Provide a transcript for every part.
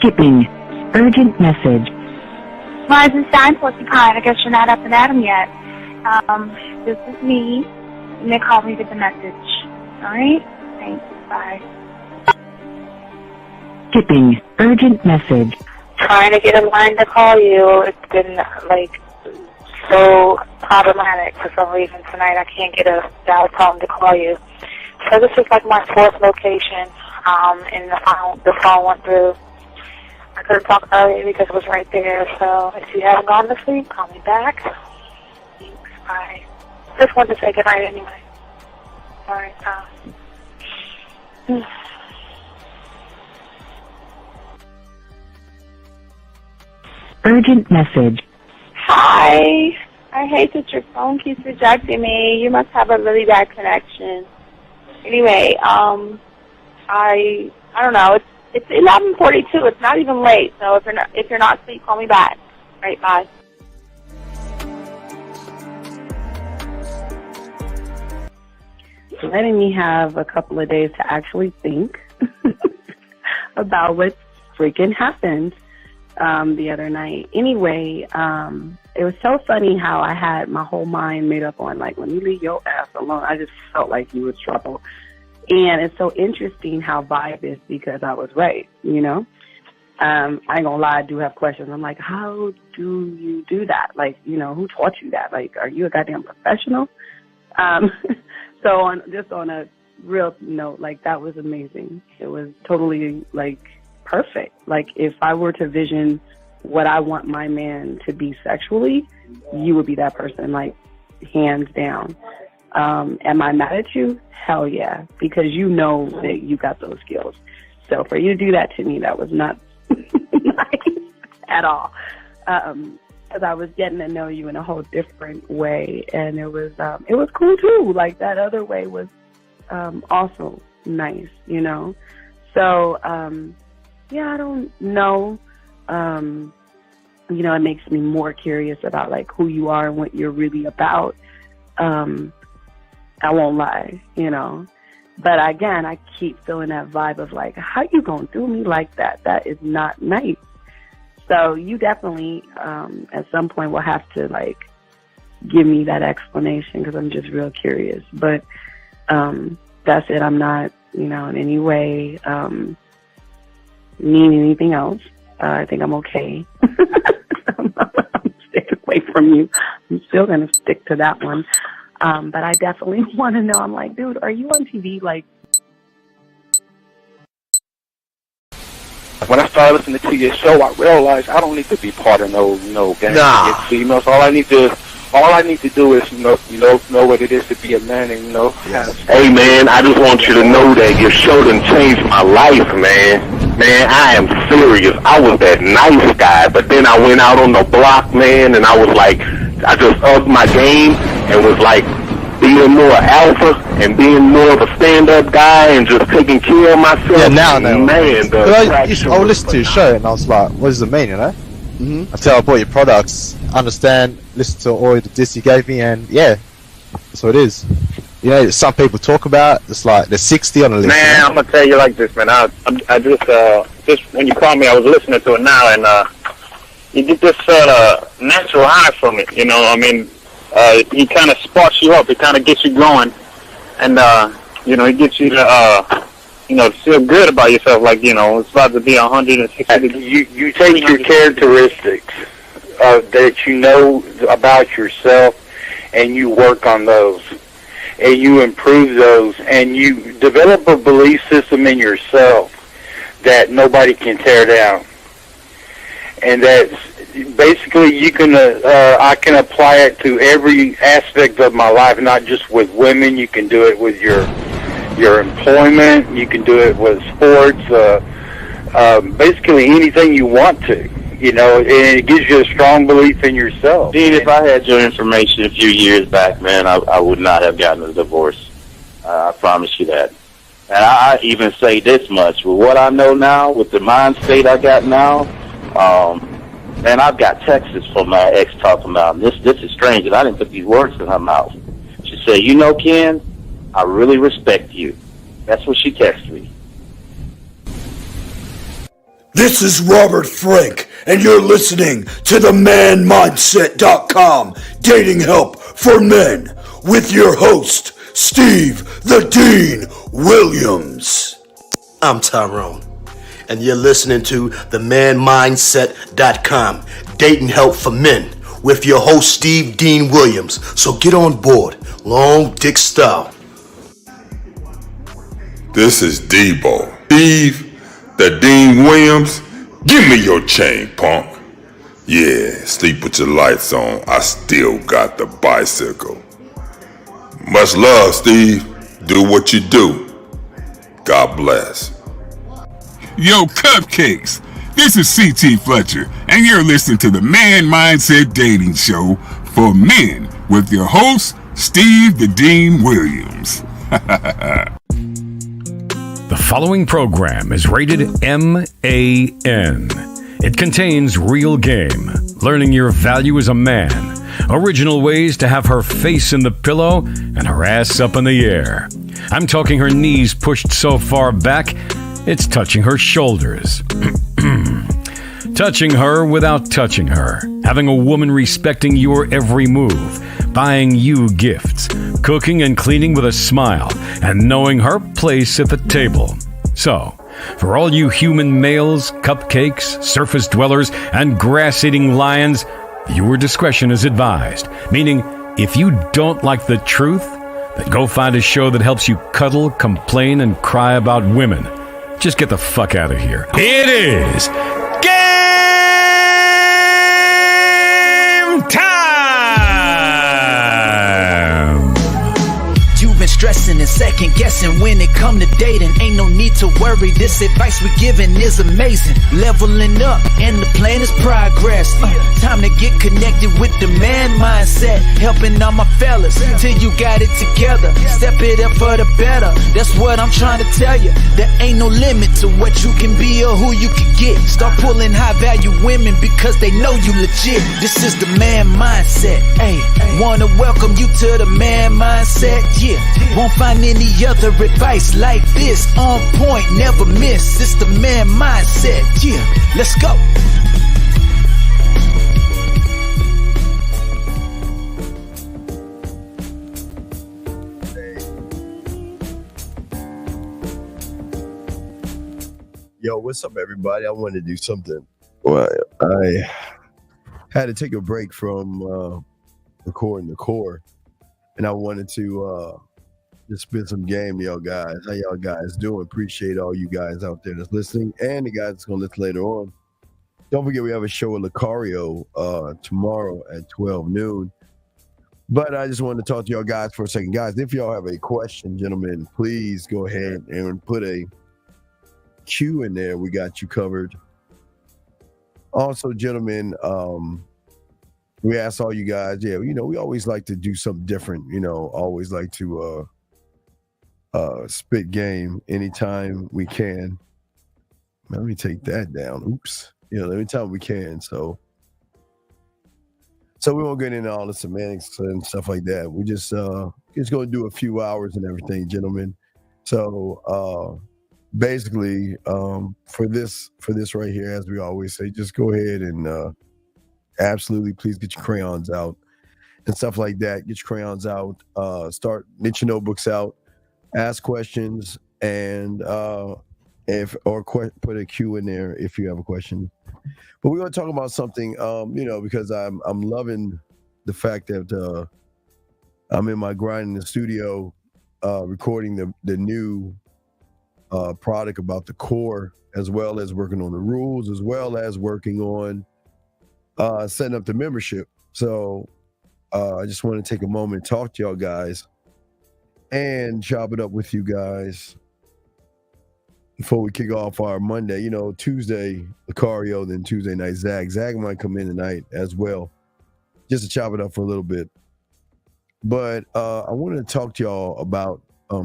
Skipping. Urgent message. Weisenstein, Porcupine. I guess you're not up and at 'em yet. This is me. You may call me with the message. All right? Thanks. Bye. Skipping. Urgent message. Trying to get a line to call you. It's been, so problematic for some reason tonight. I can't get a dial tone to call you. So this is my fourth location, and the phone went through. I couldn't talk earlier because it was right there. So if you haven't gone to sleep, call me back. Thanks. Bye. Just wanted to say goodnight anyway. All right. Urgent message. Hi. I hate that your phone keeps rejecting me. You must have a really bad connection. Anyway, I don't know. It's 11:42. It's not even late. So if you're not asleep, call me back. All right, bye. Letting me have a couple of days to actually think about what freaking happened the other night. Anyway, it was so funny how I had my whole mind made up on, when you leave your ass alone, I just felt like you was trouble. And it's so interesting how vibe is because I was right, I ain't gonna lie, I do have questions. I'm like, how do you do that? Who taught you that? Are you a goddamn professional? So on a real note, that was amazing. It was totally, perfect. If I were to vision what I want my man to be sexually, you would be that person, hands down. Am I mad at you? Hell yeah, because you know that you got those skills. So for you to do that to me, that was not nice at all. Because I was getting to know you in a whole different way, and it was cool too. That other way was also nice, So yeah, I don't know. It makes me more curious about who you are and what you're really about. I won't lie, But again, I keep feeling that vibe of how you gonna do me like that? That is not nice. So you definitely, at some point, will have to give me that explanation because I'm just real curious. But that's it. I'm not, in any way mean anything else. I think I'm okay. I'm staying away from you. I'm still gonna stick to that one. But I definitely want to know. I'm like, dude, are you on TV? When I started listening to your show, I realized I don't need to be part of no gang to get females. All I need to do is know what it is to be a man and Yes. Hey man, I just want you to know that your show done changed my life, man. Man, I am serious. I was that nice guy, but then I went out on the block, man, and I was I just upped my game and was being more alpha and being more of a stand-up guy and just taking care of myself. Yeah, now I know. Man, I would listen to your show and I was like, what does it mean, Mm-hmm. Until I bought your products, understand, listen to all the discs you gave me, and yeah, that's what it is. Some people talk about, it's they're 60 on the list. Man, I'm going to tell you like this, man. I just when you called me, I was listening to it now, and you get this natural high from it, he kind of sparks you up. It kind of gets you going, and it gets you to feel good about yourself. It's about to be 160. You take your characteristics that you know about yourself, and you work on those, and you improve those, and you develop a belief system in yourself that nobody can tear down, and that's basically you can I can apply it to every aspect of my life, not just with women. You can do it with your employment. You can do it with sports. Basically anything you want to, and it gives you a strong belief in yourself. Dean, if I had your information a few years back, man, I would not have gotten a divorce. I promise you that. And I even say this much, with what I know now, with the mind state I got now, and I've got texts from my ex talking about this is strange, and I didn't put these words in her mouth. She said, Ken, I really respect you. That's what she texted me. This is Robert Frank, and you're listening to the ManMindset.com Dating Help for Men with your host, Steve the Dean Williams. I'm Tyrone, and you're listening to the ManMindset.com Dating Help for Men with your host, Steve Dean Williams. So get on board, long dick style. This is Debo. Steve the Dean Williams, give me your chain, punk. Yeah, sleep with your lights on. I still got the bicycle. Much love, Steve. Do what you do. God bless. Yo, cupcakes. This is C.T. Fletcher, and you're listening to the Man Mindset Dating Show for Men with your host, Steve the Dean Williams. The following program is rated MAN. It contains real game, learning your value as a man, original ways to have her face in the pillow and her ass up in the air. I'm talking her knees pushed so far back, it's touching her shoulders. Touching her without touching her. Having a woman respecting your every move. Buying you gifts. Cooking and cleaning with a smile. And knowing her place at the table. So, for all you human males, cupcakes, surface dwellers, and grass-eating lions, viewer discretion is advised. Meaning, if you don't like the truth, then go find a show that helps you cuddle, complain, and cry about women. Just get the fuck out of here. It is game time! You've been stressing and second guessing when it come to dating. Ain't no need to worry, this advice we're giving is amazing. Leveling up and the plan is progress. Time to get connected with the man mindset. Helping all my fellas till you got it together. Step it up for the better, that's what I'm trying to tell you. There ain't no limit to what you can be or who you can get. Start pulling high value women because they know you legit. This is the man mindset. Hey, wanna welcome you to the man mindset. Yeah, won't find any other advice like this. On point, never miss. It's the man mindset. Yeah, let's go. Yo, what's up, everybody? I wanted to do something. Well, I had to take a break from recording the core, and I wanted to just spit some game to y'all guys. How y'all guys doing? Appreciate all you guys out there that's listening, and the guys that's going to listen later on. Don't forget we have a show with Lucario tomorrow at 12 noon. But I just wanted to talk to y'all guys for a second. Guys, if y'all have a question, gentlemen, please go ahead and put a Q in there. We got you covered. Also, gentlemen, we ask all you guys, we always like to do something different, always like to spit game anytime we can. Let me take that down. Oops. Anytime we can. So we won't get into all the semantics and stuff like that. We just going to do a few hours and everything, gentlemen. So basically, for this right here, as we always say, just go ahead and absolutely please get your crayons out and stuff like that. Get your crayons out. Get your notebooks out. Ask questions and put a Q in there if you have a question. But we're going to talk about something, because I'm loving the fact that I'm in my grind in the studio, recording the new product about the core, as well as working on the rules, as well as working on setting up the membership. So I just want to take a moment, talk to y'all guys, and chop it up with you guys before we kick off our Monday. Tuesday, Lucario, then Tuesday night, Zag. Zag might come in tonight as well, just to chop it up for a little bit. But I wanted to talk to y'all about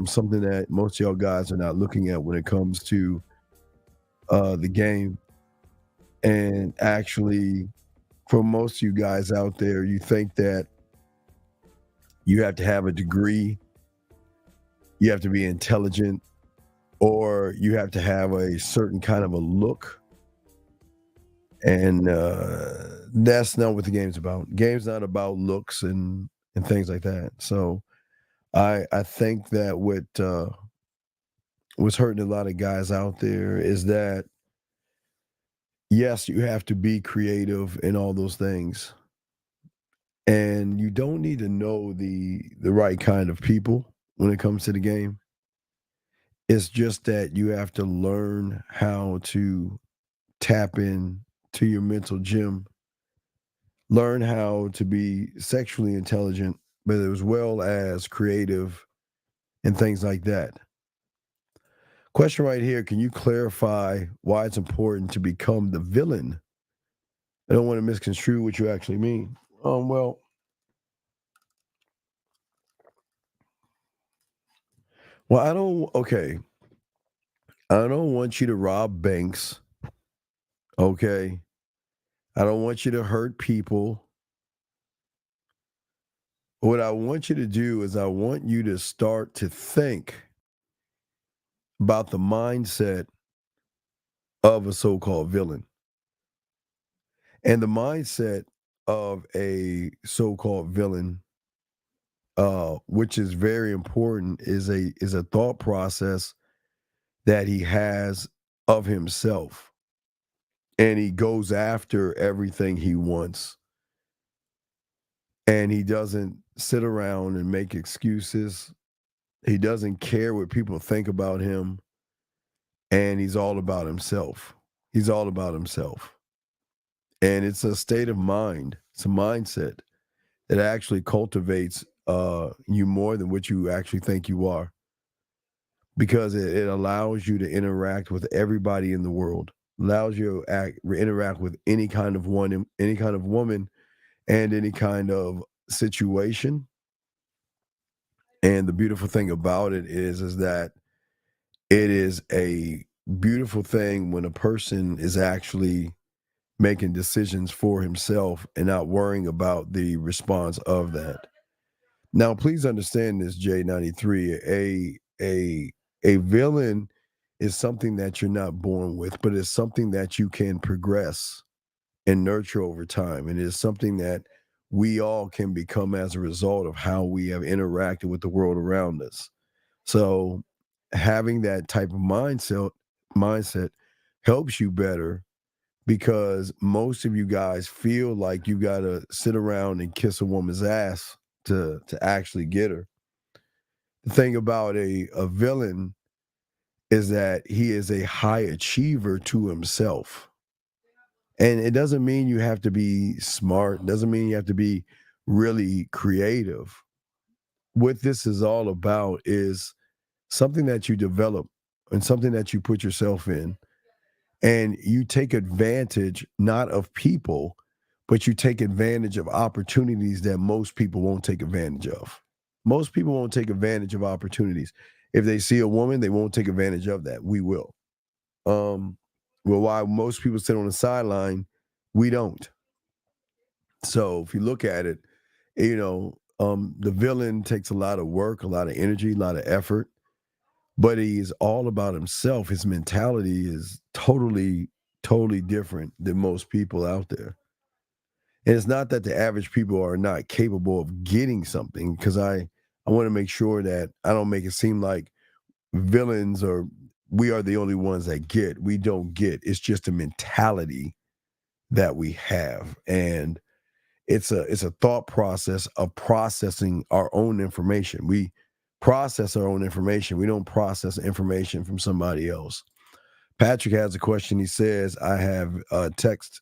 something that most of y'all guys are not looking at when it comes to the game. And actually, for most of you guys out there, you think that you have to have a degree, you have to be intelligent, or you have to have a certain kind of a look And that's not what the game's about. Game's not about looks and things like that. So I think that what's hurting a lot of guys out there is that yes, you have to be creative and all those things. And you don't need to know the right kind of people when it comes to the game. It's just that you have to learn how to tap in to your mental gym, learn how to be sexually intelligent, but as well as creative and things like that. Question right here, can you clarify why it's important to become the villain? I don't want to misconstrue what you actually mean. Well, okay. I don't want you to rob banks, okay? I don't want you to hurt people. What I want you to do is I want you to start to think about the mindset of a so-called villain. And the mindset of a so-called villain, which is very important, is a thought process that he has of himself. And he goes after everything he wants. And he doesn't sit around and make excuses. He doesn't care what people think about him. And he's all about himself. He's all about himself. And it's a state of mind. It's a mindset that actually cultivates you more than what you actually think you are. Because it allows you to interact with everybody in the world. Allows you to interact with any kind of woman, and any kind of situation. And the beautiful thing about it is that it is a beautiful thing when a person is actually making decisions for himself and not worrying about the response of that. Now, please understand this, J93. A villain is something that you're not born with, but it's something that you can progress and nurture over time. And it's something that we all can become as a result of how we have interacted with the world around us. So having that type of mindset helps you better, because most of you guys feel like you got to sit around and kiss a woman's ass to actually get her. The thing about a villain is that he is a high achiever to himself. And it doesn't mean you have to be smart. It doesn't mean you have to be really creative. What this is all about is something that you develop and something that you put yourself in. And you take advantage not of people, but you take advantage of opportunities that most people won't take advantage of. Most people won't take advantage of opportunities. If they see a woman, they won't take advantage of that. We will. Well, while most people sit on the sideline, we don't. So if you look at it, the villain takes a lot of work, a lot of energy, a lot of effort, but he's all about himself. His mentality is totally, totally different than most people out there. And it's not that the average people are not capable of getting something, because I want to make sure that I don't make it seem like villains or we are the only ones that get. We don't get. It's just a mentality that we have. And it's a thought process of processing our own information. We process our own information. We don't process information from somebody else. Patrick has a question. He says, I have a text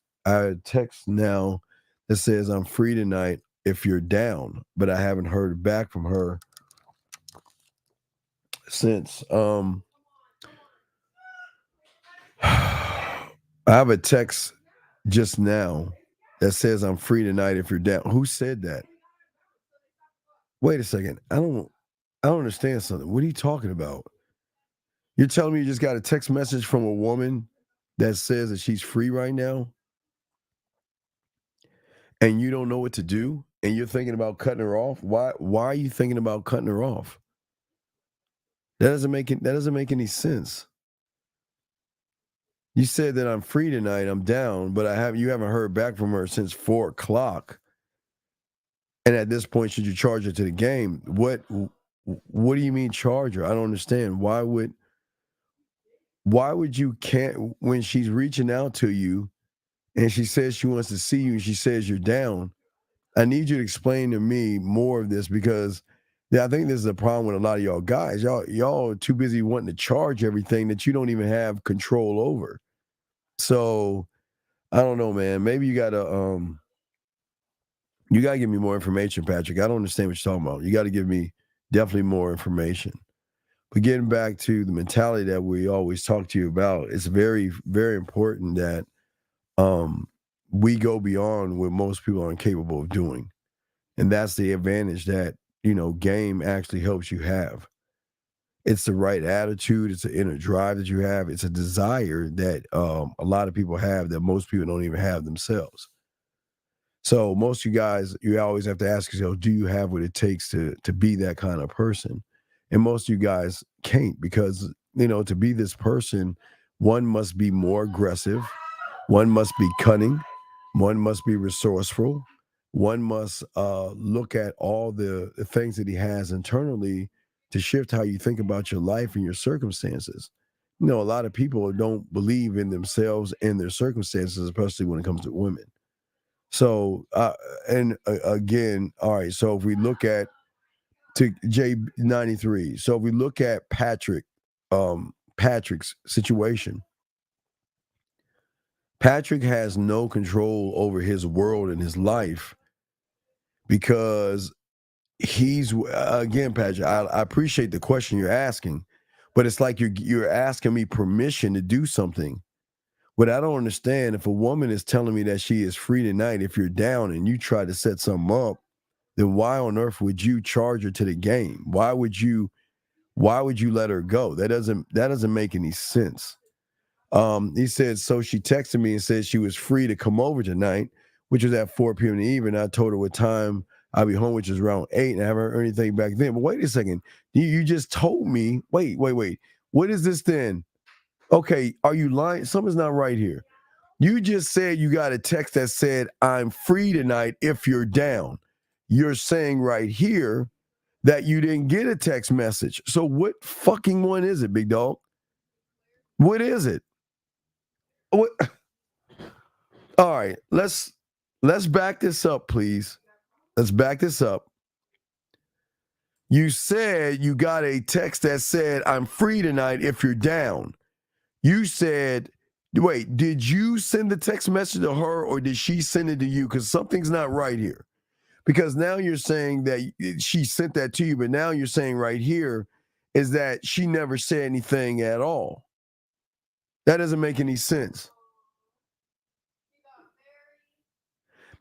now that says I'm free tonight if you're down, but I haven't heard back from her since. I have a text just now that says I'm free tonight if you're down. Who said that? Wait a second. I don't understand something. What are you talking about? You're telling me you just got a text message from a woman that says that she's free right now, and you don't know what to do, and you're thinking about cutting her off? Why are you thinking about cutting her off? That doesn't make any sense. You said that I'm free tonight. I'm down, but you haven't heard back from her since 4 o'clock. And at this point, should you charge her to the game? What do you mean charge her? I don't understand. Why would you can't when she's reaching out to you and she says she wants to see you and she says you're down? I need you to explain to me more of this because I think this is a problem with a lot of y'all guys. Y'all are too busy wanting to charge everything that you don't even have control over. So I don't know, man. Maybe you gotta give me more information, Patrick. I don't understand what you're talking about. You got to give me definitely more information. But getting back to the mentality that we always talk to you about, it's very, very important that we go beyond what most people are incapable of doing. And that's the advantage that, game actually helps you have. It's the right attitude. It's an inner drive that you have. It's a desire that a lot of people have that most people don't even have themselves. So most of you guys, you always have to ask yourself, do you have what it takes to be that kind of person? And most of you guys can't because, to be this person, one must be more aggressive. One must be cunning. One must be resourceful. One must look at all the things that he has internally to shift how you think about your life and your circumstances. A lot of people don't believe in themselves and their circumstances, especially when it comes to women. So, again, all right. So if we look at to J93, so if we look at Patrick's situation, Patrick has no control over his world and his life because again, Patrick, I appreciate the question you're asking, but it's like you're asking me permission to do something. What I don't understand, if a woman is telling me that she is free tonight, if you're down and you try to set something up, then why on earth would you charge her to the game? Why would you let her go? That doesn't make any sense. He said, so she texted me and said she was free to come over tonight, which was at 4 p.m. in the evening. I told her what time I'll be home, which is around 8, and I haven't heard anything back then. But wait a second. You just told me, wait. What is this then? Okay, are you lying? Something's not right here. You just said you got a text that said, I'm free tonight if you're down. You're saying right here that you didn't get a text message. So what fucking one is it, big dog? What is it? What? All right, let's back this up, please. Let's back this up. You said you got a text that said, I'm free tonight if you're down. You said, wait, did you send the text message to her or did she send it to you? Because something's not right here. Because now you're saying that she sent that to you, but now you're saying right here is that she never said anything at all. That doesn't make any sense.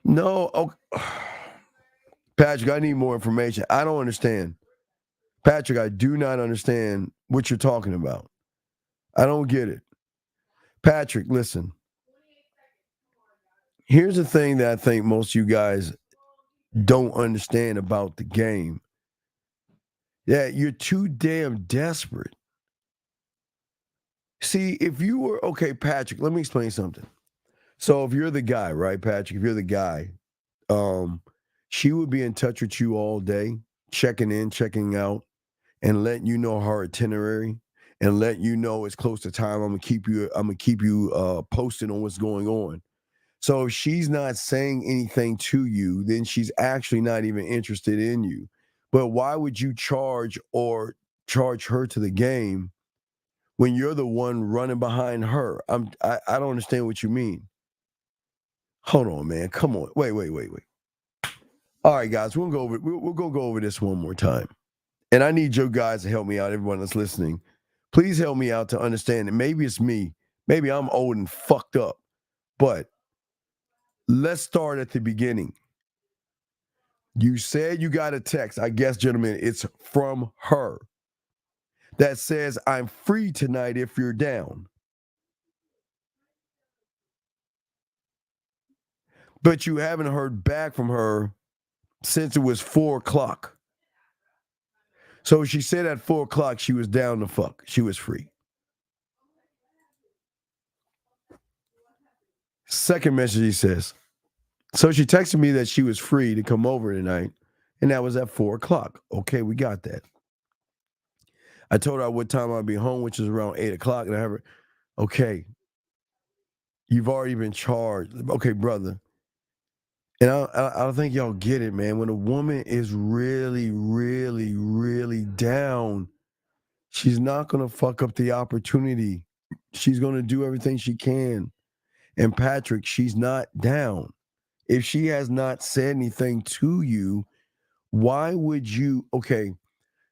No. Okay. Patrick, I need more information. I don't understand. Patrick, I do not understand what you're talking about. I don't get it. Patrick, listen. Here's the thing that I think most of you guys don't understand about the game. Yeah, you're too damn desperate. See, if you were, okay, Patrick, let me explain something. So if you're the guy, right, Patrick, if you're the guy, she would be in touch with you all day, checking in, checking out, and letting you know her itinerary and letting you know it's close to time. I'm gonna keep you posted on what's going on. So if she's not saying anything to you, then she's actually not even interested in you. But why would you charge her to the game when you're the one running behind her? I don't understand what you mean. Hold on, man. Come on. Wait. All right, guys, we'll go over this one more time. And I need you guys to help me out, everyone that's listening. Please help me out to understand that maybe it's me. Maybe I'm old and fucked up. But let's start at the beginning. You said you got a text. I guess, gentlemen, it's from her that says, I'm free tonight if you're down. But you haven't heard back from her since it was 4 o'clock. So she said at 4 o'clock she was down to fuck. She was free. Second message, he says, so she texted me that she was free to come over tonight, and that was at 4:00. Okay, we got that. I told her what time I'd be home, which is around 8:00, and I have her, okay, you've already been charged. Okay, brother. And I don't think y'all get it, man. When a woman is really, really, really down, she's not going to fuck up the opportunity. She's going to do everything she can. And Patrick, she's not down. If she has not said anything to you, why would you? Okay,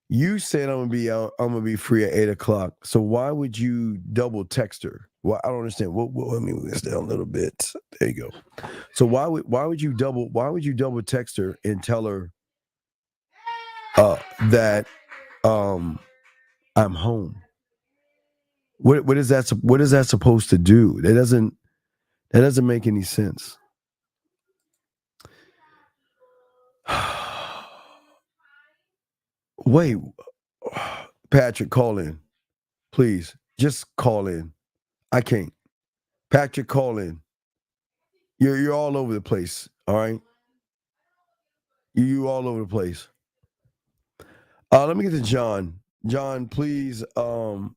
you said I'm gonna be free at 8:00. So why would you double text her? Well, I don't understand. Let me move this down a little bit. There you go. So why would you double text her and tell her that I'm home? What is that supposed to do? That doesn't make any sense. Wait, Patrick, call in. Please, just call in. I can't. Patrick, call in. You're all over the place, all right? You all over the place. Let me get to John. John, please call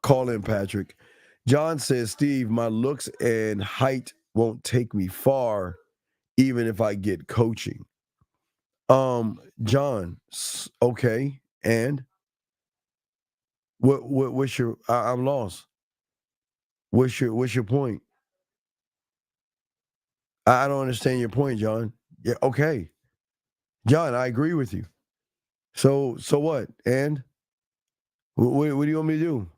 in, Patrick. John says, Steve, my looks and height won't take me far, even if I get coaching. John, okay, and what's your? I'm lost. What's your point? I don't understand your point, John. Yeah, okay, John, I agree with you. So what? And what do you want me to do?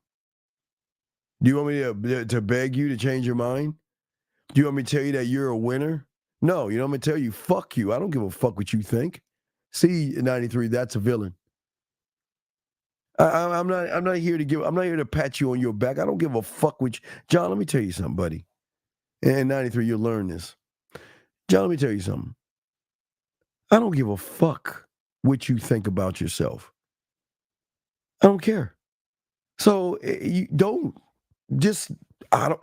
Do you want me to beg you to change your mind? Do you want me to tell you that you're a winner? No, you know what I'm gonna tell you? Fuck you. I don't give a fuck what you think. See, 93, that's a villain. I'm not here to pat you on your back. I don't give a fuck what John, let me tell you something, buddy. And 93, you'll learn this. John, let me tell you something. I don't give a fuck what you think about yourself. I don't care. So you don't just I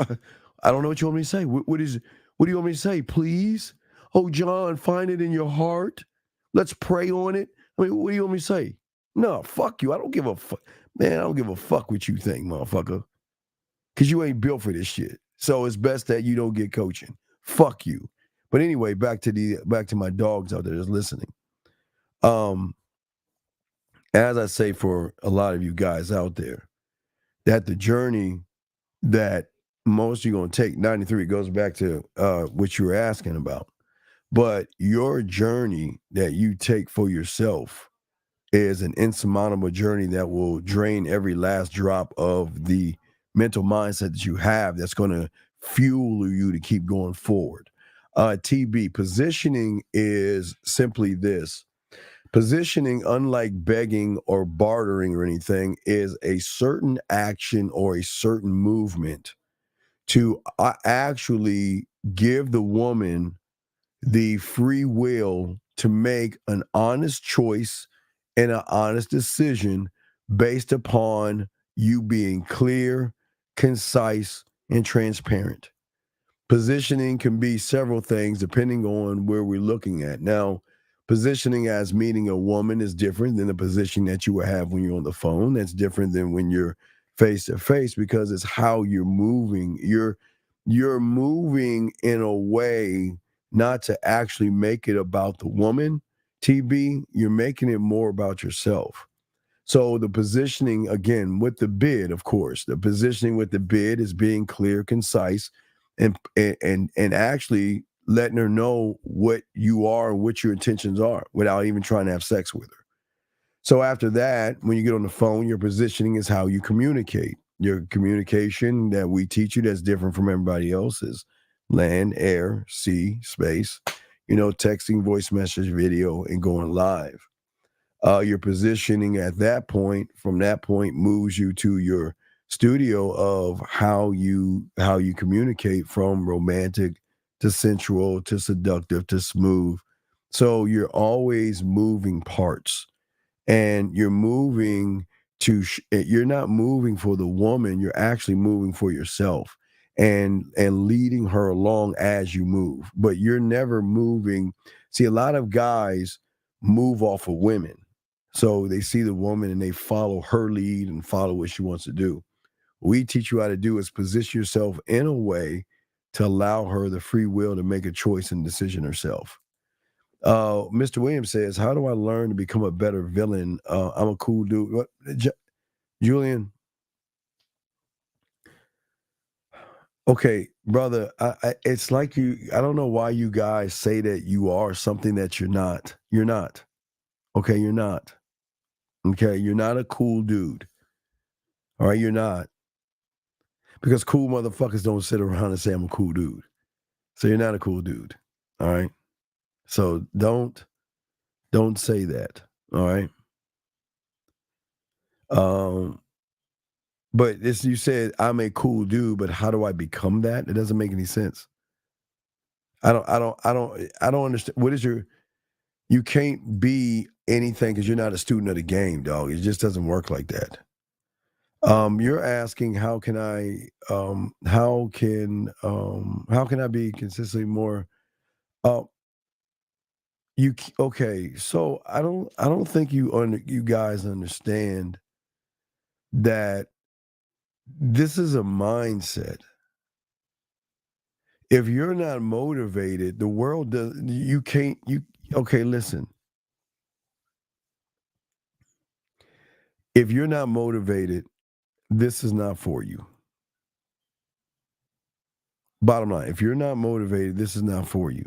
don't know what you want me to say. What do you want me to say? Please? Oh, John, find it in your heart. Let's pray on it. I mean, what do you want me to say? No, fuck you. I don't give a fuck. Man, I don't give a fuck what you think, motherfucker. Because you ain't built for this shit. So it's best that you don't get coaching. Fuck you. But anyway, back to my dogs out there that's listening. As I say for a lot of you guys out there, that the journey that most of you going to take, 93, goes back to what you were asking about. But your journey that you take for yourself is an insurmountable journey that will drain every last drop of the mental mindset that you have that's going to fuel you to keep going forward. TB, positioning is simply this. Positioning, unlike begging or bartering or anything, is a certain action or a certain movement to actually give the woman the free will to make an honest choice and an honest decision based upon you being clear, concise, and transparent. Positioning can be several things depending on where we're looking at. Now, positioning as meeting a woman is different than the position that you would have when you're on the phone. That's different than when you're face to face, because it's how you're moving. You're moving in a way not to actually make it about the woman, TB. You're making it more about yourself. So the positioning, again, with the bid, of course, the positioning with the bid is being clear, concise, and actually letting her know what you are and what your intentions are without even trying to have sex with her. So after that, when you get on the phone, your positioning is how you communicate. Your communication that we teach you that's different from everybody else's: land, air, sea, space, texting, voice message, video, and going live. Your positioning at that point, from that point, moves you to your studio of how you communicate, from romantic to sensual to seductive to smooth. So you're always moving parts, and you're moving you're not moving for the woman, you're actually moving for yourself. and leading her along as you move. But you're never moving. See, a lot of guys move off of women. So they see the woman and they follow her lead and follow what she wants to do. What we teach you how to do is position yourself in a way to allow her the free will to make a choice and decision herself. Mr. Williams says, how do I learn to become a better villain? I'm a cool dude. What, Julian? Okay, brother, it's like I don't know why you guys say that you are something that you're not. You're not. Okay, you're not. Okay, you're not a cool dude. All right, you're not. Because cool motherfuckers don't sit around and say I'm a cool dude. So you're not a cool dude. All right. So don't say that. All right. But this, you said I'm a cool dude, but how do I become that? It doesn't make any sense. I don't understand. What is you can't be anything because you're not a student of the game, dog. It just doesn't work like that. You're asking how can I be consistently more okay, so I don't think you guys understand that this is a mindset. If you're not motivated, the world does okay, listen. If you're not motivated, this is not for you. Bottom line, if you're not motivated, this is not for you.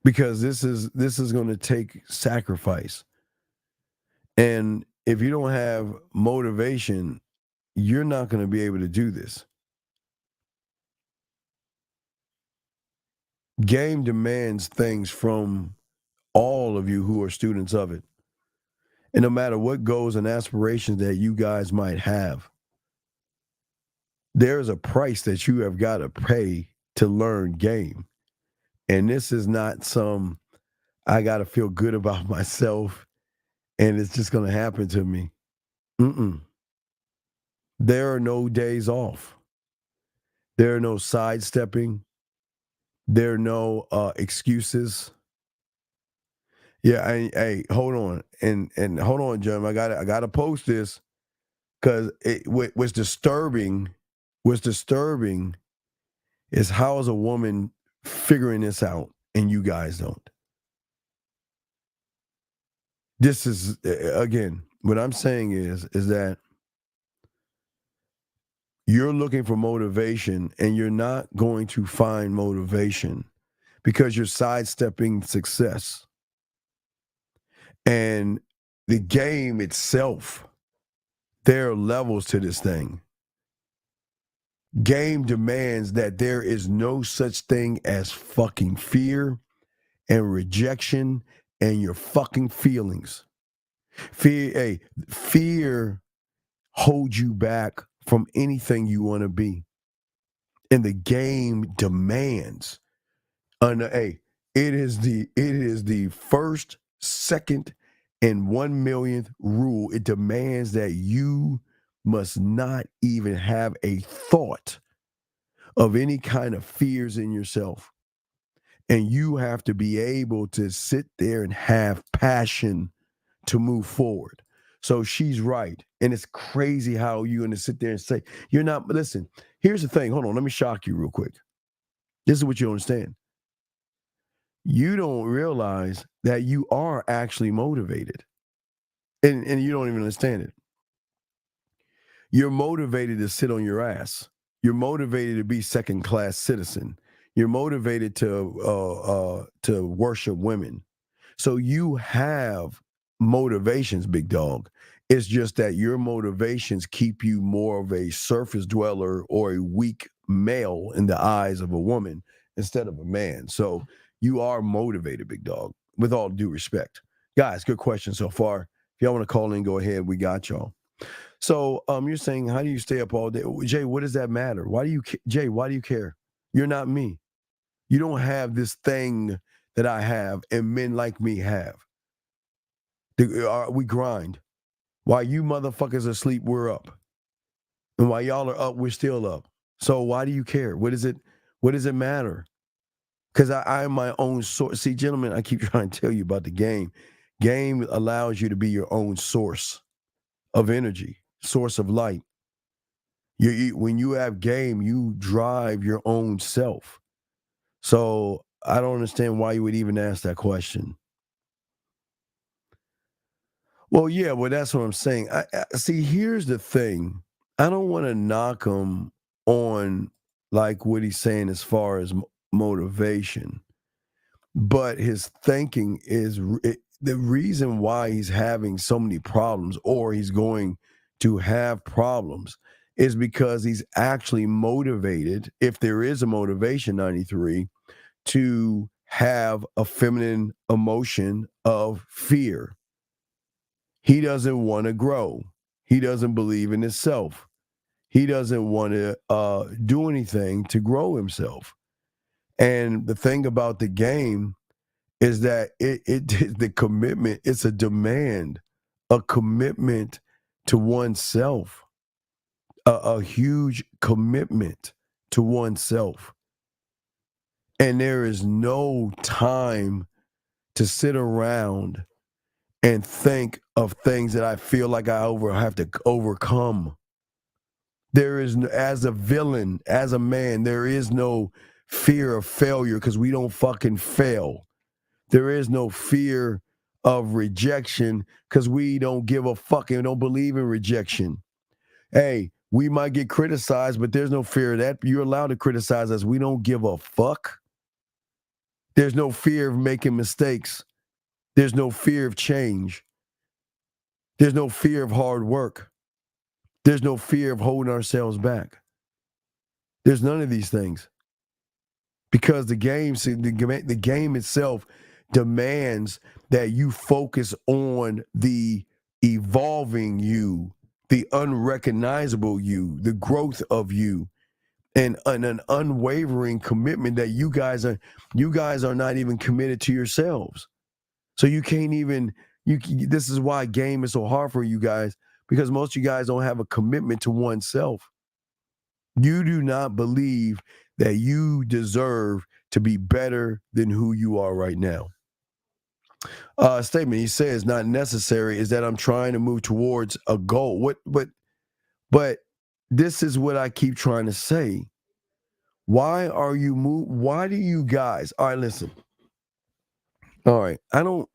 Because this is going to take sacrifice. And if you don't have motivation, you're not going to be able to do this. Game demands things from all of you who are students of it. And no matter what goals and aspirations that you guys might have, there is a price that you have got to pay to learn game. And this is not I got to feel good about myself and it's just going to happen to me. There are no days off. There are no sidestepping. There are no excuses. Yeah, hey, hold on. And hold on, Jim. I gotta post this because what's disturbing is how is a woman figuring this out and you guys don't. This is, again, what I'm saying is that you're looking for motivation and you're not going to find motivation because you're sidestepping success. And the game itself, there are levels to this thing. Game demands that there is no such thing as fucking fear and rejection and your fucking feelings. Fear holds you back from anything you want to be. And the game demands. It is the first, second, and 1 millionth rule. It demands that you must not even have a thought of any kind of fears in yourself. And you have to be able to sit there and have passion to move forward. So she's right. And it's crazy how you're going to sit there and say, you're not, listen, here's the thing. Hold on, let me shock you real quick. This is what you understand. You don't realize that you are actually motivated. And you don't even understand it. You're motivated to sit on your ass. You're motivated to be second-class citizen. You're motivated to worship women. So you have motivations, big dog. It's just that your motivations keep you more of a surface dweller or a weak male in the eyes of a woman instead of a man. So you are motivated, big dog, with all due respect. Guys, good question so far. If y'all want to call in, go ahead. We got y'all. So you're saying, how do you stay up all day? Jay, what does that matter? Why do you care? You're not me. You don't have this thing that I have and men like me have. We grind. While you motherfuckers are asleep, we're up. And while y'all are up, we're still up. So why do you care? What does it matter? Because I am my own source. See, gentlemen, I keep trying to tell you about the game. Game allows you to be your own source of energy, source of light. When you have game, you drive your own self. So I don't understand why you would even ask that question. Well, yeah, well, that's what I'm saying. I see, here's the thing. I don't want to knock him on like what he's saying as far as motivation, but his thinking is the reason why he's having so many problems, or he's going to have problems, is because he's actually motivated, if there is a motivation, 93, to have a feminine emotion of fear. He doesn't want to grow. He doesn't believe in himself. He doesn't want to do anything to grow himself. And the thing about the game is that the commitment, it's a demand, a commitment to oneself, a huge commitment to oneself. And there is no time to sit around and think of things that I feel like I have to overcome. There is, as a villain, as a man, there is no fear of failure because we don't fucking fail. There is no fear of rejection because we don't give a fuck and don't believe in rejection. Hey, we might get criticized, but there's no fear of that. You're allowed to criticize us. We don't give a fuck. There's no fear of making mistakes. There's no fear of change. There's no fear of hard work. There's no fear of holding ourselves back. There's none of these things. Because the game itself demands that you focus on the evolving you, the unrecognizable you, the growth of you, and an unwavering commitment that you guys are not even committed to yourselves. So you can't even, this is why game is so hard for you guys, because most of you guys don't have a commitment to oneself. You do not believe that you deserve to be better than who you are right now. Statement he says not necessary is that I'm trying to move towards a goal. But this is what I keep trying to say. Why do you guys? All right, listen. All right, I don't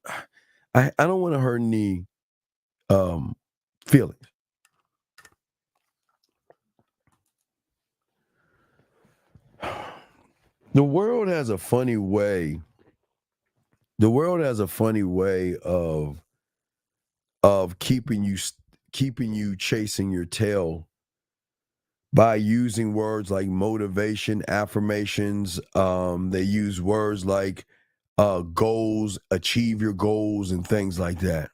want to hurt any feelings. The world has a funny way. The world has a funny way of keeping you chasing your tail by using words like motivation, affirmations. They use words like goals, achieve your goals, and things like that.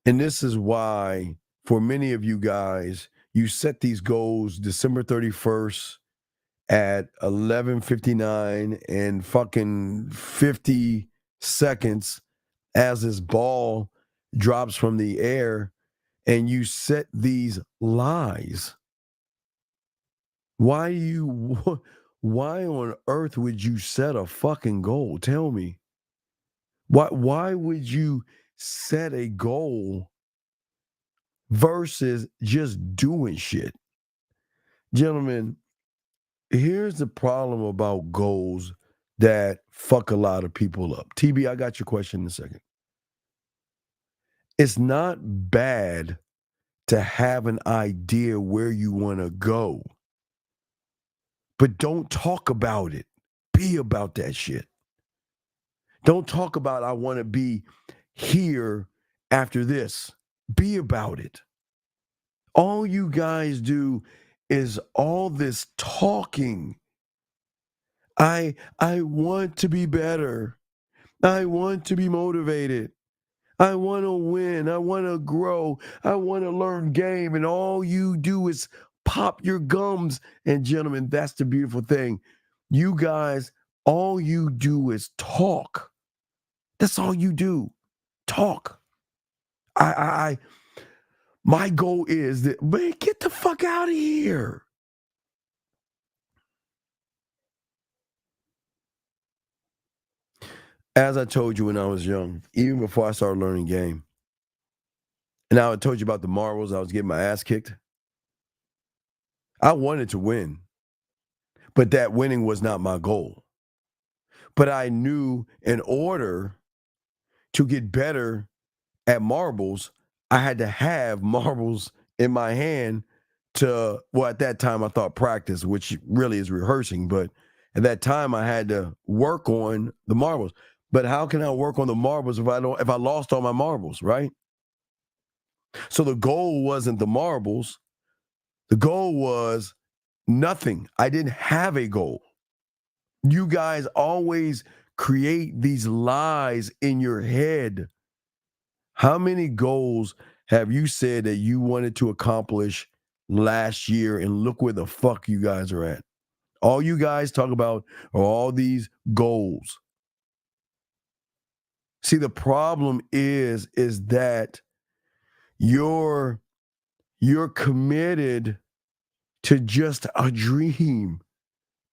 And this is why, for many of you guys, you set these goals December 31st at 11:59 and fucking 50 seconds as this ball drops from the air, and you set these lies. Why on earth would you set a fucking goal? Tell me. Why would you set a goal versus just doing shit? Gentlemen, here's the problem about goals that fuck a lot of people up. TB, I got your question in a second. It's not bad to have an idea where you want to go, but don't talk about it. Be about that shit. Don't talk about I want to be here after this. Be about it. All you guys do is all this talking. I want to be better. I want to be motivated. I want to win. I want to grow. I want to learn game. And all you do is pop your gums. And gentlemen, that's the beautiful thing. You guys, all you do is talk. That's all you do. Talk. My goal is that, man, get the fuck out of here. As I told you when I was young, even before I started learning game, and I told you about the marbles, I was getting my ass kicked. I wanted to win, but that winning was not my goal. But I knew in order to get better at marbles, I had to have marbles in my hand to, well, at that time I thought practice, which really is rehearsing, but at that time I had to work on the marbles. But how can I work on the marbles if I lost all my marbles, right? So the goal wasn't the marbles. The goal was nothing. I didn't have a goal. You guys always create these lies in your head. How many goals have you said that you wanted to accomplish last year, and look where the fuck you guys are at? All you guys talk about are all these goals. See, the problem is that you're committed to just a dream.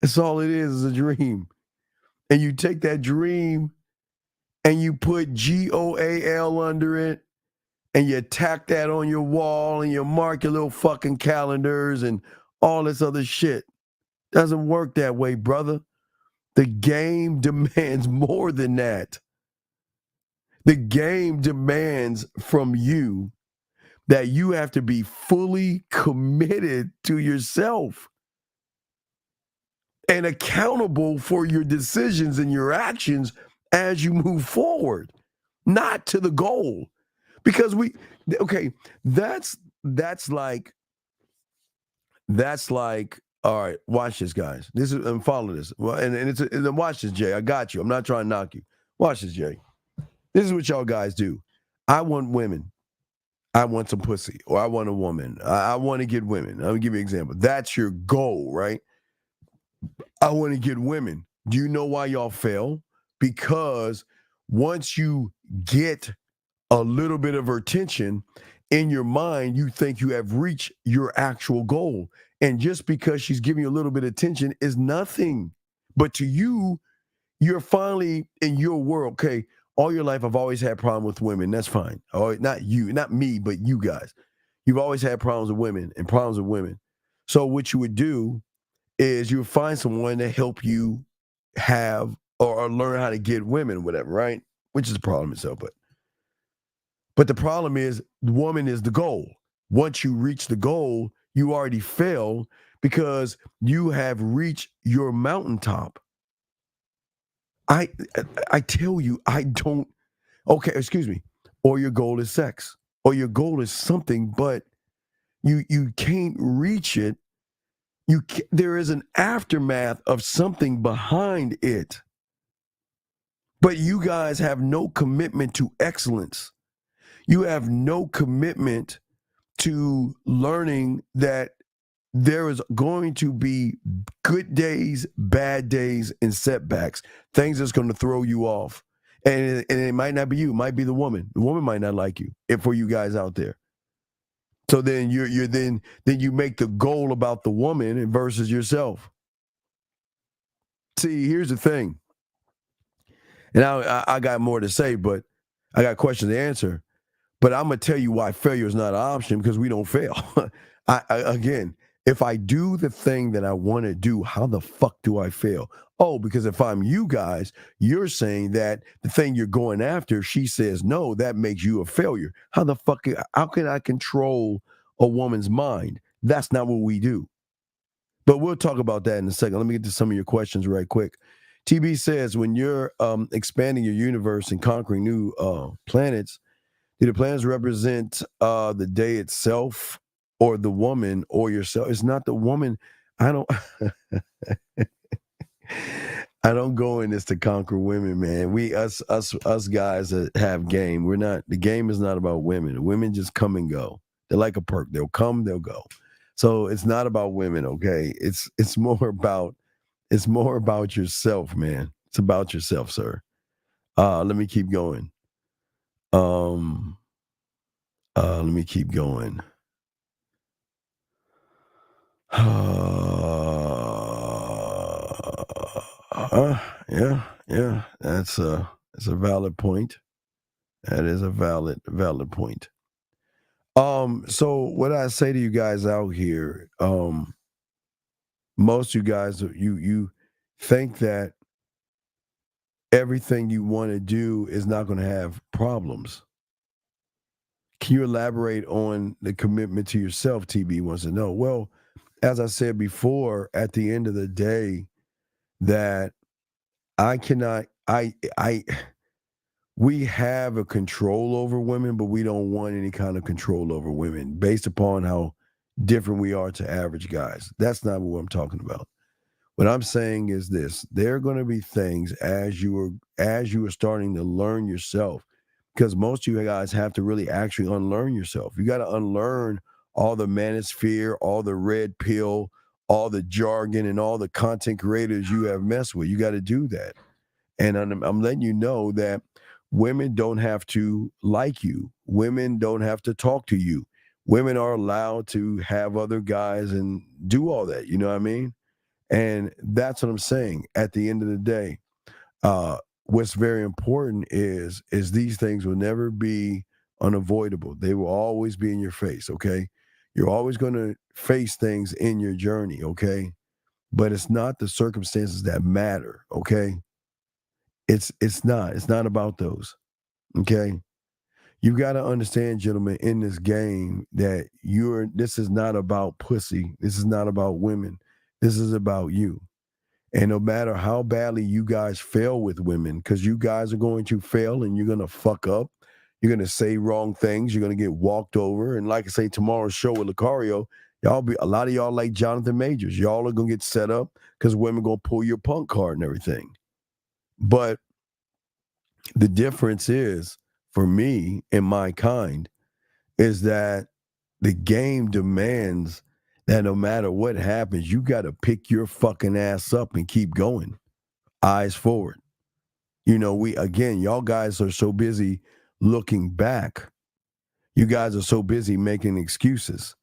That's all it is a dream. And you take that dream and you put GOAL under it, and you tack that on your wall, and you mark your little fucking calendars and all this other shit. Doesn't work that way, brother. The game demands more than that. The game demands from you that you have to be fully committed to yourself and accountable for your decisions and your actions as you move forward, not to the goal. Because that's like, all right, watch this, guys. This is, and follow this. Well, and watch this, Jay. I got you. I'm not trying to knock you. Watch this, Jay. This is what y'all guys do. I want women. I want some pussy, or I want a woman. I want to get women. I'll give you an example. That's your goal, right? I want to get women. Do you know why y'all fail? Because once you get a little bit of her attention in your mind, you think you have reached your actual goal. And just because she's giving you a little bit of attention is nothing. But to you, you're finally in your world. Okay, all your life I've always had problems with women. That's fine. Not you, not me, but you guys. You've always had problems with women and problems with women. So what you would do is you would find someone to help you have or learn how to get women, whatever, right? Which is the problem itself, But the problem is, the woman is the goal. Once you reach the goal, you already fail because you have reached your mountaintop. I tell you, I don't. Okay, excuse me. Or your goal is sex, or your goal is something, but you can't reach it. There is an aftermath of something behind it. But you guys have no commitment to excellence. You have no commitment to learning that there is going to be good days, bad days, and setbacks, things that's going to throw you off. And it might not be you, it might be the woman. The woman might not like you, for you guys out there. So then then you make the goal about the woman versus yourself. See, here's the thing. And I got more to say, but I got questions to answer. But I'm going to tell you why failure is not an option, because we don't fail. Again, if I do the thing that I want to do, how the fuck do I fail? Oh, because if I'm you guys, you're saying that the thing you're going after, she says no, that makes you a failure. How can I control a woman's mind? That's not what we do. But we'll talk about that in a second. Let me get to some of your questions right quick. TB says, when you're expanding your universe and conquering new planets, do the planets represent the day itself, or the woman, or yourself? It's not the woman. I don't I don't go in this to conquer women, man. Us guys that have game. We're not. The game is not about women. Women just come and go. They're like a perk. They'll come, they'll go. So it's not about women, okay? It's more about yourself, man. It's about yourself, sir. Let me keep going. Let me keep going. Yeah. That's a valid point. That is a valid point. So what I say to you guys out here, most of you guys, you think that everything you want to do is not going to have problems. Can you elaborate on the commitment to yourself? TB wants to know. Well, as I said before, at the end of the day, that I cannot, we have a control over women, but we don't want any kind of control over women based upon how different we are to average guys. That's not what I'm talking about. What I'm saying is this: there are going to be things as you are starting to learn yourself, because most of you guys have to really actually unlearn yourself. You got to unlearn all the manosphere, all the red pill, all the jargon, and all the content creators you have messed with. You got to do that. And I'm letting you know that women don't have to like you. Women don't have to talk to you. Women are allowed to have other guys and do all that. You know what I mean? And that's what I'm saying. At the end of the day, what's very important is these things will never be unavoidable. They will always be in your face, okay? You're always going to face things in your journey, okay? But it's not the circumstances that matter, okay? It's not about those, okay? You got to understand, gentlemen, in this game that this is not about pussy. This is not about women. This is about you. And no matter how badly you guys fail with women, because you guys are going to fail and you're going to fuck up. You're going to say wrong things. You're going to get walked over. And like I say, tomorrow's show with Lucario, a lot of y'all like Jonathan Majors. Y'all are going to get set up because women going to pull your punk card and everything. But the difference is, for me and my kind, is that the game demands that no matter what happens, you got to pick your fucking ass up and keep going. Eyes forward. You know, y'all guys are so busy looking back. You guys are so busy making excuses.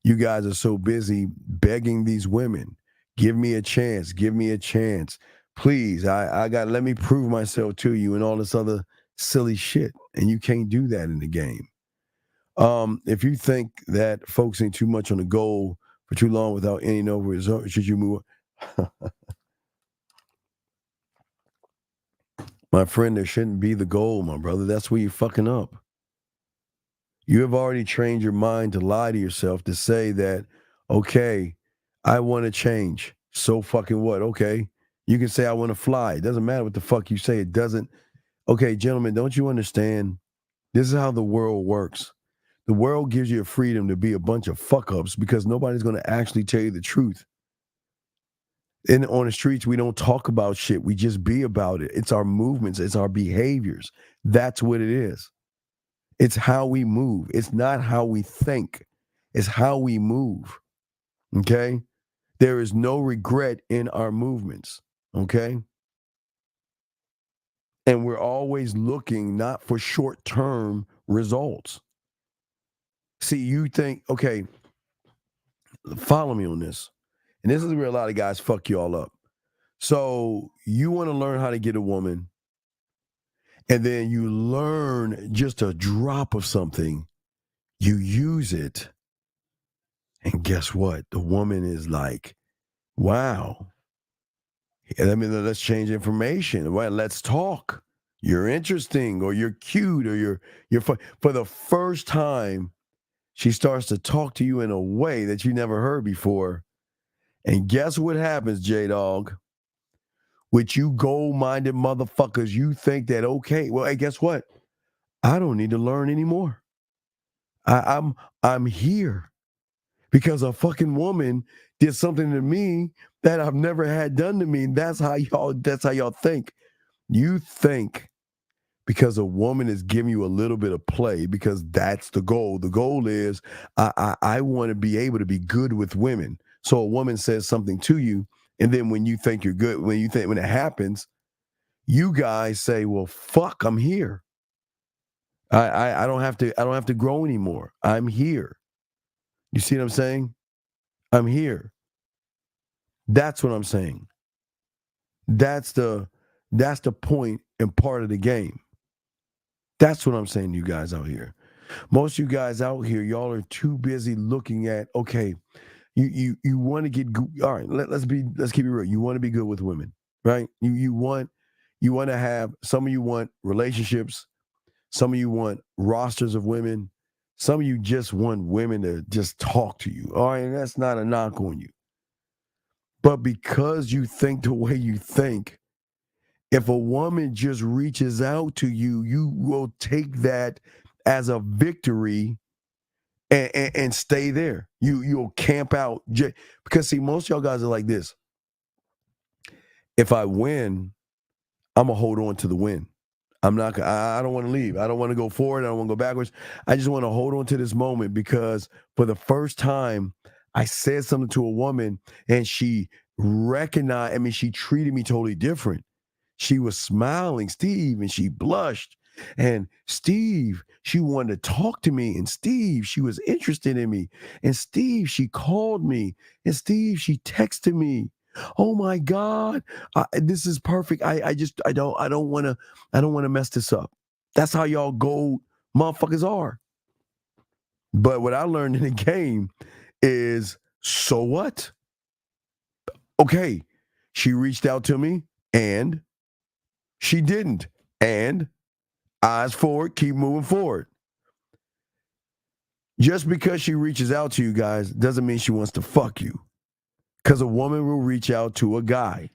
You guys are so busy begging these women, give me a chance, give me a chance. Please, let me prove myself to you and all this other silly shit. And you can't do that in the game. If you think that focusing too much on the goal for too long without any no result, should you move on? My friend, there shouldn't be the goal, my brother. That's where you're fucking up. You have already trained your mind to lie to yourself to say that, okay, I want to change. So fucking what? Okay. You can say I want to fly. It doesn't matter what the fuck you say. It doesn't. Okay, gentlemen, don't you understand? This is how the world works. The world gives you a freedom to be a bunch of fuck-ups because nobody's going to actually tell you the truth. And on the streets, we don't talk about shit. We just be about it. It's our movements. It's our behaviors. That's what it is. It's how we move. It's not how we think. It's how we move. Okay? There is no regret in our movements. Okay? And we're always looking not for short-term results. See, you think, okay, follow me on this. And this is where a lot of guys fuck you all up. So you want to learn how to get a woman, and then you learn just a drop of something, you use it, and guess what? The woman is like, wow. I mean, let's change information. Well, let's talk. You're interesting, or you're cute, or you're fun. For the first time, she starts to talk to you in a way that you never heard before. And guess what happens, J-Dog? With you gold-minded motherfuckers, you think that, okay, well, hey, guess what? I don't need to learn anymore. I'm here because a fucking woman did something to me that I've never had done to me. That's how y'all think. You think because a woman is giving you a little bit of play, because that's the goal. The goal is I want to be able to be good with women. So a woman says something to you, and then when you think you're good, when it happens, you guys say, well, fuck, I'm here. I don't have to grow anymore. I'm here. You see what I'm saying? I'm here. That's what I'm saying. That's the point and part of the game. That's what I'm saying to you guys out here. Most of you guys out here, y'all are too busy looking at, okay, you want to get good. All right, let's keep it real. You want to be good with women, right? You want to have, some of you want relationships, some of you want rosters of women, some of you just want women to just talk to you. All right, and that's not a knock on you. But because you think the way you think, if a woman just reaches out to you, you will take that as a victory and stay there. You'll camp out. Because see, most of y'all guys are like this. If I win, I'm going to hold on to the win. I don't want to leave. I don't want to go forward. I don't want to go backwards. I just want to hold on to this moment because for the first time, I said something to a woman and she recognized, she treated me totally different. She was smiling, Steve, and she blushed. And Steve, she wanted to talk to me. And Steve, she was interested in me. And Steve, she called me. And Steve, she texted me. Oh my God, this is perfect. I don't want to mess this up. That's how y'all gold motherfuckers are. But what I learned in the game is, so what? Okay, she reached out to me and she didn't. And eyes forward, keep moving forward. Just because she reaches out to you guys doesn't mean she wants to fuck you. Because a woman will reach out to a guy.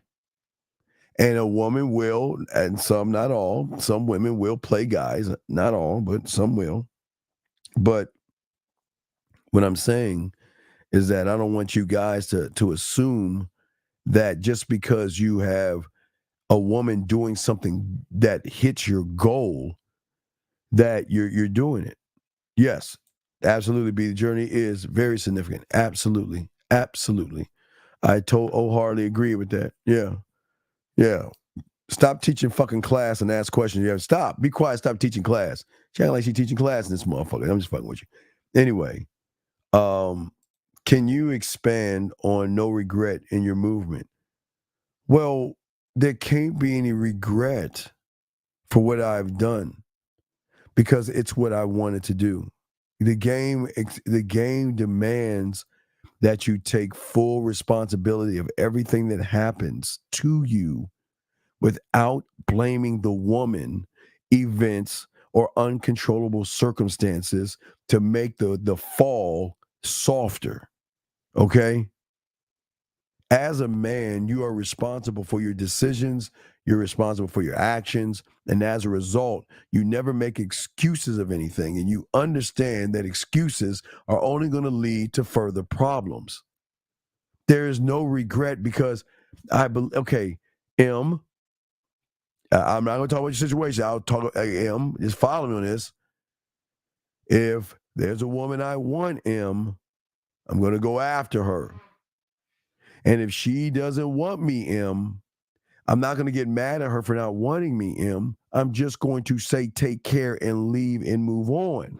And a woman will, and some, not all, some women will play guys. Not all, but some will. But what I'm saying is that I don't want you guys to assume that just because you have a woman doing something that hits your goal, that you're doing it. Yes, absolutely. The journey is very significant. Absolutely. Absolutely. I wholeheartedly agree with that. Yeah. Yeah. Stop teaching fucking class and ask questions. You have stop. Be quiet. Stop teaching class. She acting like she's teaching class in this motherfucker. I'm just fucking with you. Anyway, can you expand on no regret in your movement? Well, there can't be any regret for what I've done because it's what I wanted to do. The game demands that you take full responsibility of everything that happens to you without blaming the woman, events, or uncontrollable circumstances to make the fall softer. Okay? As a man, you are responsible for your decisions, you're responsible for your actions, and as a result, you never make excuses of anything, and you understand that excuses are only going to lead to further problems. There is no regret because okay, I'm not going to talk about your situation. I'll talk, just follow me on this. If there's a woman I want, I'm going to go after her. And if she doesn't want me, I'm not going to get mad at her for not wanting me, I'm just going to say take care and leave and move on.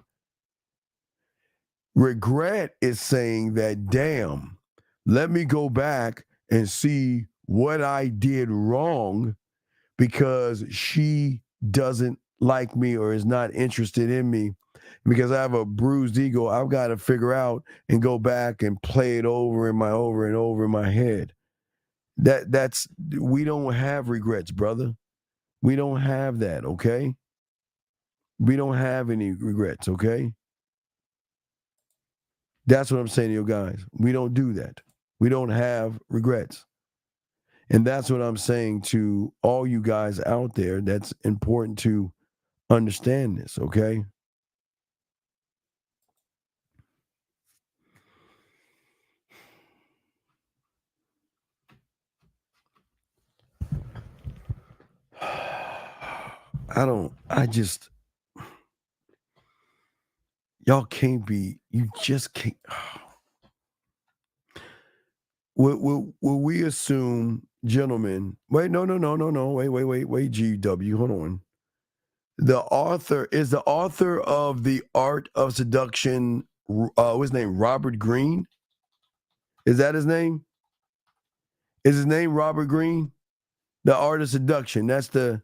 Regret is saying that, damn, let me go back and see what I did wrong because she doesn't like me or is not interested in me. Because I have a bruised ego, I've got to figure out and go back and play it over and over in my head. That's we don't have regrets, brother. We don't have that, okay? We don't have any regrets, okay? That's what I'm saying to you guys. We don't do that. We don't have regrets. And that's what I'm saying to all you guys out there. That's important to understand this, okay? Y'all can't be, you just can't. Will we assume, gentlemen, wait, no, wait, GW, hold on. the author of The Art of Seduction, what's his name? Robert Greene? Is that his name? Is his name Robert Greene? The Art of Seduction. That's the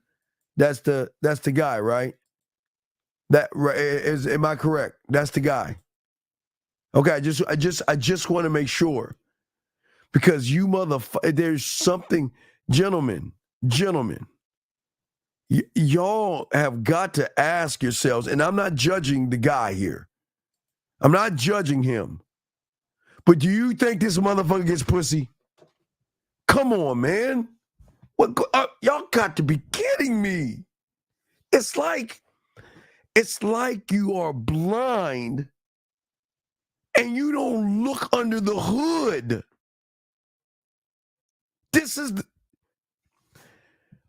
guy, right? Am I correct? That's the guy. Okay, I just want to make sure. Because you there's something, gentlemen, y'all have got to ask yourselves, and I'm not judging the guy here. I'm not judging him. But do you think this motherfucker gets pussy? Come on, man. What? Y'all got to be kidding me. It's like you are blind and you don't look under the hood.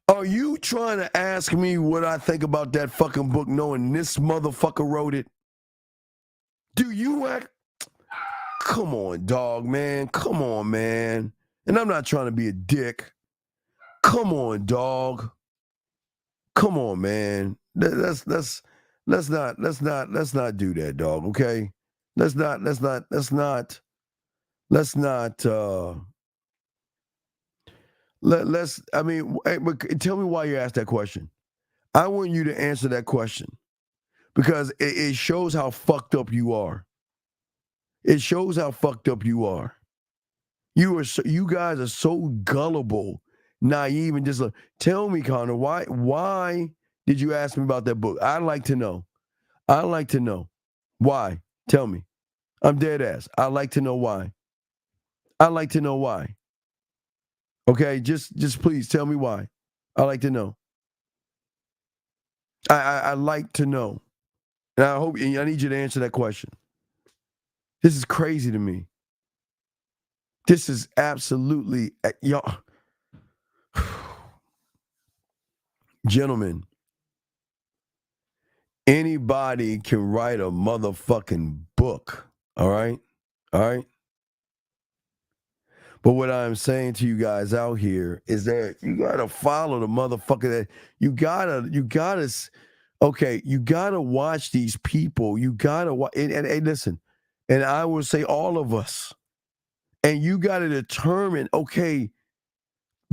Are you trying to ask me what I think about that fucking book knowing this motherfucker wrote it? Do you act? Come on, dog, man. Come on, man. And I'm not trying to be a dick. Come on, dog. Come on, man. Let's not do that, dog, okay? Let's not I mean, but tell me why you asked that question. I want you to answer that question because it shows how fucked up you are. It shows how fucked up you are. You guys are so gullible, naive, and just tell me, Connor, why did you ask me about that book? I'd like to know. I'd like to know. Why? Tell me. I'm dead ass. I'd like to know why. I'd like to know why. Okay, just please tell me why. I'd like to know. I'd like to know. And I need you to answer that question. This is crazy to me. This is absolutely, y'all. Gentlemen, anybody can write a motherfucking book. All right? All right? But what I'm saying to you guys out here is that you gotta follow the motherfucker. That you gotta watch these people. You gotta watch, and listen, and I will say all of us, and you gotta determine, okay,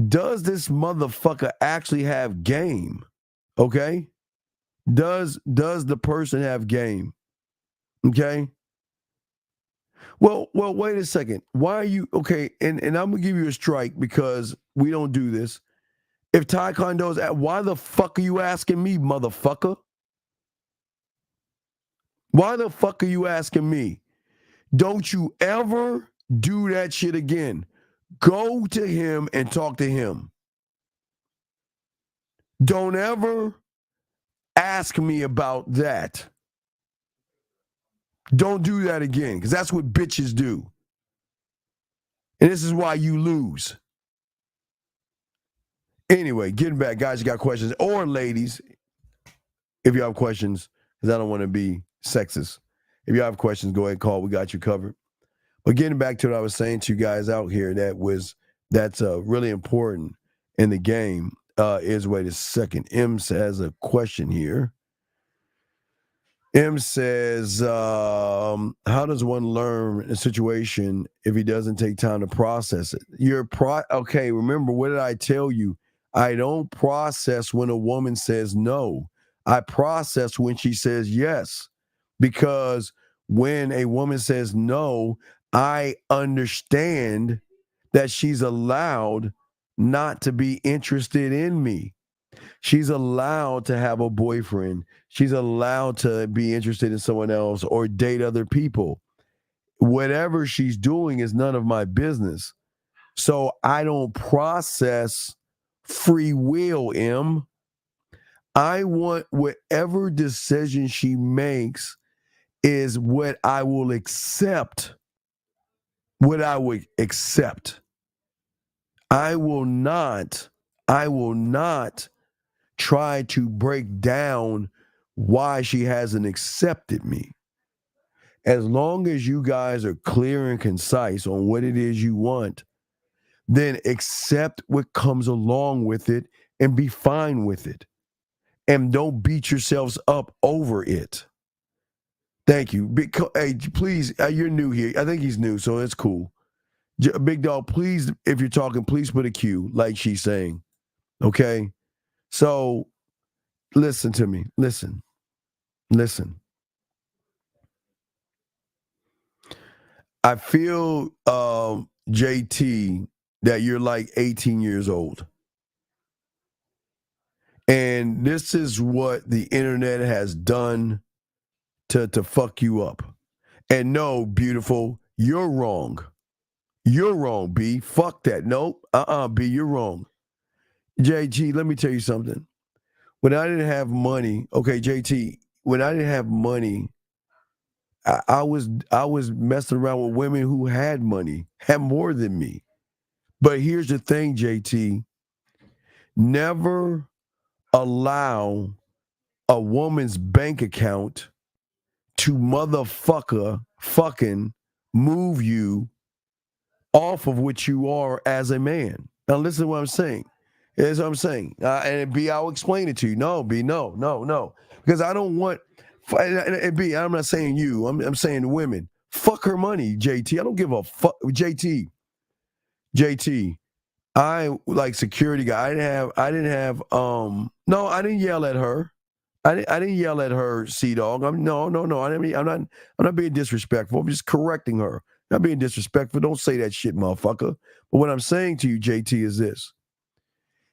does this motherfucker actually have game? Okay? Does the person have game? Okay? Well, wait a second. Why are you okay? And I'm gonna give you a strike because we don't do this. If Taekwondo's why the fuck are you asking me, motherfucker? Why the fuck are you asking me? Don't you ever do that shit again. Go to him and talk to him. Don't ever ask me about that. Don't do that again, because that's what bitches do. And this is why you lose. Anyway, getting back, guys, you got questions, or ladies, if you have questions, because I don't want to be sexist. If you have questions, go ahead, call. We got you covered. But getting back to what I was saying to you guys out here, that's really important in the game. Wait a second. M has a question here. M says, how does one learn a situation if he doesn't take time to process it? Okay, remember, what did I tell you? I don't process when a woman says no. I process when she says yes. Because when a woman says no, I understand that she's allowed not to be interested in me. She's allowed to have a boyfriend. She's allowed to be interested in someone else or date other people. Whatever she's doing is none of my business. So I don't process free will, M. I want whatever decision she makes is what I will accept. What I would accept. I will not try to break down why she hasn't accepted me. As long as you guys are clear and concise on what it is you want, then accept what comes along with it and be fine with it. and don't beat yourselves up over it. Thank you. Hey, please, you're new here. I think he's new, so it's cool. Big Dog, please, if you're talking, please put a Q, like she's saying. Okay? So, listen to me. Listen. I feel, JT, that you're like 18 years old. And this is what the internet has done to fuck you up. And no, beautiful, you're wrong. You're wrong, B. Fuck that. Nope. B, you're wrong. JG, let me tell you something. When I didn't have money, okay, JT, when I didn't have money, I was messing around with women who had money, had more than me. But here's the thing, JT. Never allow a woman's bank account to fucking move you off of what you are as a man. Now listen to what I'm saying. Here's what I'm saying. And B, I'll explain it to you. No, B, no. Because I don't want, and B, I'm not saying you. I'm saying women. Fuck her money, JT. I don't give a fuck. JT. I like security guy. I didn't have no, I didn't yell at her. I didn't yell at her, C-Dog. No. I'm not being disrespectful. I'm just correcting her. Not being disrespectful. Don't say that shit, motherfucker. But what I'm saying to you, JT, is this.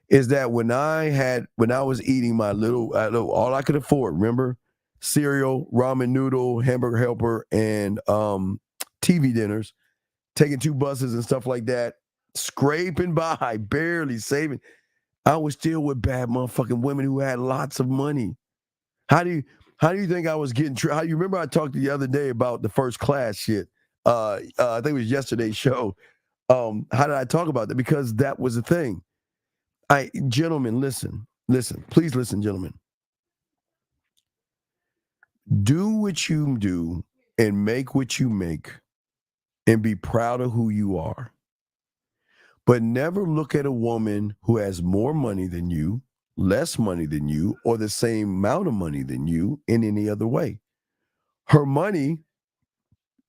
Is that when I was eating my little all I could afford, remember? Cereal, ramen noodle, hamburger helper, and TV dinners, taking 2 buses and stuff like that, scraping by, barely saving. I was still with bad motherfucking women who had lots of money. How do you think I was getting? How you remember I talked to you the other day about the first class shit? I think it was yesterday's show. How did I talk about that? Because that was the thing. Gentlemen, listen. Please listen, gentlemen. Do what you do and make what you make, and be proud of who you are. But never look at a woman who has more money than you, less money than you, or the same amount of money than you in any other way. Her money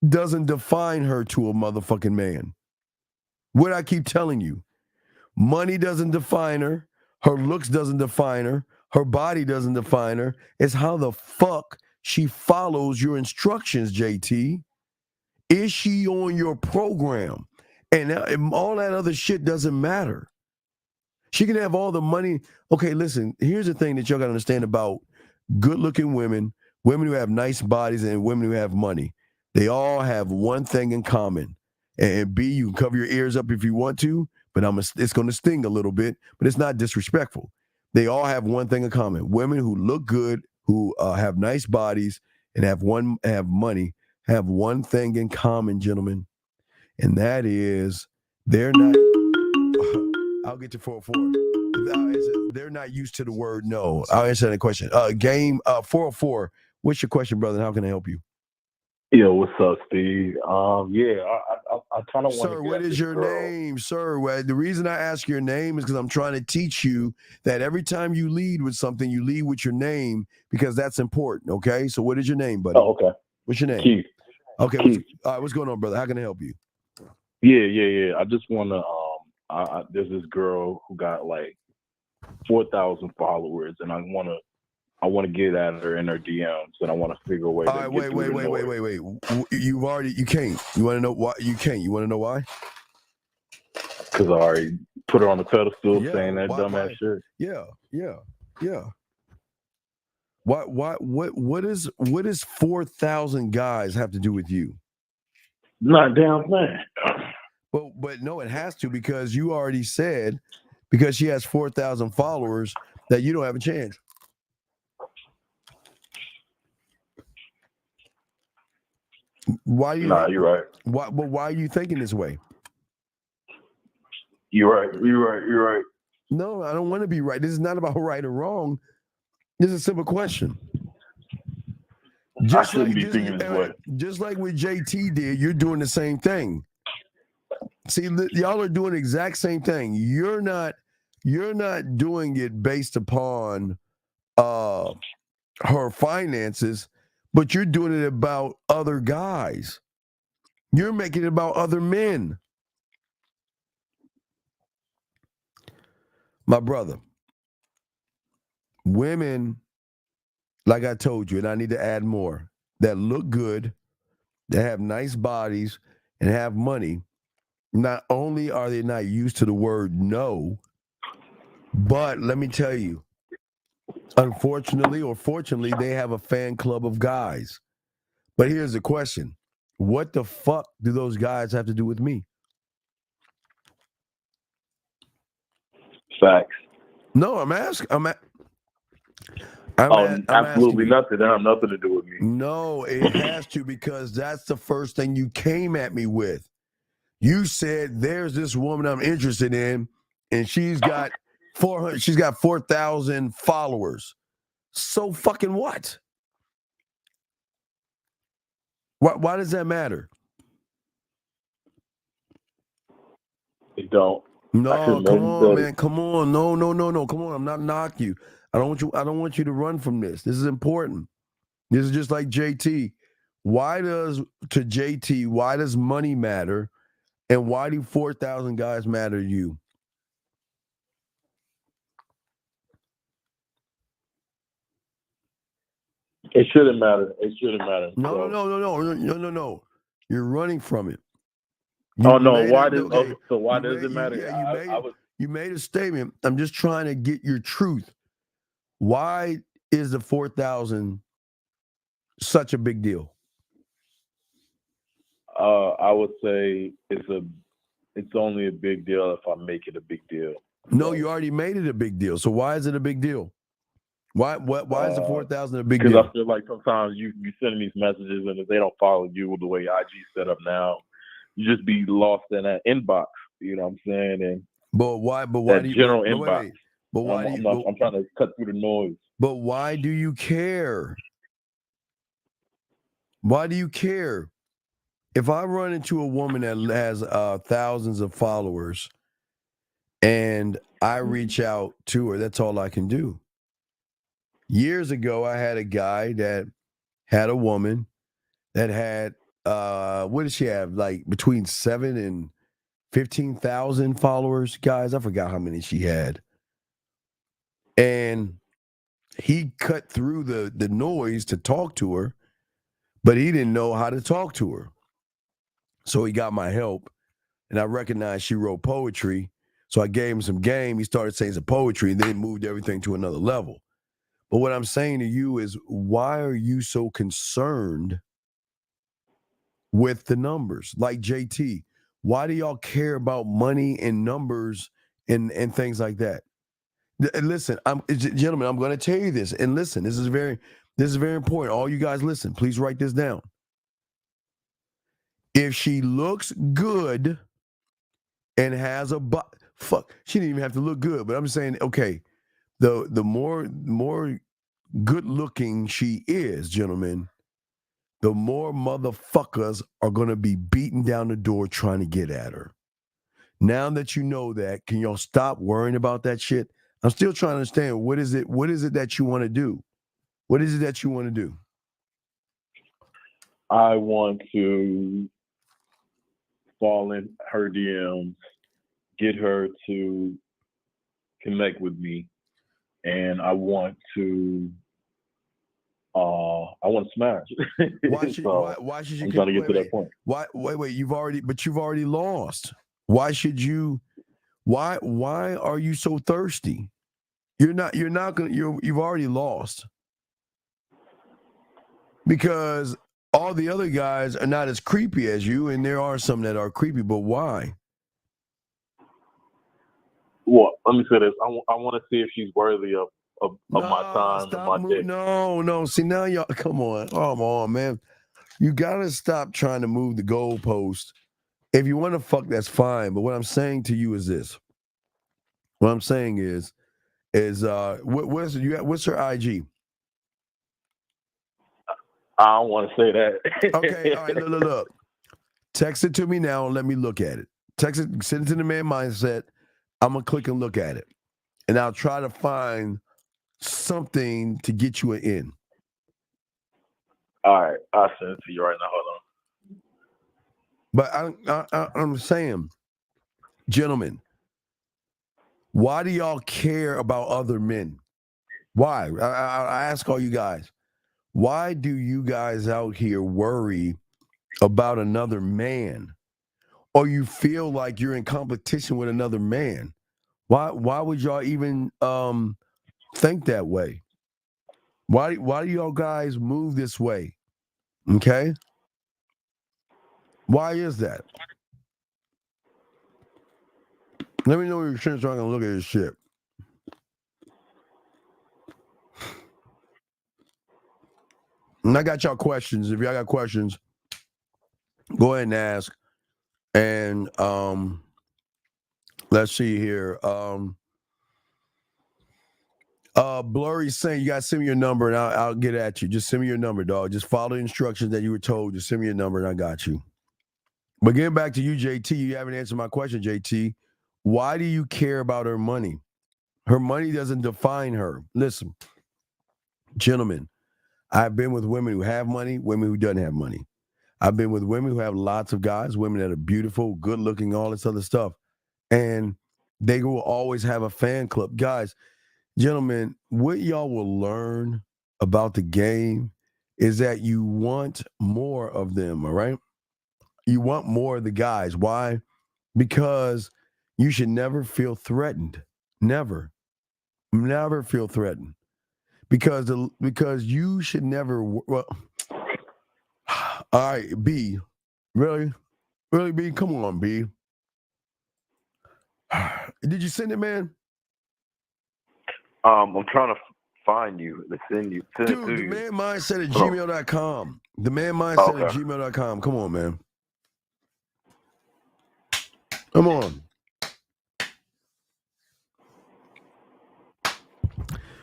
doesn't define her to a motherfucking man. What I keep telling you, money doesn't define her. Her looks doesn't define her. Her body doesn't define her. It's how the fuck she follows your instructions, JT. Is she on your program? And all that other shit doesn't matter. She can have all the money. Okay, listen, here's the thing that y'all got to understand about good-looking women, women who have nice bodies, and women who have money. They all have one thing in common. And B, you can cover your ears up if you want to, but it's going to sting a little bit, but it's not disrespectful. They all have one thing in common. Women who look good, who have nice bodies, and have money, have one thing in common, gentlemen. And that is they're not, I'll get to 404. They're not used to the word no. I'll answer that question. Game 404. What's your question, brother? How can I help you? Yo, what's up, Steve? I kind of want to. Sir, what is your name, sir? Well, the reason I ask your name is because I'm trying to teach you that every time you lead with something, you lead with your name because that's important. Okay, so what is your name, buddy? Oh, okay. What's your name? Keith. Okay. Keith. All right. What's going on, brother? How can I help you? Yeah. I just want to. There's this girl who got like 4,000 followers, and I want to get at her in her DMs, and I want to figure a way. All right, wait. You can't. You want to know why? You can't. You want to know why? Because I already put her on the pedestal saying that dumbass shit. Yeah. What does 4,000 guys have to do with you? Not damn thing. But no, it has to, because you already said, because she has 4,000 followers, that you don't have a chance. Why are you? Nah, you're right. Why are you thinking this way? You're right. No, I don't want to be right. This is not about right or wrong. This is a simple question. Just like what JT did, you're doing the same thing. See, y'all are doing the exact same thing. You're not doing it based upon her finances, but you're doing it about other guys. You're making it about other men. My brother, women, like I told you, and I need to add more, that look good, that have nice bodies, and have money, not only are they not used to the word no, but let me tell you, unfortunately or fortunately, they have a fan club of guys. But here's the question. What the fuck do those guys have to do with me? Facts. No, I'm asking. Absolutely nothing. That have nothing to do with me. No, it has to, because that's the first thing you came at me with. You said there's this woman I'm interested in, and she's got 4,000 followers. So fucking what? Why does that matter? It don't. No, come on, man. Come on. No. Come on. I'm not knocking you. I don't want you to run from this. This is important. This is just like JT. Why does money matter? And why do 4,000 guys matter to you? It shouldn't matter. It shouldn't matter. No. You're running from it. Why does it matter? Yeah, you made a statement. I'm just trying to get your truth. Why is the 4,000 such a big deal? I would say it's only a big deal if I make it a big deal. No, you already made it a big deal. So why is it a big deal? Why is the 4,000 a big deal? Because I feel like sometimes you send these messages, and if they don't follow you the way IG set up now, you just be lost in that inbox. You know what I'm saying? And but why that do you general wait, inbox? wait. But why I'm trying to cut through the noise. But why do you care? Why do you care? If I run into a woman that has thousands of followers and I reach out to her, that's all I can do. Years ago, I had a guy that had a woman that had, what did she have? Like between 7 and 15,000 followers. Guys, I forgot how many she had. And he cut through the noise to talk to her, but he didn't know how to talk to her. So he got my help, and I recognized she wrote poetry. So I gave him some game. He started saying some poetry, and then moved everything to another level. But what I'm saying to you is, why are you so concerned with the numbers? Like JT, why do y'all care about money and numbers and things like that? And listen, gentlemen, I'm going to tell you this. And listen, this is very important. All you guys listen. Please write this down. If she looks good and has a she didn't even have to look good. But I'm saying, okay, the more good looking she is, gentlemen, the more motherfuckers are going to be beating down the door trying to get at her. Now that you know that, can y'all stop worrying about that shit? I'm still trying to understand, what is it that you want to do? What is it that you want to do? I want to fall in her DMs, get her to connect with me, and I want to smash. Why should you? I'm trying to get to that point. Wait. You've already lost. Why should you? Why are you so thirsty? You've already lost. Because all the other guys are not as creepy as you, and there are some that are creepy, but why? Well, let me say this. I want to see if she's worthy of my time and my dick. No. See, now y'all, come on, man. You got to stop trying to move the goalpost. If you want to fuck, that's fine. But what I'm saying to you is this. What I'm saying is what's her IG? I don't want to say that. Okay, all right, look. Text it to me now and let me look at it. Text it, send it to the Man Mindset. I'm going to click and look at it. And I'll try to find something to get you an in. All right, I'll send it to you right now. Hold on. But I'm saying, gentlemen, why do y'all care about other men? Why? I ask all you guys. Why do you guys out here worry about another man? Or you feel like you're in competition with another man? Why would y'all even think that way? Why do y'all guys move this way? Okay? Why is that? Let me know your shit so I can look at this shit. And I got y'all questions. If y'all got questions, go ahead and ask. And let's see here. Blurry saying you gotta send me your number and I'll get at you. Just send me your number, dog. Just follow the instructions that you were told. Just send me your number and I got you. But getting back to you, JT, you haven't answered my question, JT. Why do you care about her money? Her money doesn't define her. Listen, gentlemen, I've been with women who have money, women who doesn't have money. I've been with women who have lots of guys, women that are beautiful, good looking, all this other stuff. And they will always have a fan club. Guys, gentlemen, what y'all will learn about the game is that you want more of them, all right? You want more of the guys. Why? Because you should never feel threatened. Never. Never feel threatened. Because you should never, well, all right, B. Really? Really, B? Come on, B. Did you send it, man? I'm trying to find you. Send Dude, it to the you. man mindset at gmail.com. The man mindset at gmail.com. Come on, man. Come on.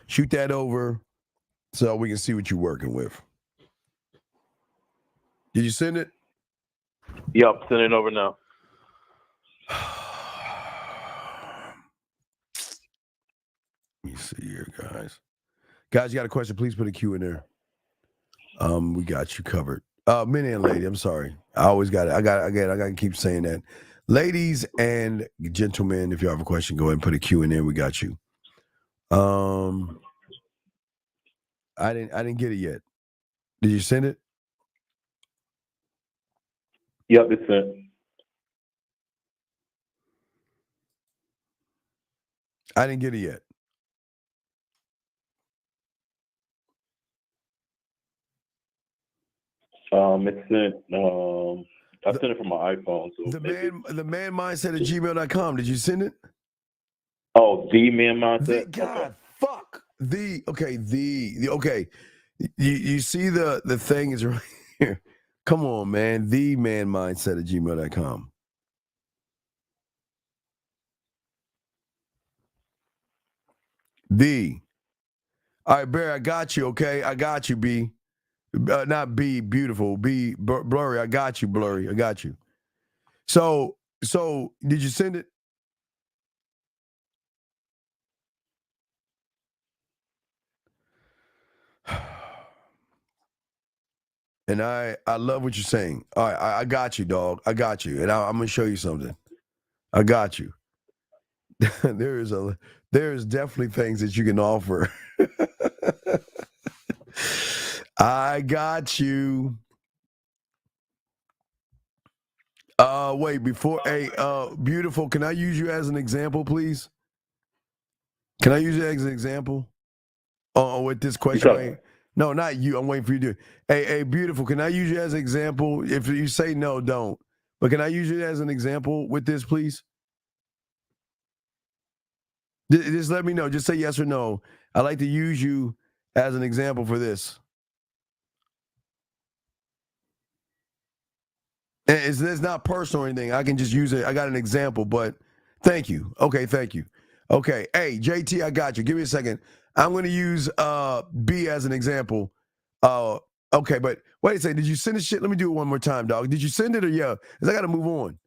Shoot that over so we can see what you're working with. Did you send it? Yep, send it over now. Let me see here, guys. Guys, you got a question? Please put a Q in there. We got you covered. Men and lady, I'm sorry. I always got it. I got to keep saying that. Ladies and gentlemen, if you have a question, go ahead and put a Q in there. We got you. I didn't get it yet. Did you send it? Yep, it's sent. I didn't get it yet. It's sent. I sent it from my iPhone. So the man mindset at gmail.com. Did you send it? Oh, the man mindset. God, fuck. Okay. You see the thing is right here. Come on, man. The man mindset at gmail.com. All right, Barry, I got you, okay? I got you, B. Not B, beautiful. B, blurry. I got you, blurry. I got you. So did you send it? And I love what you're saying. All right, I got you, dog. I got you. And I'm going to show you something. I got you. There's definitely things that you can offer. I got you. Wait, before, hey, beautiful, can I use you as an example, please? Can I use you as an example? With this question? Okay. No, not you. I'm waiting for you to do it. Hey, beautiful, can I use you as an example? If you say no, don't. But can I use you as an example with this, please? Just let me know. Just say yes or no. I'd like to use you as an example for this. And it's not personal or anything. I can just use it. I got an example, but thank you. Okay, thank you. Okay, hey, JT, I got you. Give me a second. I'm going to use B as an example. Okay, but wait a second. Did you send the shit? Let me do it one more time, dog. Did you send it or yeah? Because I got to move on.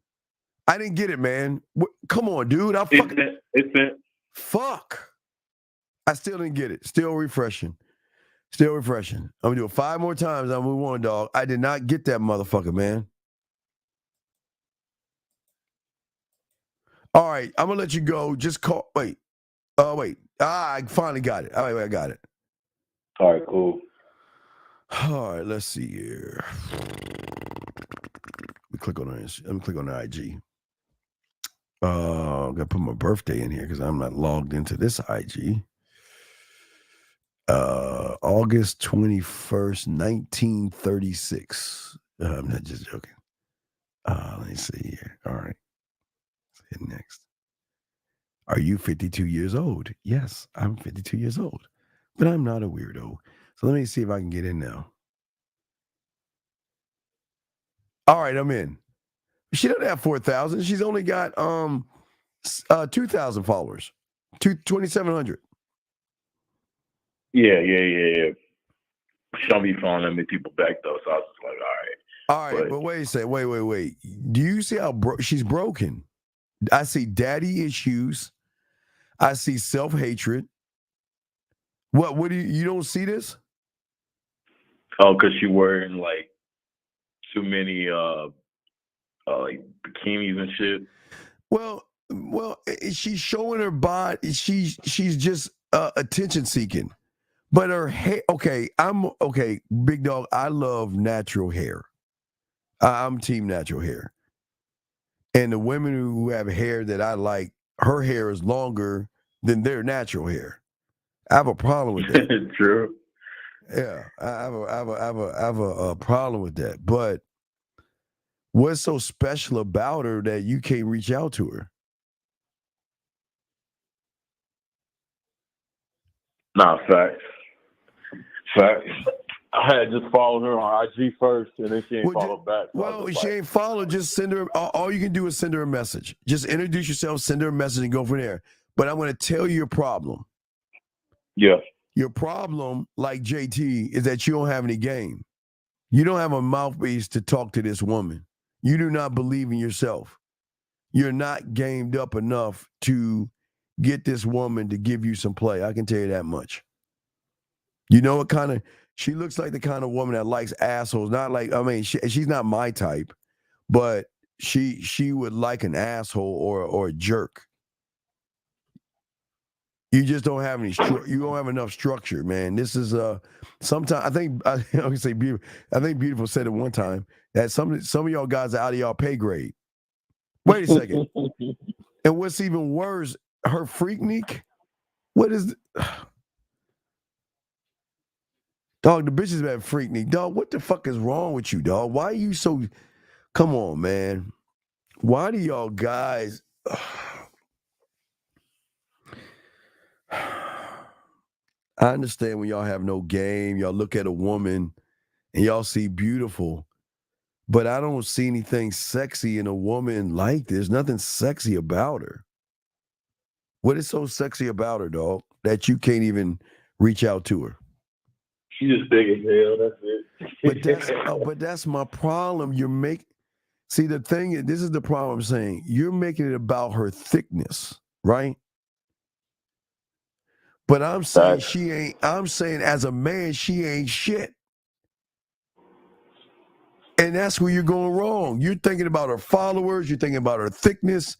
I didn't get it, man. Come on, dude. It's sent. Fuck. I still didn't get it. Still refreshing. Still refreshing. I'm gonna do it 5 more times. I'll move on, dog. I did not get that motherfucker, man. All right, I'm gonna let you go. Just call. Wait. Wait. I finally got it. All right, I got it. All right, cool. All right, let's see here. Let me click on this. Let me click on the IG. I'm gonna put my birthday in here because I'm not logged into this IG. August 21st, 1936. I'm not just joking. Let me see here. All right. Let's hit next. Are you 52 years old? Yes, I'm 52 years old, but I'm not a weirdo. So let me see if I can get in now. All right, I'm in. She doesn't have 4,000. She's only got 2,000 followers. 2,700. Yeah. She don't be following that many people back though, so I was just like, All right, but wait a second. Wait. Do you see how she's broken? I see daddy issues. I see self-hatred. What do you don't see this? oh, because she wearing like too many like bikinis and shit. Well, she's showing her body. She's just attention seeking. But her hair, okay, big dog. I love natural hair. I'm team natural hair. And the women who have hair that I like, her hair is longer than their natural hair. I have a problem with that. True. Yeah, I have a problem with that. But what's so special about her that you can't reach out to her? Nah, facts. I had just followed her on IG first, and then she ain't followed back. So well, if she ain't followed, just send her. All you can do is send her a message. Just introduce yourself, send her a message, and go from there. But I'm going to tell you your problem. Yeah. Your problem, like JT, is that you don't have any game. You don't have a mouthpiece to talk to this woman. You do not believe in yourself. You're not gamed up enough to get this woman to give you some play. I can tell you that much. You know what kind of, she looks like the kind of woman that likes assholes. Not like, I mean, she's not my type, but she would like an asshole or a jerk. You just don't have any. You don't have enough structure, man. This is sometimes I think I would say beautiful. I think Beautiful said it one time that some of y'all guys are out of y'all pay grade. Wait a second. And what's even worse, her freaknik. What is? Dog, the bitch is bad freaknik. Dog, what the fuck is wrong with you, dog? Why are you so? Come on, man. Why do y'all guys? I understand when y'all have no game, y'all look at a woman and y'all see beautiful, but I don't see anything sexy in a woman like this. Nothing sexy about her. What is so sexy about her, dog, that you can't even reach out to her? She's just big as hell. That's it. But that's my problem. See, the thing is, this is the problem I'm saying. You're making it about her thickness, right? But I'm saying I'm saying as a man, she ain't shit. And that's where you're going wrong. You're thinking about her followers. You're thinking about her thickness.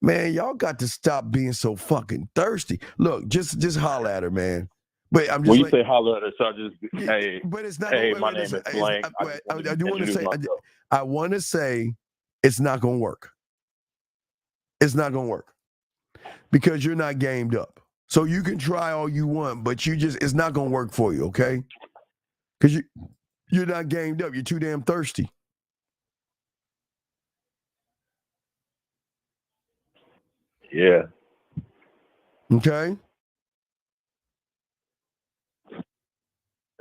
Man, y'all got to stop being so fucking thirsty. Look, just holler at her, man. But I'm just when you say holler at her, so I just hey. But it's not. Hey, my name is Blank. I do want to say. I want to say it's not going to work. It's not going to work because you're not gamed up. So you can try all you want, but it's not going to work for you, okay? Because you're not gamed up. You're too damn thirsty. Yeah. Okay?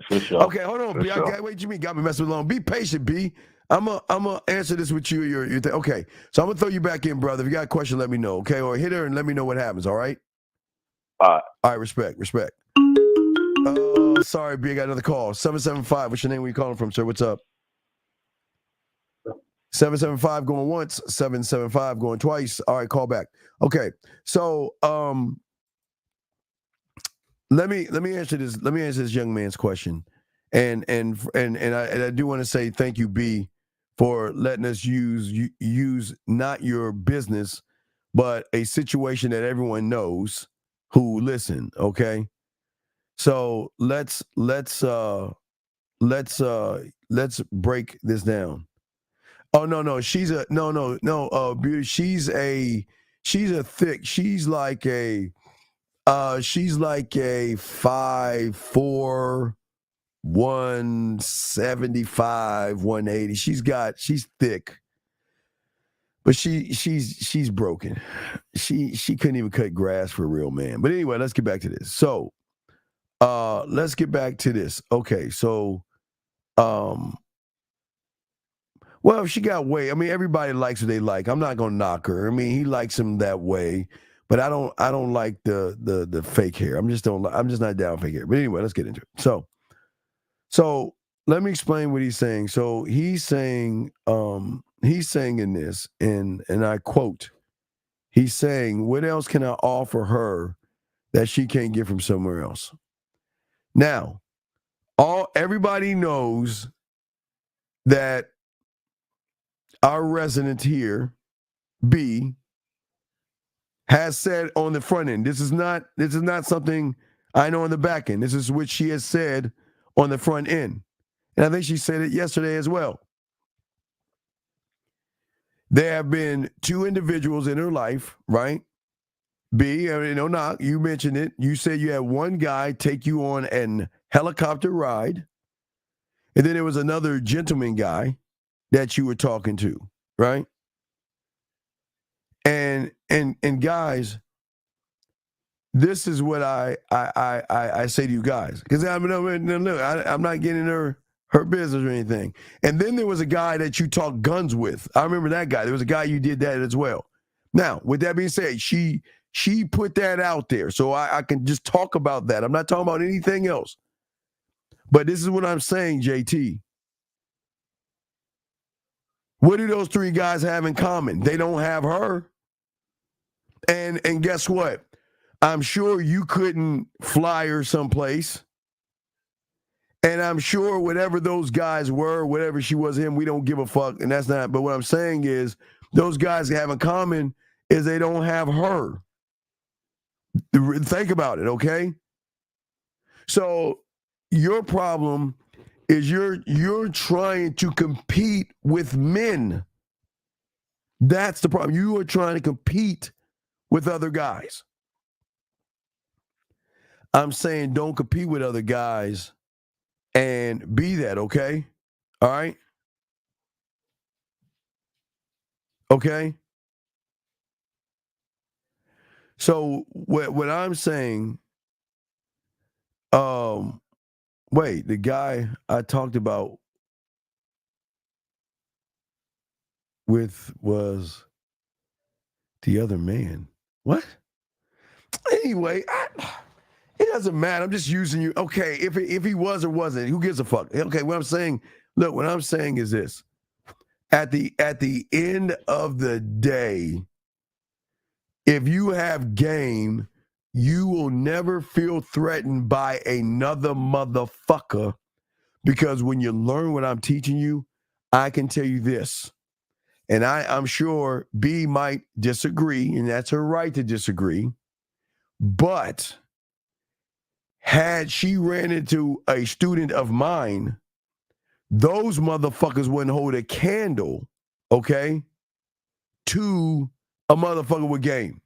For sure. Okay, hold on, B. Wait, what you mean? Got me messing along. Be patient, B. I'm gonna answer this with you. Your thing. Okay, so I'm gonna throw you back in, brother. If you got a question, let me know. Okay, or hit her and let me know what happens. All right. All right. Respect. Sorry, B. I got another call. 775. What's your name? Where you calling from, sir? What's up? 775 going once. 775 going twice. All right, call back. Okay, so let me answer this. Let me answer this young man's question, and I do want to say thank you, B, for letting us use not your business, but a situation that everyone knows who listen. Okay, so let's break this down. Oh no, she's a beauty. She's a thick. She's like a 5'4", 175, 180. She's thick, but she's broken. She couldn't even cut grass for a real man. But anyway, let's get back to this. So let's get back to this. Okay, so well, if she got weight, I mean, everybody likes what they like. I'm not gonna knock her. I mean, he likes him that way, but I don't like the fake hair. I'm just not down with fake hair. But anyway, let's get into it. So let me explain what he's saying. So he's saying in this, and I quote, he's saying, what else can I offer her that she can't get from somewhere else? Now, everybody knows that our resident here, B, has said on the front end. This is not something I know on the back end. This is what she has said on the front end. And I think she said it yesterday as well. There have been two individuals in her life, right? B, knock, you mentioned it. You said you had one guy take you on an helicopter ride. And then there was another gentleman guy that you were talking to, right? And guys, this is what I say to you guys, because I'm not getting her business or anything. And then there was a guy that you talked guns with. I remember that guy. There was a guy you did that as well. Now, with that being said, she put that out there, so I can just talk about that. I'm not talking about anything else. But this is what I'm saying, JT. What do those three guys have in common? They don't have her. And guess what? I'm sure you couldn't fly her someplace. And I'm sure whatever those guys were, whatever she was him, we don't give a fuck. And that's not, but what I'm saying is those guys have in common is they don't have her. Think about it, okay? So your problem is you're trying to compete with men. That's the problem. You are trying to compete with other guys. I'm saying don't compete with other guys and be that, okay? All right? Okay? So what I'm saying, wait, the guy I talked about with was the other man. What? Anyway, it doesn't matter. I'm just using you. Okay, if he was or wasn't, who gives a fuck? Okay, what I'm saying is this. At the end of the day, if you have game, you will never feel threatened by another motherfucker, because when you learn what I'm teaching you, I can tell you this. And I'm sure B might disagree, and that's her right to disagree. But had she ran into a student of mine, those motherfuckers wouldn't hold a candle, okay, to a motherfucker with game.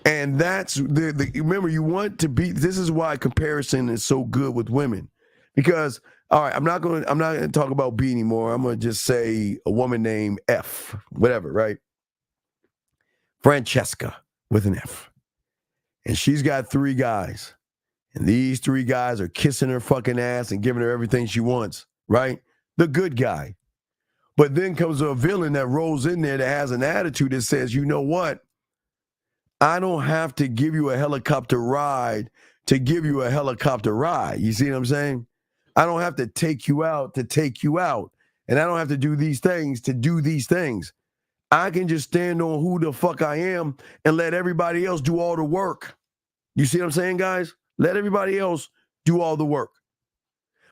And that's remember, you want to be, this is why comparison is so good with women. Because, all right, I'm not gonna talk about B anymore. I'm gonna just say a woman named F, whatever, right? Francesca with an F. And she's got three guys. And these three guys are kissing her fucking ass and giving her everything she wants, right? The good guy. But then comes a villain that rolls in there that has an attitude that says, you know what? I don't have to give you a helicopter ride to give you a helicopter ride. You see what I'm saying? I don't have to take you out to take you out. And I don't have to do these things to do these things. I can just stand on who the fuck I am and let everybody else do all the work. You see what I'm saying, guys? Let everybody else do all the work.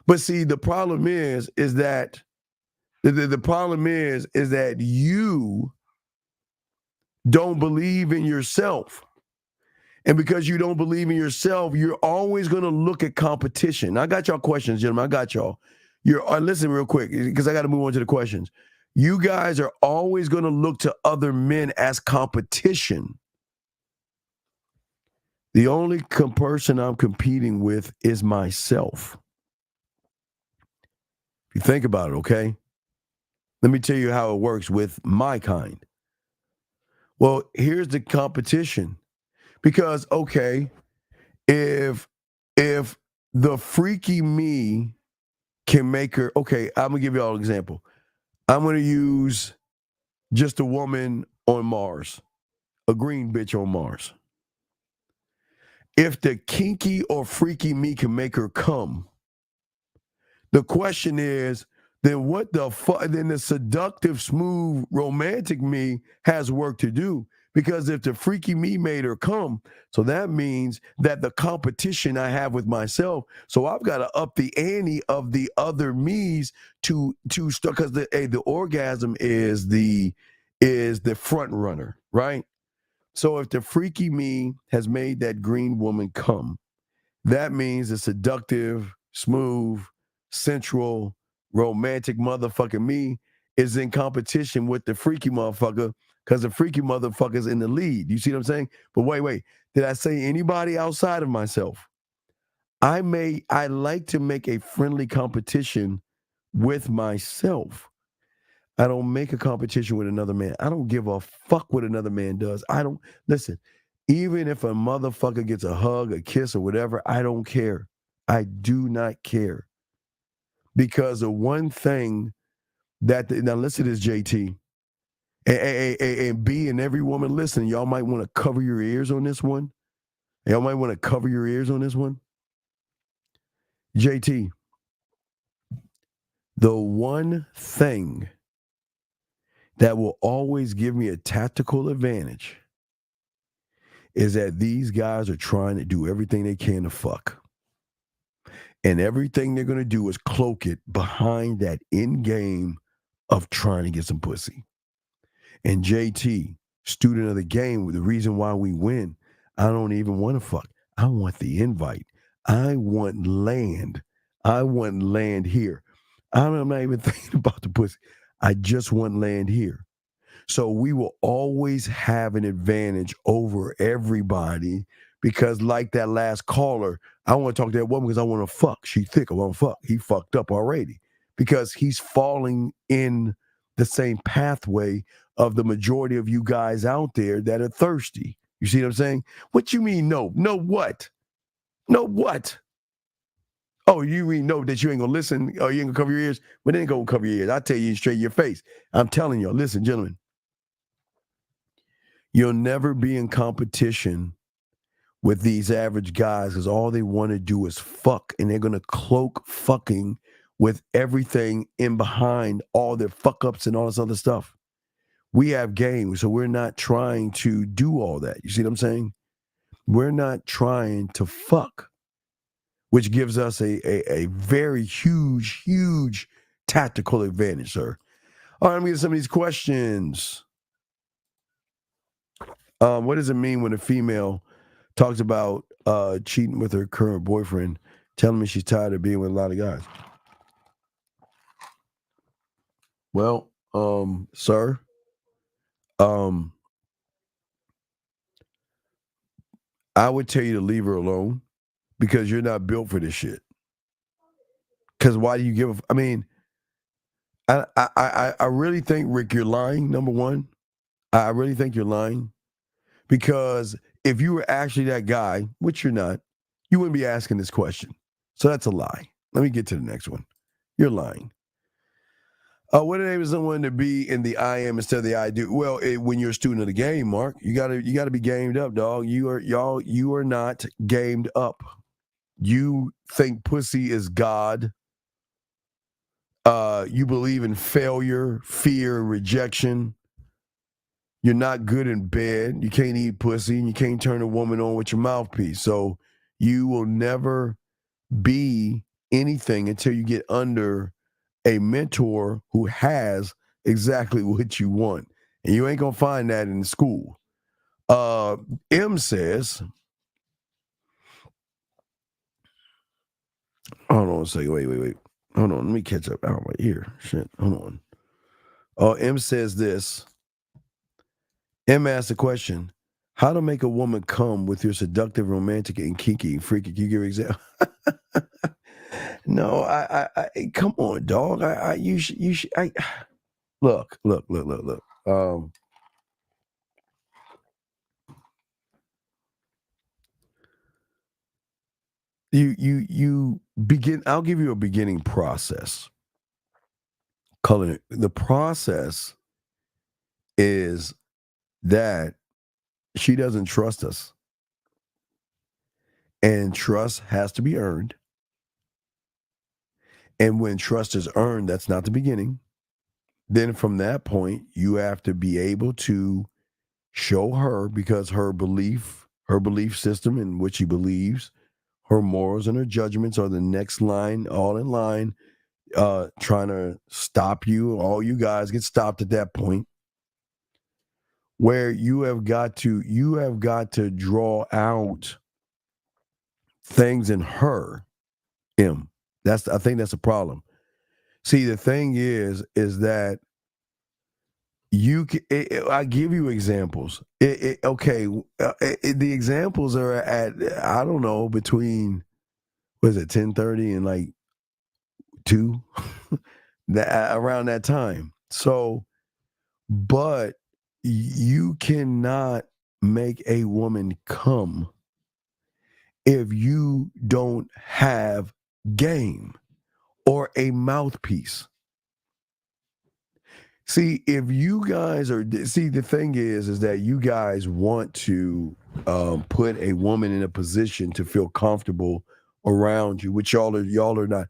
But see, the problem is that the problem is that you don't believe in yourself. And because you don't believe in yourself, you're always going to look at competition. I got y'all questions, gentlemen. I got y'all. Listen real quick, because I got to move on to the questions. You guys are always going to look to other men as competition. The only person I'm competing with is myself. If you think about it, okay? Let me tell you how it works with my kind. Well, here's the competition. Because, okay, if the freaky me can make her, okay, I'm going to give you all an example. I'm going to use just a woman on Mars, a green bitch on Mars. If the kinky or freaky me can make her come, the question is, then what the fuck? Then the seductive, smooth, romantic me has work to do. Because if the freaky me made her come, so that means that the competition I have with myself, so I've got to up the ante of the other me's to start, because the orgasm is the front runner, right? So if the freaky me has made that green woman come, that means the seductive, smooth, sensual, romantic motherfucking me is in competition with the freaky motherfucker, because the freaky motherfucker's in the lead. You see what I'm saying? But wait. Did I say anybody outside of myself? I like to make a friendly competition with myself. I don't make a competition with another man. I don't give a fuck what another man does. Listen, even if a motherfucker gets a hug, a kiss, or whatever, I don't care. I do not care. Because the one thing now listen to this, JT, and B, and every woman listening, y'all might want to cover your ears on this one. Y'all might want to cover your ears on this one. JT, the one thing that will always give me a tactical advantage is that these guys are trying to do everything they can to fuck. And everything they're going to do is cloak it behind that end game of trying to get some pussy. And JT, student of the game, the reason why we win, I don't even want to fuck. I want the invite. I want land. I want land here. I'm not even thinking about the pussy. I just want land here. So we will always have an advantage over everybody, because like that last caller, I want to talk to that woman because I want to fuck. She thick, I want to fuck. He fucked up already because he's falling in the same pathway of the majority of you guys out there that are thirsty. You see what I'm saying? What you mean no? No what? No what? Oh, you mean no that you ain't gonna listen? Oh, you ain't gonna cover your ears? Well, then go cover your ears. I tell you straight in your face. I'm telling you, listen, gentlemen. You'll never be in competition with these average guys because all they want to do is fuck, and they're going to cloak fucking with everything in behind all their fuck ups and all this other stuff. We have game, so we're not trying to do all that. You see what I'm saying? We're not trying to fuck, which gives us a very huge tactical advantage, sir. All right, let me get some of these questions. What does it mean when a female talks about cheating with her current boyfriend, telling me she's tired of being with a lot of guys? Well, sir, I would tell you to leave her alone because you're not built for this shit. Because why do you give I mean, I really think, Rick, you're lying, number one. I really think you're lying. Because if you were actually that guy, which you're not, you wouldn't be asking this question. So that's a lie. Let me get to the next one. You're lying. What enables someone to be in the I am instead of the I do? Well, when you're a student of the game, Mark, you gotta be gamed up, dog. You are not gamed up. You think pussy is God. You believe in failure, fear, and rejection. You're not good in bed. You can't eat pussy, and you can't turn a woman on with your mouthpiece. So You will never be anything until you get under a mentor who has exactly what you want. And you ain't going to find that in school. M says, hold on a second. Wait. Hold on. Let me catch up. Out right here. Shit. Hold on. M says this. M asked the question, how to make a woman come with your seductive, romantic, and kinky, freaky. Can you give an example? No, I come on, dog. You should. Look. You begin. I'll give you a beginning process. The process is that she doesn't trust us, and trust has to be earned. And when trust is earned, that's not the beginning. Then from that point, you have to be able to show her, because her belief system in which she believes, her morals and her judgments are the next line, all in line, trying to stop you. All you guys get stopped at that point, where you have got to draw out things in her, M. I think that's a problem. See, the thing is that I give you examples. The examples are at, I don't know, between, what is it, 10:30 and like 2, around that time. So, but you cannot make a woman come if you don't have game or a mouthpiece. See, if you guys the thing is that you guys want to put a woman in a position to feel comfortable around you, which y'all are not.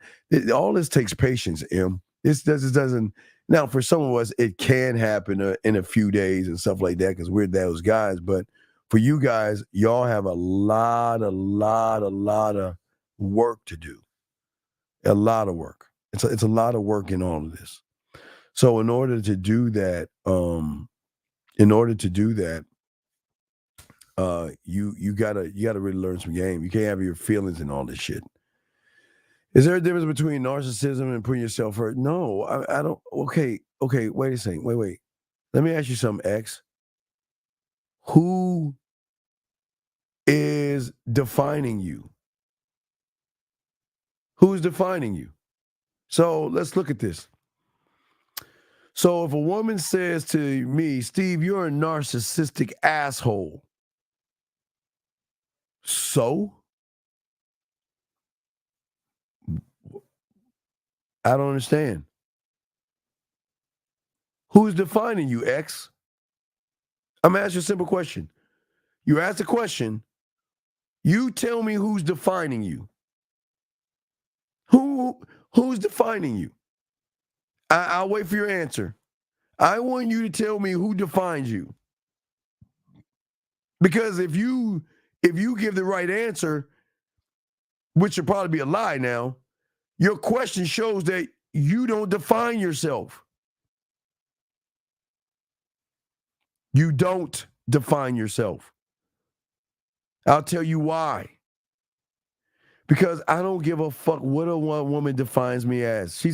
All this takes patience, M. This doesn't. Now, for some of us, it can happen in a few days and stuff like that, because we're those guys. But for you guys, y'all have a lot of work to do. A lot of work. It's a lot of work in all of this. So in order to do that, you gotta really learn some game. You can't have your feelings and all this shit. Is there a difference between narcissism and putting yourself first? No, I don't. Okay, wait a second. Wait. Let me ask you something, X. Who is defining you? Who's defining you? So let's look at this. So if a woman says to me, Steve, you're a narcissistic asshole. So? I don't understand. Who's defining you, X? I'm asking you a simple question. You ask a question, you tell me who's defining you. Who's defining you? I'll wait for your answer. I want you to tell me who defines you. Because if you give the right answer, which should probably be a lie now, your question shows that you don't define yourself. You don't define yourself. I'll tell you why. Because I don't give a fuck what a woman defines me as.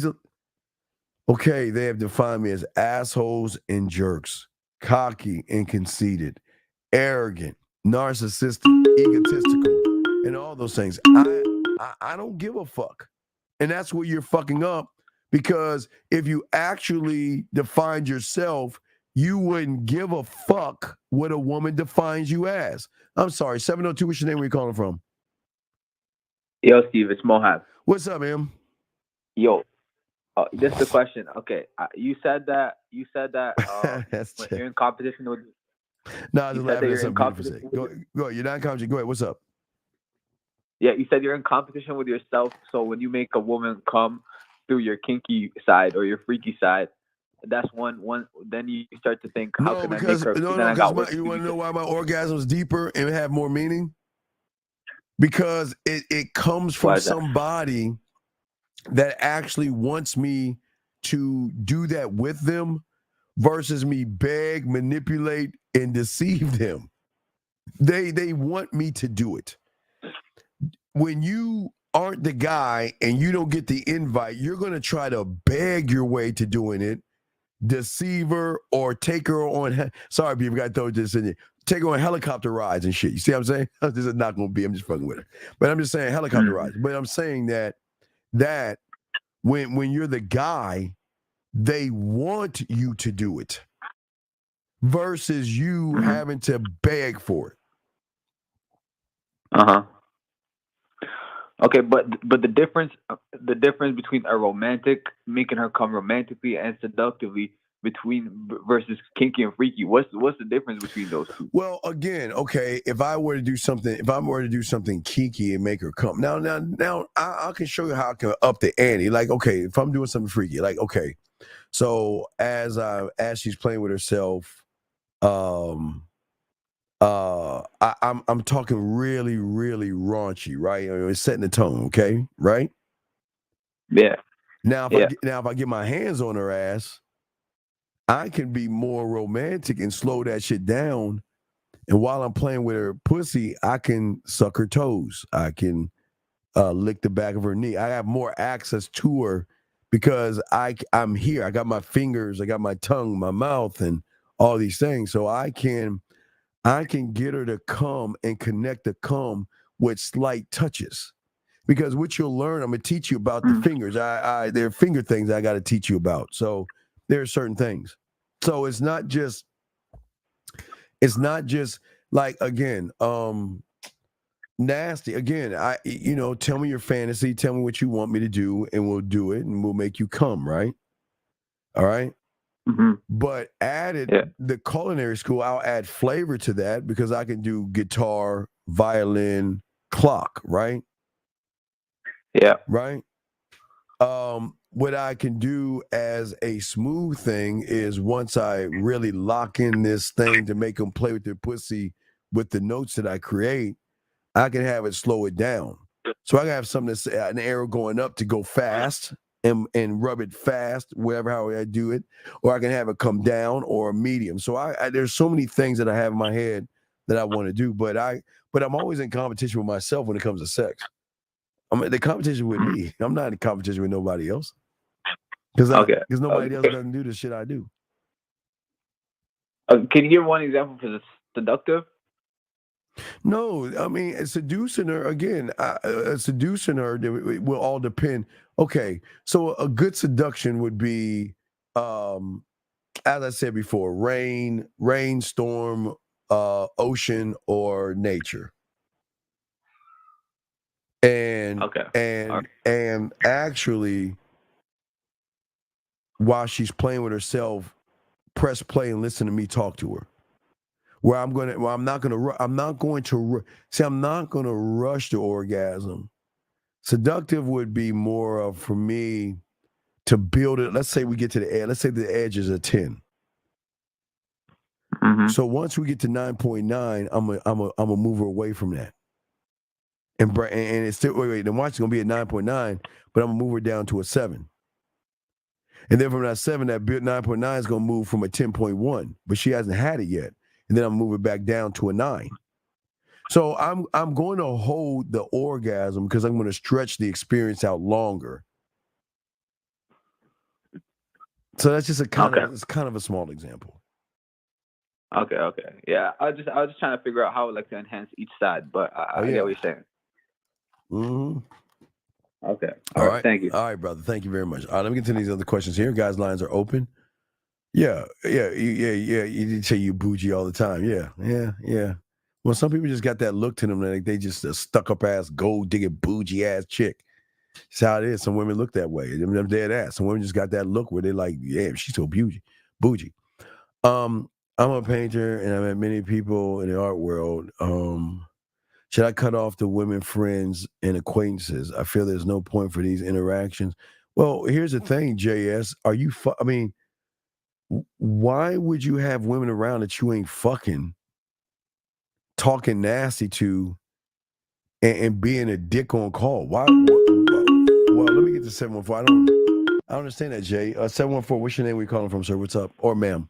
Okay, they have defined me as assholes and jerks, cocky and conceited, arrogant, narcissistic, egotistical, and all those things. I don't give a fuck. And that's where you're fucking up, because if you actually defined yourself, you wouldn't give a fuck what a woman defines you as. I'm sorry, 702, what's your name? Where you calling from? Yo, Steve, it's Mohab. What's up, man? Yo, just a question. Okay, you said that when you're in competition with. No, just laughing at something beautiful say. Go. You're not in competition. Go ahead. What's up? Yeah, you said you're in competition with yourself. So when you make a woman come through your kinky side or your freaky side, that's one. Then you start to think, how can I make her? You want to know why my orgasm is deeper and have more meaning? because it comes from somebody that actually wants me to do that with them versus me beg, manipulate, and deceive them. They want me to do it. When you aren't the guy and you don't get the invite, you're going to try to beg your way to doing it, deceive her, or take her on. Sorry, people, got to throw this in there. Take her on helicopter rides and shit. You see what I'm saying? This is not going to be. I'm just fucking with her. But I'm just saying helicopter rides. But I'm saying that when you're the guy, they want you to do it versus you having to beg for it. Okay, but the difference between a romantic, making her come romantically and seductively, versus kinky and freaky, what's the difference between those two? Well, again, okay, if I were to do something kinky and make her come, now I can show you how I can up the ante. Like, okay, if I'm doing something freaky, like, okay, so as she's playing with herself, I'm talking really, really raunchy, right? It's setting the tone, okay, right? Yeah. Now, if I get my hands on her ass, I can be more romantic and slow that shit down. And while I'm playing with her pussy, I can suck her toes. I can lick the back of her knee. I have more access to her because I'm here. I got my fingers, I got my tongue, my mouth, and all these things. So I can get her to come and connect the come with slight touches. Because what you'll learn, I'm gonna teach you about the fingers. There are finger things I got to teach you about. So there are certain things. So it's not just like, again, nasty. Again, tell me your fantasy, tell me what you want me to do, and we'll do it, and we'll make you come, right? All right. But the culinary school, I'll add flavor to that because I can do guitar, violin, clock, right? Yeah. Right. What I can do as a smooth thing is once I really lock in this thing to make them play with their pussy with the notes that I create, I can have it slow it down. So I can have something that's an arrow going up to go fast and rub it fast, however I do it, or I can have it come down or a medium. So there's so many things that I have in my head that I want to do, but I'm always in competition with myself when it comes to sex. I mean, the competition with me. I'm not in competition with nobody else. Because nobody else doesn't do the shit I do. Can you give one example for the seductive? No, I mean, seducing her, again, seducing her it will all depend. Okay, so a good seduction would be, as I said before, rain, storm, ocean, or nature. And actually, while she's playing with herself, press play and listen to me talk to her. I'm not going to rush the orgasm. Seductive would be more of, for me, to build it. Let's say we get to the edge. Let's say the edge is a 10. So once we get to 9.9, I'm a move her away from that. And it's still wait. Then watch, it's gonna be at 9.9, but I'm gonna move her down to a 7. And then from that 7, that 9.9 is gonna move from a 10.1, but she hasn't had it yet. And then I'm moving back down to a 9. So I'm going to hold the orgasm because I'm going to stretch the experience out longer. So that's just it's kind of a small example. Okay. Yeah, I was just trying to figure out how I would like to enhance each side, but I get what you're saying. Okay. All right. Thank you. All right, brother. Thank you very much. All right, let me get to these other questions here. Guys' lines are open. Yeah. You say you bougie all the time. Yeah. Well, some people just got that look to them. Like they just a stuck up ass, gold digging, bougie ass chick. That's how it is. Some women look that way. Them dead ass. Some women just got that look where they're like, yeah, she's so bougie. I'm a painter and I met many people in the art world. Should I cut off the women friends and acquaintances? I feel there's no point for these interactions. Well, here's the thing, JS. Are you? Why would you have women around that you ain't fucking, talking nasty to, and being a dick on call. Why? Well, let me get to 714. I don't understand that, Jay. 714. What's your name? We calling from, sir? What's up, or ma'am?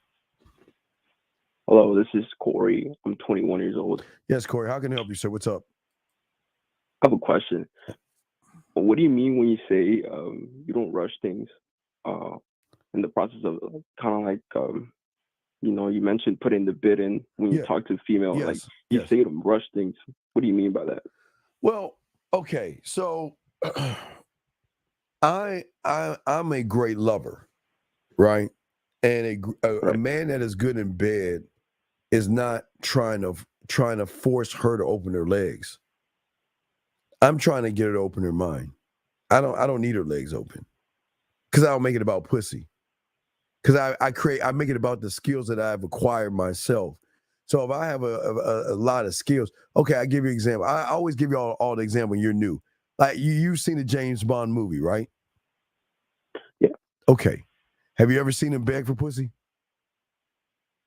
Hello, this is Corey. I'm 21 years old. Yes, Corey. How can I help you, sir? What's up? I have a question. What do you mean when you say you don't rush things in the process of kind of like you mentioned putting the bid in when you talk to the female, like you say you don't rush things. What do you mean by that? Well, okay, so I'm a great lover, right? And a man that is good in bed is not trying to force her to open her legs. I'm trying to get her to open her mind. I don't need her legs open, because I don't make it about pussy. Because I make it about the skills that I've acquired myself. So if I have a lot of skills, okay, I give you an example. I always give you all the example when you're new. Like you've seen a James Bond movie, right? Yeah. Okay. Have you ever seen him beg for pussy?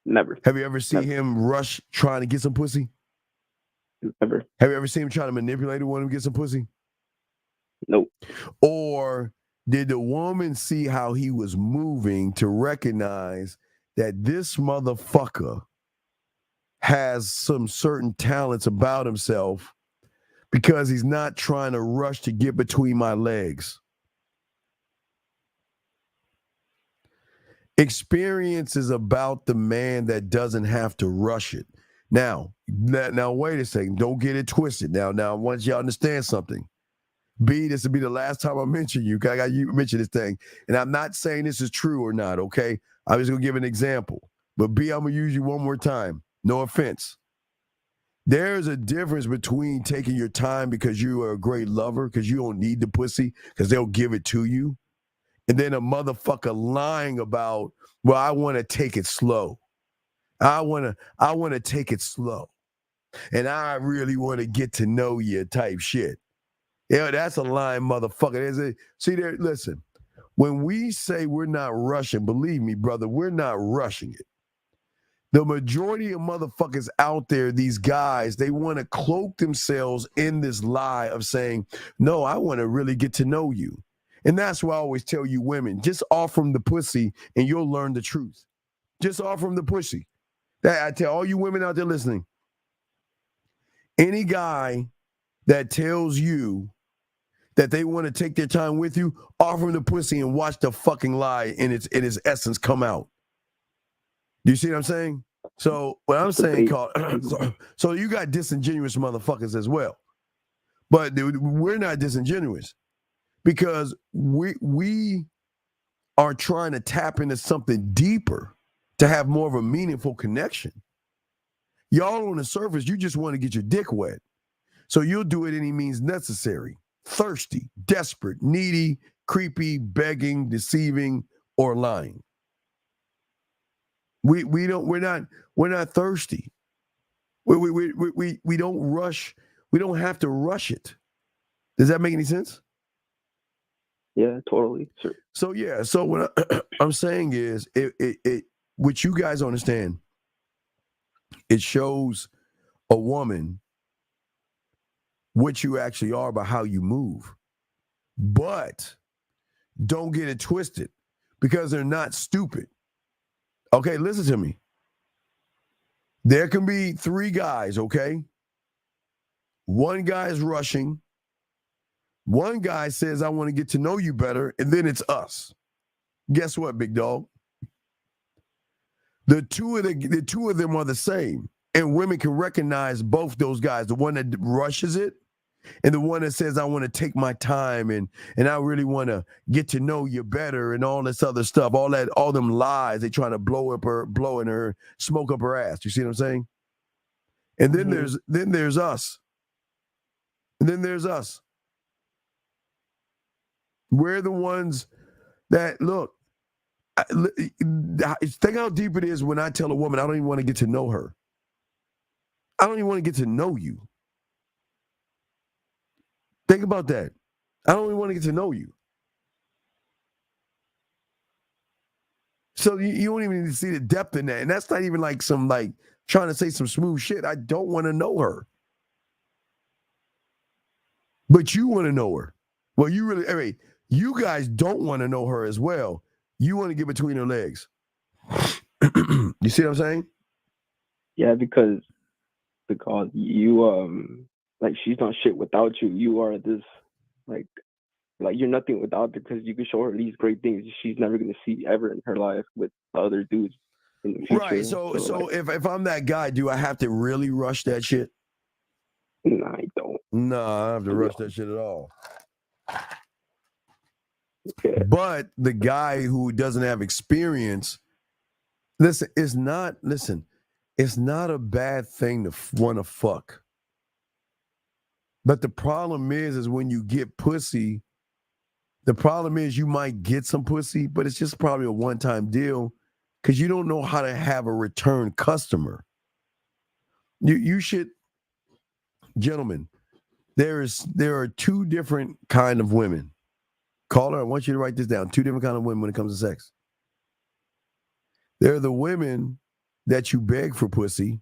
Never. Have you ever seen him rush trying to get some pussy? Never. Have you ever seen him trying to manipulate a woman to get some pussy? Nope. Or did the woman see how he was moving to recognize that this motherfucker has some certain talents about himself because he's not trying to rush to get between my legs? Experience is about the man that doesn't have to rush it. Now, wait a second. Don't get it twisted. Now, I want you to understand something. B, this will be the last time I mention you. I got you mention this thing. And I'm not saying this is true or not, okay? I'm just going to give an example. But B, I'm going to use you one more time. No offense. There's a difference between taking your time because you are a great lover, because you don't need the pussy, because they'll give it to you. And then a motherfucker lying about, well, I want to take it slow. I want to take it slow. And I really want to get to know you type shit. Yeah, that's a lying motherfucker. Listen, when we say we're not rushing, believe me, brother, we're not rushing it. The majority of motherfuckers out there, these guys, they want to cloak themselves in this lie of saying, no, I want to really get to know you. And that's why I always tell you women, just offer them the pussy and you'll learn the truth. Just offer them the pussy. I tell all you women out there listening, any guy that tells you that they want to take their time with you, offer them the pussy and watch the fucking lie in its essence come out. Do you see what I'm saying? So what I'm saying, so you got disingenuous motherfuckers as well. But we're not disingenuous because we are trying to tap into something deeper to have more of a meaningful connection. Y'all on the surface, you just want to get your dick wet. So you'll do it any means necessary. Thirsty, desperate, needy, creepy, begging, deceiving, or lying. We're not thirsty. We don't rush. We don't have to rush it. Does that make any sense? Yeah, totally. Sure. So yeah. So what I'm saying is, it which you guys understand, it shows a woman what you actually are by how you move. But don't get it twisted because they're not stupid. Okay, listen to me. There can be 3 guys, okay? One guy is rushing. One guy says, I want to get to know you better, and then it's us. Guess what, big dog? The two of them are the same, and women can recognize both those guys, the one that rushes it and the one that says, I want to take my time and I really want to get to know you better and all this other stuff, all them lies they trying to blow in her, smoke up her ass. You see what I'm saying? And then there's us. And then there's us. We're the ones that look. Think how deep it is when I tell a woman I don't even want to get to know her. I don't even want to get to know you. Think about that. I don't even want to get to know you. So you don't even see the depth in that. And that's not even like some trying to say some smooth shit. I don't want to know her. But you want to know her. Well, you really, I mean, you guys don't want to know her as well. You want to get between her legs. You see what I'm saying? Yeah, because you like she's not shit without you. You are this like you're nothing without her because you can show her these great things she's never gonna see ever in her life with other dudes in the future. Right. So like, if I'm that guy, do I have to really rush that shit? Nah, I don't. No, I don't have to rush that shit at all. But the guy who doesn't have experience, listen, it's not a bad thing to want to fuck. But the problem is when you get pussy, the problem is you might get some pussy, but it's just probably a one-time deal because you don't know how to have a return customer. You should, gentlemen, there are two different kind of women. Caller, I want you to write this down. Two different kind of women when it comes to sex. There are the women that you beg for pussy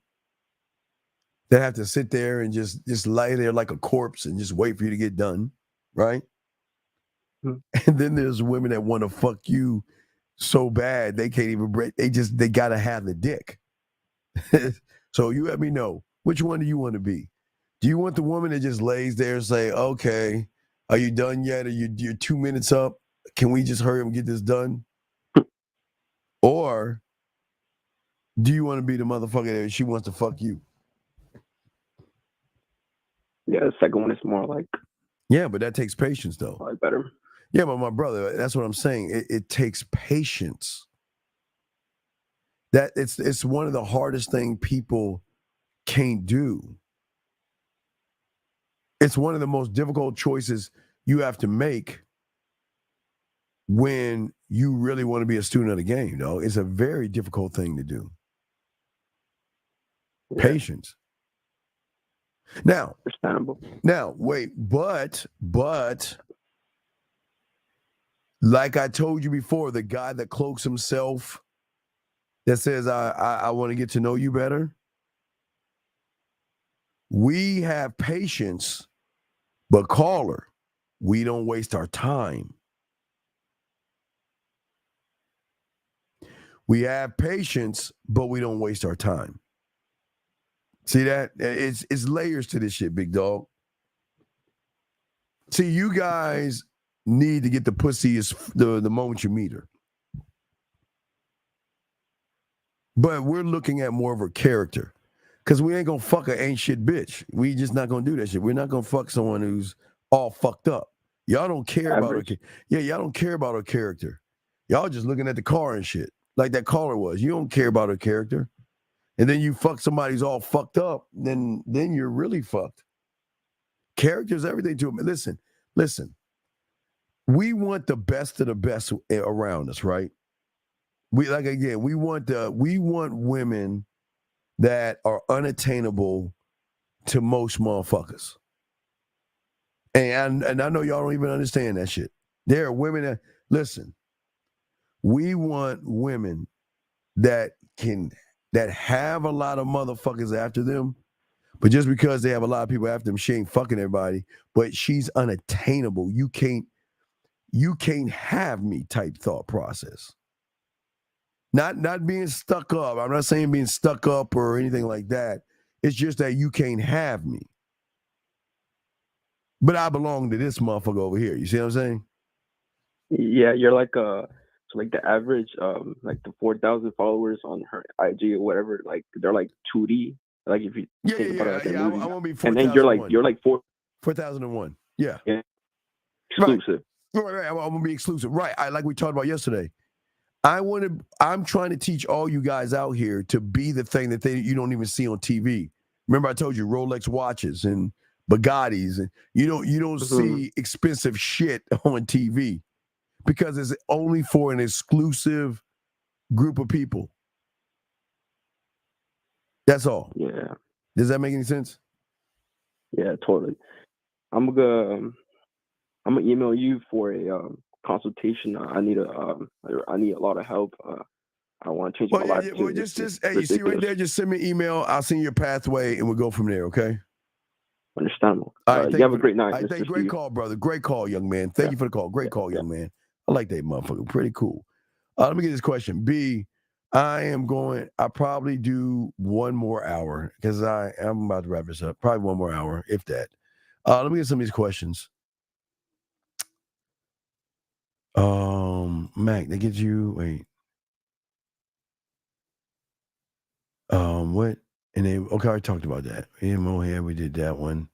that have to sit there and just lay there like a corpse and just wait for you to get done, right? Mm-hmm. And then there's women that want to fuck you so bad they can't even break. They gotta have the dick. So you let me know, which one do you want to be? Do you want the woman that just lays there and say, "Okay, are you done yet? You're 2 minutes up? Can we just hurry up and get this done?" Or do you want to be the motherfucker that she wants to fuck you? Yeah, the second one is more like. Yeah, but that takes patience, though. Probably better. Yeah, but my brother, that's what I'm saying. It takes patience. That it's one of the hardest things people can't do. It's one of the most difficult choices you have to make when you really want to be a student of the game. You know, it's a very difficult thing to do. Yeah. Patience. Now, understandable. Now, wait, but like I told you before, the guy that cloaks himself that says, I want to get to know you better. We have patience, but caller, we don't waste our time. We have patience, but we don't waste our time. See that? It's layers to this shit, big dog. See, you guys need to get the pussy the moment you meet her. But we're looking at more of her character. Because we ain't going to fuck an ain't shit bitch. We just not going to do that shit. We're not going to fuck someone who's all fucked up. Y'all don't care about her. Yeah, y'all don't care about her character. Y'all just looking at the car and shit. Like that caller was. You don't care about her character. And then you fuck somebody who's all fucked up, then you're really fucked. Character's everything to them. Listen. We want the best of the best around us, right? We want women that are unattainable to most motherfuckers. And I know y'all don't even understand that shit. There are women that listen. We want women that have a lot of motherfuckers after them, but just because they have a lot of people after them, she ain't fucking everybody. But she's unattainable. You can't have me type thought process. Not being stuck up. I'm not saying being stuck up or anything like that. It's just that you can't have me. But I belong to this motherfucker over here. You see what I'm saying? Yeah, you're like like the average like the 4,000 followers on her IG or whatever, like they're like 2D. Like if you think about it, like I want to be 4,001. And then you're like 4,001. Yeah. Exclusive. Right. I'm gonna be exclusive. Right. Like we talked about yesterday. I'm trying to teach all you guys out here to be the thing that you don't even see on TV. Remember I told you Rolex watches and Bugattis, and you don't see expensive shit on TV because it's only for an exclusive group of people. That's all. Yeah. Does that make any sense? Yeah, totally. I'm gonna email you for a consultation. I need a lot of help. I want to change my life. Well, just hey, you see right there, just send me an email. I'll send you a pathway and we'll go from there, okay? Understandable. All right, You have a great night, All right, Mr. great Steve. call, brother. Great call, young man. Thank you for the call. Great call, young man. I like that motherfucker. Pretty cool. Let me get this question. B, I probably do one more hour because I'm about to wrap this up. Probably one more hour, if that. Let me get some of these questions. Mac, they get you, wait. What? And then, okay, I talked about that. Mohair, we did that one.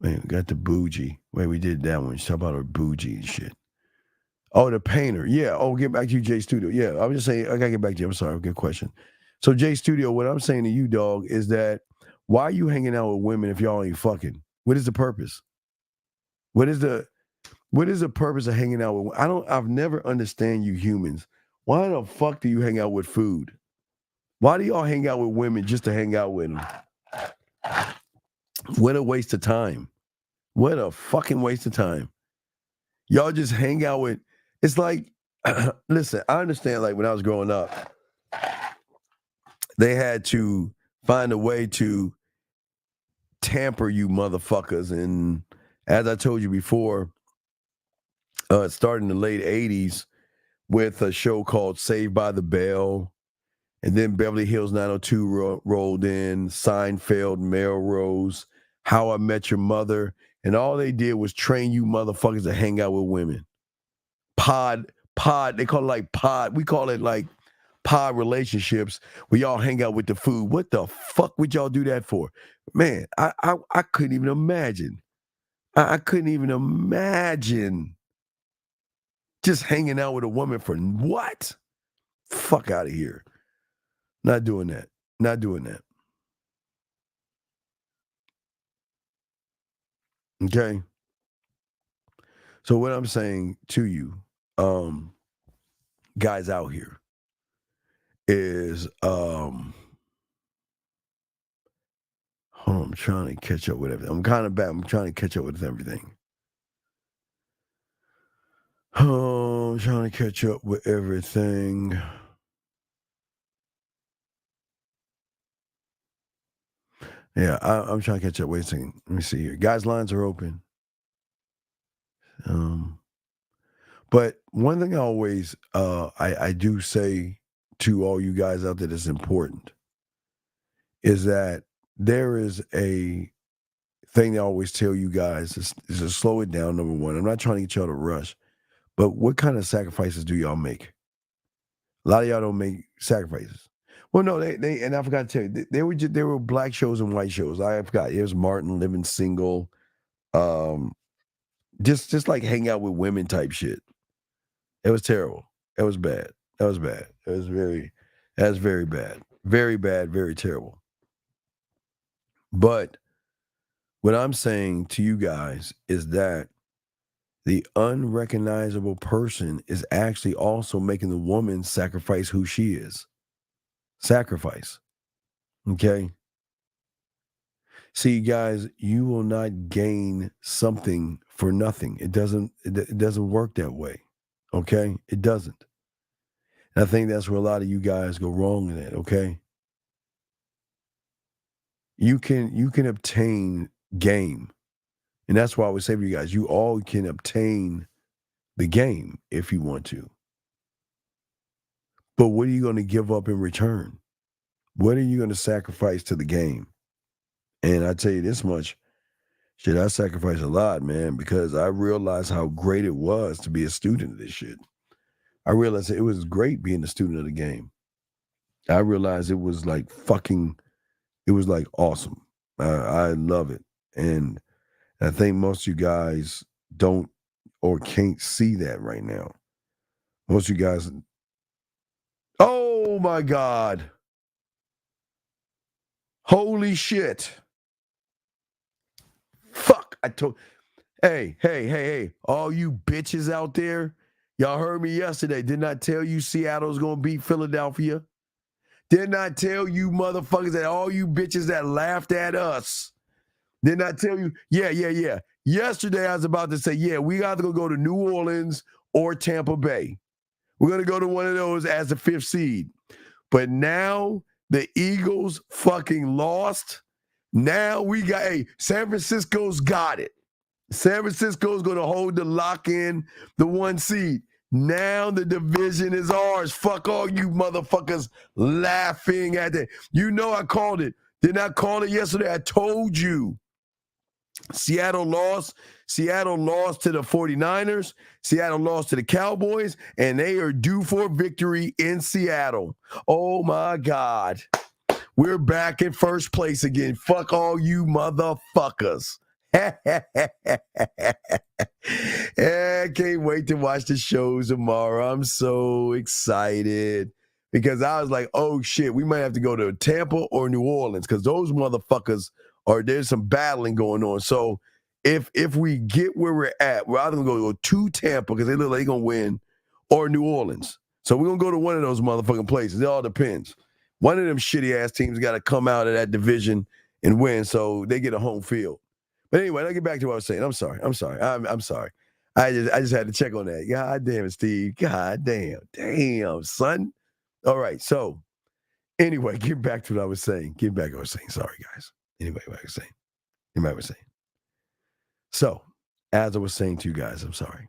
Wait, we got the bougie. Wait, we did that one. Talk about our bougie and shit. Oh, the painter. Yeah. Oh, get back to you, J Studio. Yeah, I was just saying, I gotta get back to you. I'm sorry. Good question. So, J Studio, what I'm saying to you, dog, is that why are you hanging out with women if y'all ain't fucking? What is the purpose? What is the purpose of hanging out with? I've never understand you humans. Why the fuck do you hang out with food? Why do y'all hang out with women just to hang out with them? What a waste of time. What a fucking waste of time. Y'all just hang out with, it's like, listen, I understand like when I was growing up, they had to find a way to tamper you motherfuckers. And as I told you before, it started in the late 80s with a show called Saved by the Bell. And then Beverly Hills 902 rolled in, Seinfeld, Melrose, How I Met Your Mother. And all they did was train you motherfuckers to hang out with women. Pod, they call it like pod. We call it like pod relationships where y'all hang out with the food. What the fuck would y'all do that for? Man, I couldn't even imagine. I couldn't even imagine just hanging out with a woman for what? Fuck out of here. Not doing that. Not doing that. Okay. So what I'm saying to you, guys out here, is hold on, I'm trying to catch up with everything. I'm kind of bad. I'm trying to catch up with everything. Oh, I'm trying to catch up with everything. Yeah, I'm trying to catch up. Wait a second. Let me see here. Guys, lines are open. But one thing I always I do say to all you guys out there that's important is that there is a thing I always tell you guys is to slow it down, number one. I'm not trying to get y'all to rush, but what kind of sacrifices do y'all make? A lot of y'all don't make sacrifices. Well, no, they and I forgot to tell you, there were black shows and white shows. I forgot. It was Martin Living Single. Just like hang out with women type shit. It was terrible. It was bad. That was bad. That's very bad. Very bad, very terrible. But what I'm saying to you guys is that the unrecognizable person is actually also making the woman sacrifice who she is. Sacrifice. Okay? See, guys, you will not gain something for nothing. It doesn't work that way. Okay? It doesn't. And I think that's where a lot of you guys go wrong in that, okay? You can obtain game. And that's why I would say to you guys, you all can obtain the game if you want to. But what are you going to give up in return? What are you going to sacrifice to the game? And I tell you this much, shit, I sacrificed a lot, man, because I realized how great it was to be a student of this shit. I realized it was great being a student of the game. I realized it was like awesome. I love it. And I think most of you guys don't or can't see that right now. Most of you guys, oh my God. Holy shit. Fuck. Hey, all you bitches out there, y'all heard me yesterday. Didn't I tell you Seattle's going to beat Philadelphia? Didn't I tell you motherfuckers that all you bitches that laughed at us? Didn't I tell you? Yeah. Yesterday I was about to say, yeah, we either going to go to New Orleans or Tampa Bay. We're going to go to one of those as the 5th seed. But now the Eagles fucking lost. Now we got, hey, San Francisco's got it. San Francisco's going to hold the lock in the 1 seed. Now the division is ours. Fuck all you motherfuckers laughing at it. You know I called it. Didn't I call it yesterday? I told you. Seattle lost. Seattle lost to the 49ers. Seattle lost to the Cowboys, and they are due for victory in Seattle. Oh, my God. We're back in first place again. Fuck all you motherfuckers. I can't wait to watch the shows tomorrow. I'm so excited because I was like, oh shit, we might have to go to Tampa or New Orleans because those motherfuckers there's some battling going on. So if we get where we're at, we're either gonna go to Tampa because they look like they're gonna win, or New Orleans. So we're gonna go to one of those motherfucking places. It all depends. One of them shitty ass teams got to come out of that division and win, so they get a home field. But anyway, let's get back to what I was saying. I'm sorry. I'm sorry. I just had to check on that. God damn it, Steve. God damn. Damn, son. All right. So anyway, get back to what I was saying. Sorry, guys. Anyway, what I was saying. So, as I was saying to you guys, I'm sorry.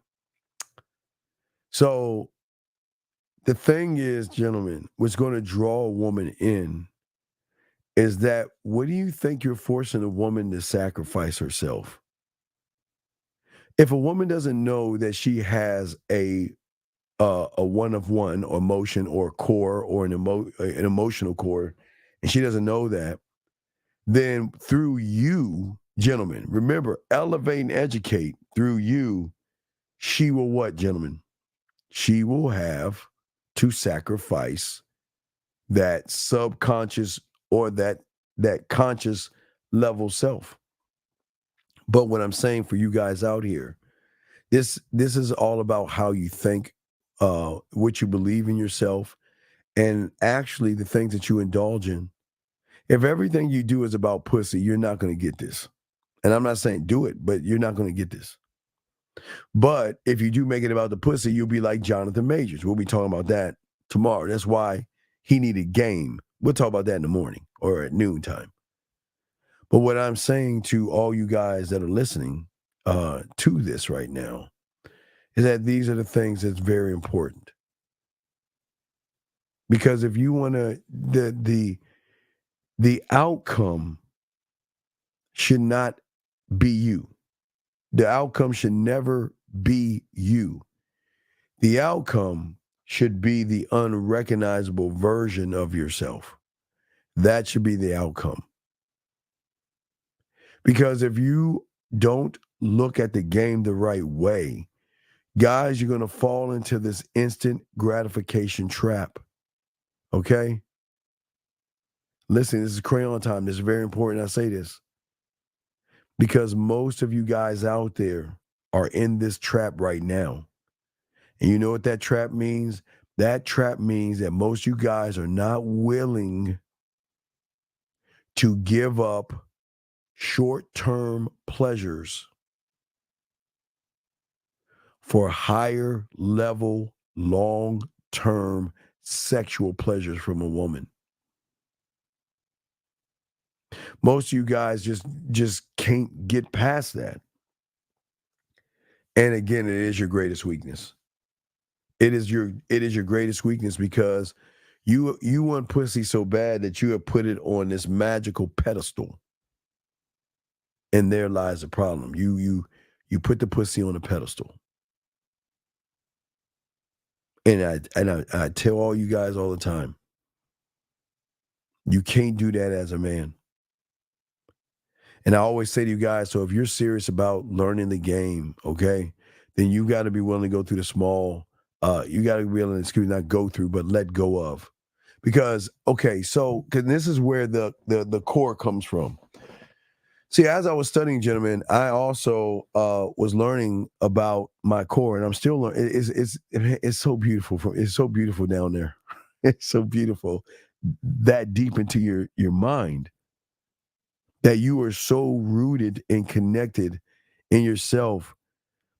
So the thing is, gentlemen, what's going to draw a woman in is that what do you think you're forcing a woman to sacrifice herself? If a woman doesn't know that she has a one-of-one emotion or core or an emotional core, and she doesn't know that, then through you, gentlemen, remember, elevate and educate through you, she will what, gentlemen? She will have to sacrifice that subconscious or that conscious level self. But what I'm saying for you guys out here, this is all about how you think, what you believe in yourself, and actually the things that you indulge in. If everything you do is about pussy, you're not going to get this. And I'm not saying do it, but you're not going to get this. But if you do make it about the pussy, you'll be like Jonathan Majors. We'll be talking about that tomorrow. That's why he needed game. We'll talk about that in the morning or at noontime. But what I'm saying to all you guys that are listening to this right now is that these are the things that's very important. Because if you want to, the outcome should not be you. The outcome should never be you. The outcome should be the unrecognizable version of yourself. That should be the outcome. Because if you don't look at the game the right way, guys, you're going to fall into this instant gratification trap. Okay? Listen, this is crayon time. This is very important I say this. Because most of you guys out there are in this trap right now. And you know what that trap means? That trap means that most of you guys are not willing to give up short-term pleasures for higher level, long-term sexual pleasures from a woman. Most of you guys just can't get past that. And again, it is your greatest weakness. It is your greatest weakness because you want pussy so bad that you have put it on this magical pedestal. And there lies the problem. You put the pussy on a pedestal. And I tell all you guys all the time, you can't do that as a man. And I always say to you guys, so if you're serious about learning the game, okay, then you got to be willing to go through the small, you got to be willing to, not go through, but let go of. Because, okay, so, because this is where the core comes from. See, as I was studying, gentlemen, I also was learning about my core, and I'm still learning. It's so beautiful. It's so beautiful down there. It's so beautiful that deep into your mind, that you are so rooted and connected in yourself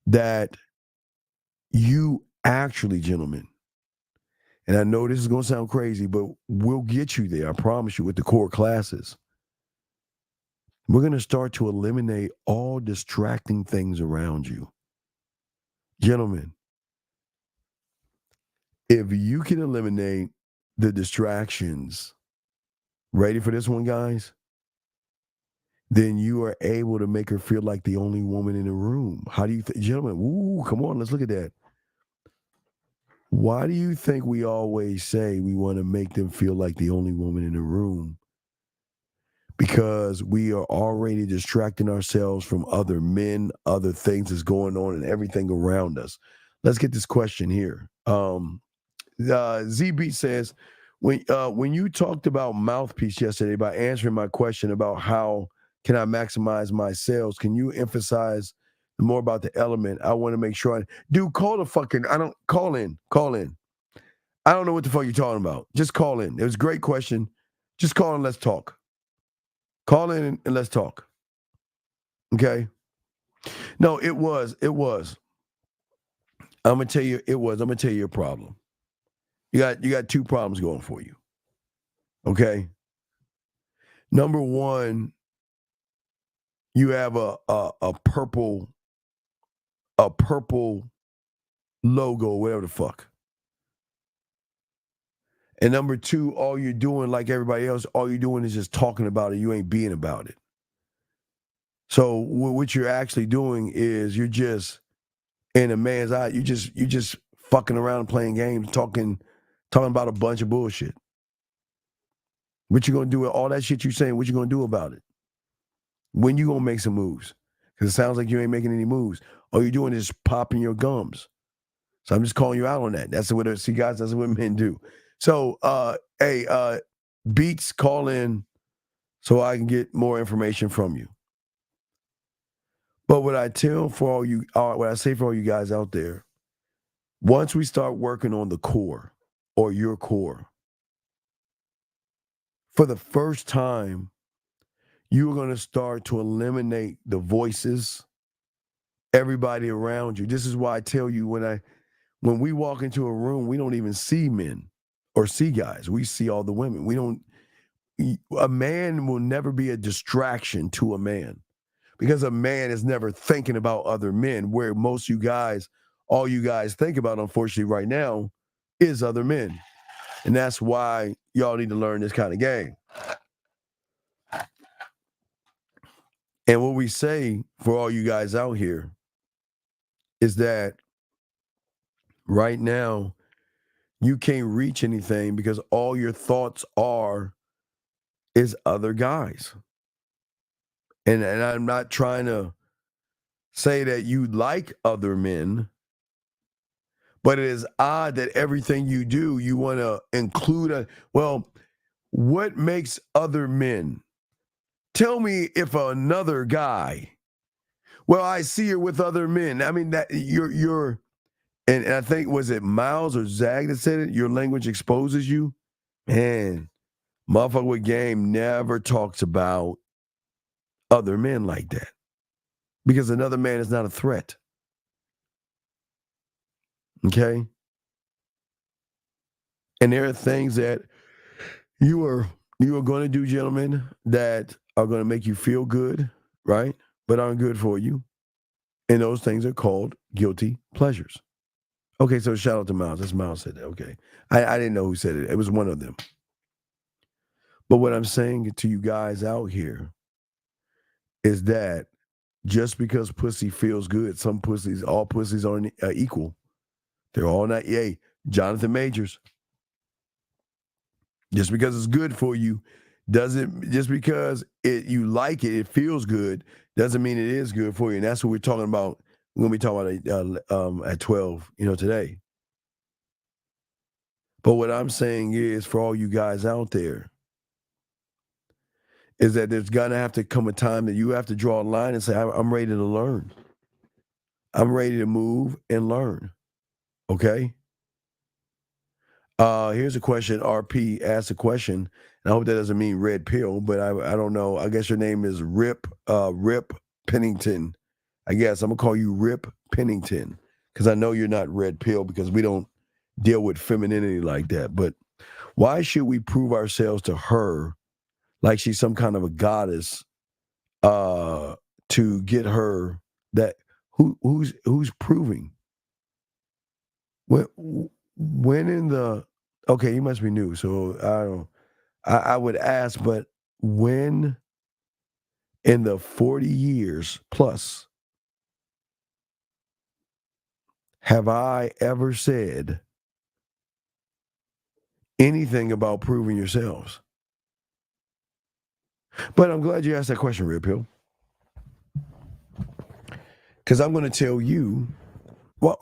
that you actually, gentlemen, and I know this is going to sound crazy, but we'll get you there. I promise you with the core classes. We're going to start to eliminate all distracting things around you. Gentlemen, if you can eliminate the distractions, ready for this one, guys? Then you are able to make her feel like the only woman in the room. How do you think, gentlemen? Ooh, come on, let's look at that. Why do you think we always say we want to make them feel like the only woman in the room? Because we are already distracting ourselves from other men, other things that's going on, and everything around us. Let's get this question here. ZB says, when you talked about mouthpiece yesterday by answering my question about how can I maximize my sales, can you emphasize more about the element? I want to make sure call in. Call in. I don't know what the fuck you're talking about. Just call in. It was a great question. Just call in. Let's talk. Call in and let's talk. Okay. No, it was. I'm gonna tell you your problem. You got two problems going for you. Okay. Number one, you have a purple logo, whatever the fuck. And number two, all you're doing, like everybody else, all you're doing is just talking about it. You ain't being about it. So what you're actually doing is you're just in a man's eye. You just fucking around and playing games, talking about a bunch of bullshit. What you gonna do with all that shit you saying? What you gonna do about it? When you gonna make some moves? Because it sounds like you ain't making any moves. All you're doing is popping your gums. So I'm just calling you out on that. That's what men do. So, Beats, call in so I can get more information from you. But what I say for all you guys out there, once we start working on the core or your core, for the first time, you're going to start to eliminate the voices, everybody around you. This is why I tell you when we walk into a room, we don't even see men or see guys. We see all the women. A man will never be a distraction to a man because a man is never thinking about other men, where all you guys think about, unfortunately, right now is other men. And that's why y'all need to learn this kind of game. And what we say for all you guys out here is that right now, you can't reach anything because all your thoughts is other guys. And I'm not trying to say that you like other men, but it is odd that everything you do, you want to include what makes other men? Tell me if another guy, I see her with other men. I mean, that you're and I think, was it Miles or Zag that said it? Your language exposes you. Man, motherfucker with game never talks about other men like that because another man is not a threat. Okay? And there are things that you are going to do, gentlemen, that are going to make you feel good, right? But aren't good for you. And those things are called guilty pleasures. Okay, so shout out to Miles. That's Miles said that. Okay. I didn't know who said it. It was one of them. But what I'm saying to you guys out here is that just because pussy feels good, all pussies aren't equal. They're all not. Yay, Jonathan Majors. Just because it's good for you just because you like it feels good, doesn't mean it is good for you. And that's what we're talking about. We're going to be talking about at 12, today. But what I'm saying is, for all you guys out there, is that there's going to have to come a time that you have to draw a line and say, I'm ready to learn. I'm ready to move and learn. Okay? Here's a question. RP asked a question, and I hope that doesn't mean red pill, but I don't know. I guess your name is Rip Pennington. I guess I'm going to call you Rip Pennington because I know you're not red pill because we don't deal with femininity like that. But why should we prove ourselves to her like she's some kind of a goddess to get her that who's proving when in the okay, you must be new, so I don't I would ask, but when in the 40 years plus have I ever said anything about proving yourselves? But I'm glad you asked that question, Red Pill. Because I'm going to tell you, now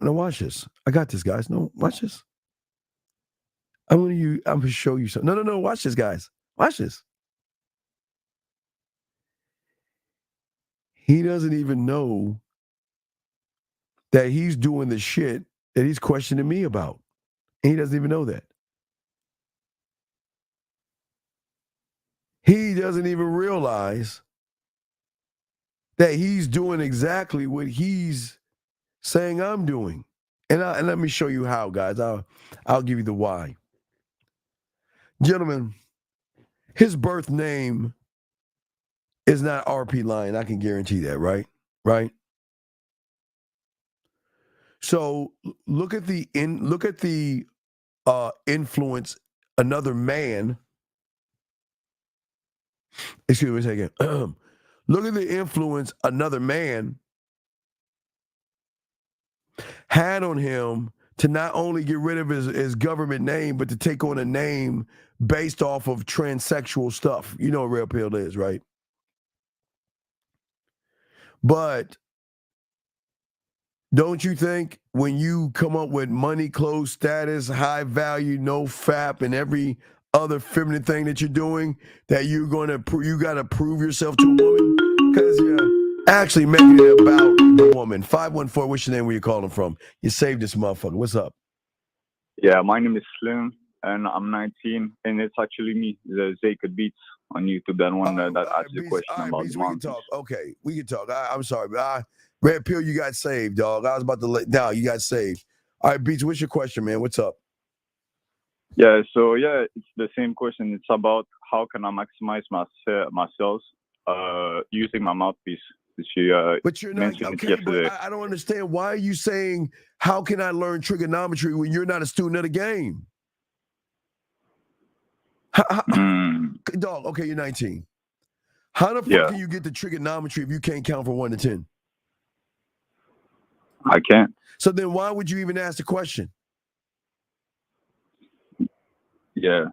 watch this. I got this, guys. No, watch this. I'm going to show you something. No, watch this, guys. Watch this. He doesn't even know that he's doing the shit that he's questioning me about. And he doesn't even know that. He doesn't even realize that he's doing exactly what he's saying I'm doing. And let me show you how, guys. I'll give you the why. Gentlemen, his birth name is not RP Lion. I can guarantee that, right? Right? So look at the influence another man. Excuse me a second. Look at the influence another man had on him to not only get rid of his government name, but to take on a name based off of transsexual stuff. You know what Red Pill is, right? But don't you think when you come up with money, clothes, status, high value, no fap, and every other feminine thing that you're doing, that you got to prove yourself to a woman? Because you're actually making it about the woman. 514, what's your name? Where you calling from? You saved this motherfucker. What's up? Yeah, my name is Slim, and I'm 19, and it's actually me, the Zayka Beats on YouTube, that one that asked the question about the mountains. Okay, we can talk. I'm sorry, but Red Pill, you got saved, dog. I was about to let down. You got saved. All right, Beats, what's your question, man? What's up? Yeah, so it's the same question. It's about how can I maximize my sales using my mouthpiece. But you're not okay. But I don't understand. Why are you saying how can I learn trigonometry when you're not a student of the game? Dog, okay, you're 19. How the fuck can you get the trigonometry if you can't count from 1 to 10? I can't. So then why would you even ask the question? Yeah.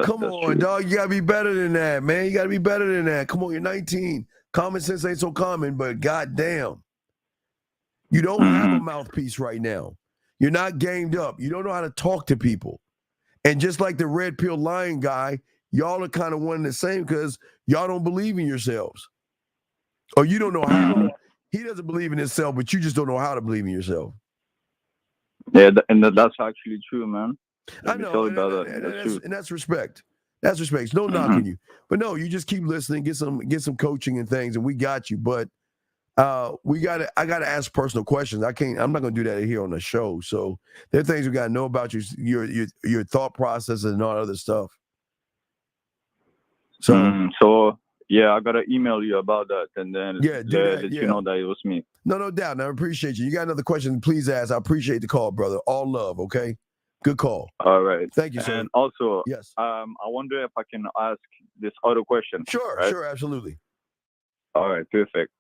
Come on, dog. You gotta be better than that, man. You gotta be better than that. Come on, you're 19. Common sense ain't so common, but goddamn. You don't have a mouthpiece right now. You're not gamed up. You don't know how to talk to people. And just like the Red Pill Lion guy, y'all are kind of one and the same because y'all don't believe in yourselves. Or you don't know how. He doesn't believe in himself, but you just don't know how to believe in yourself. Yeah, that's actually true, man. I know, and that's respect. That's respect. It's no knocking you, but no, you just keep listening, get some coaching and things, and we got you. But I gotta ask personal questions. I'm not gonna do that here on the show. So there are things we gotta know about your thought process and all other stuff. So I gotta email you about that, and then let you know that it was me. No doubt. I appreciate you. You got another question? Please ask. I appreciate the call, brother. All love. Okay. Good call. All right. Thank you, sir. And also, yes. I wonder if I can ask this other question. Sure, right? Sure, absolutely. All right, perfect.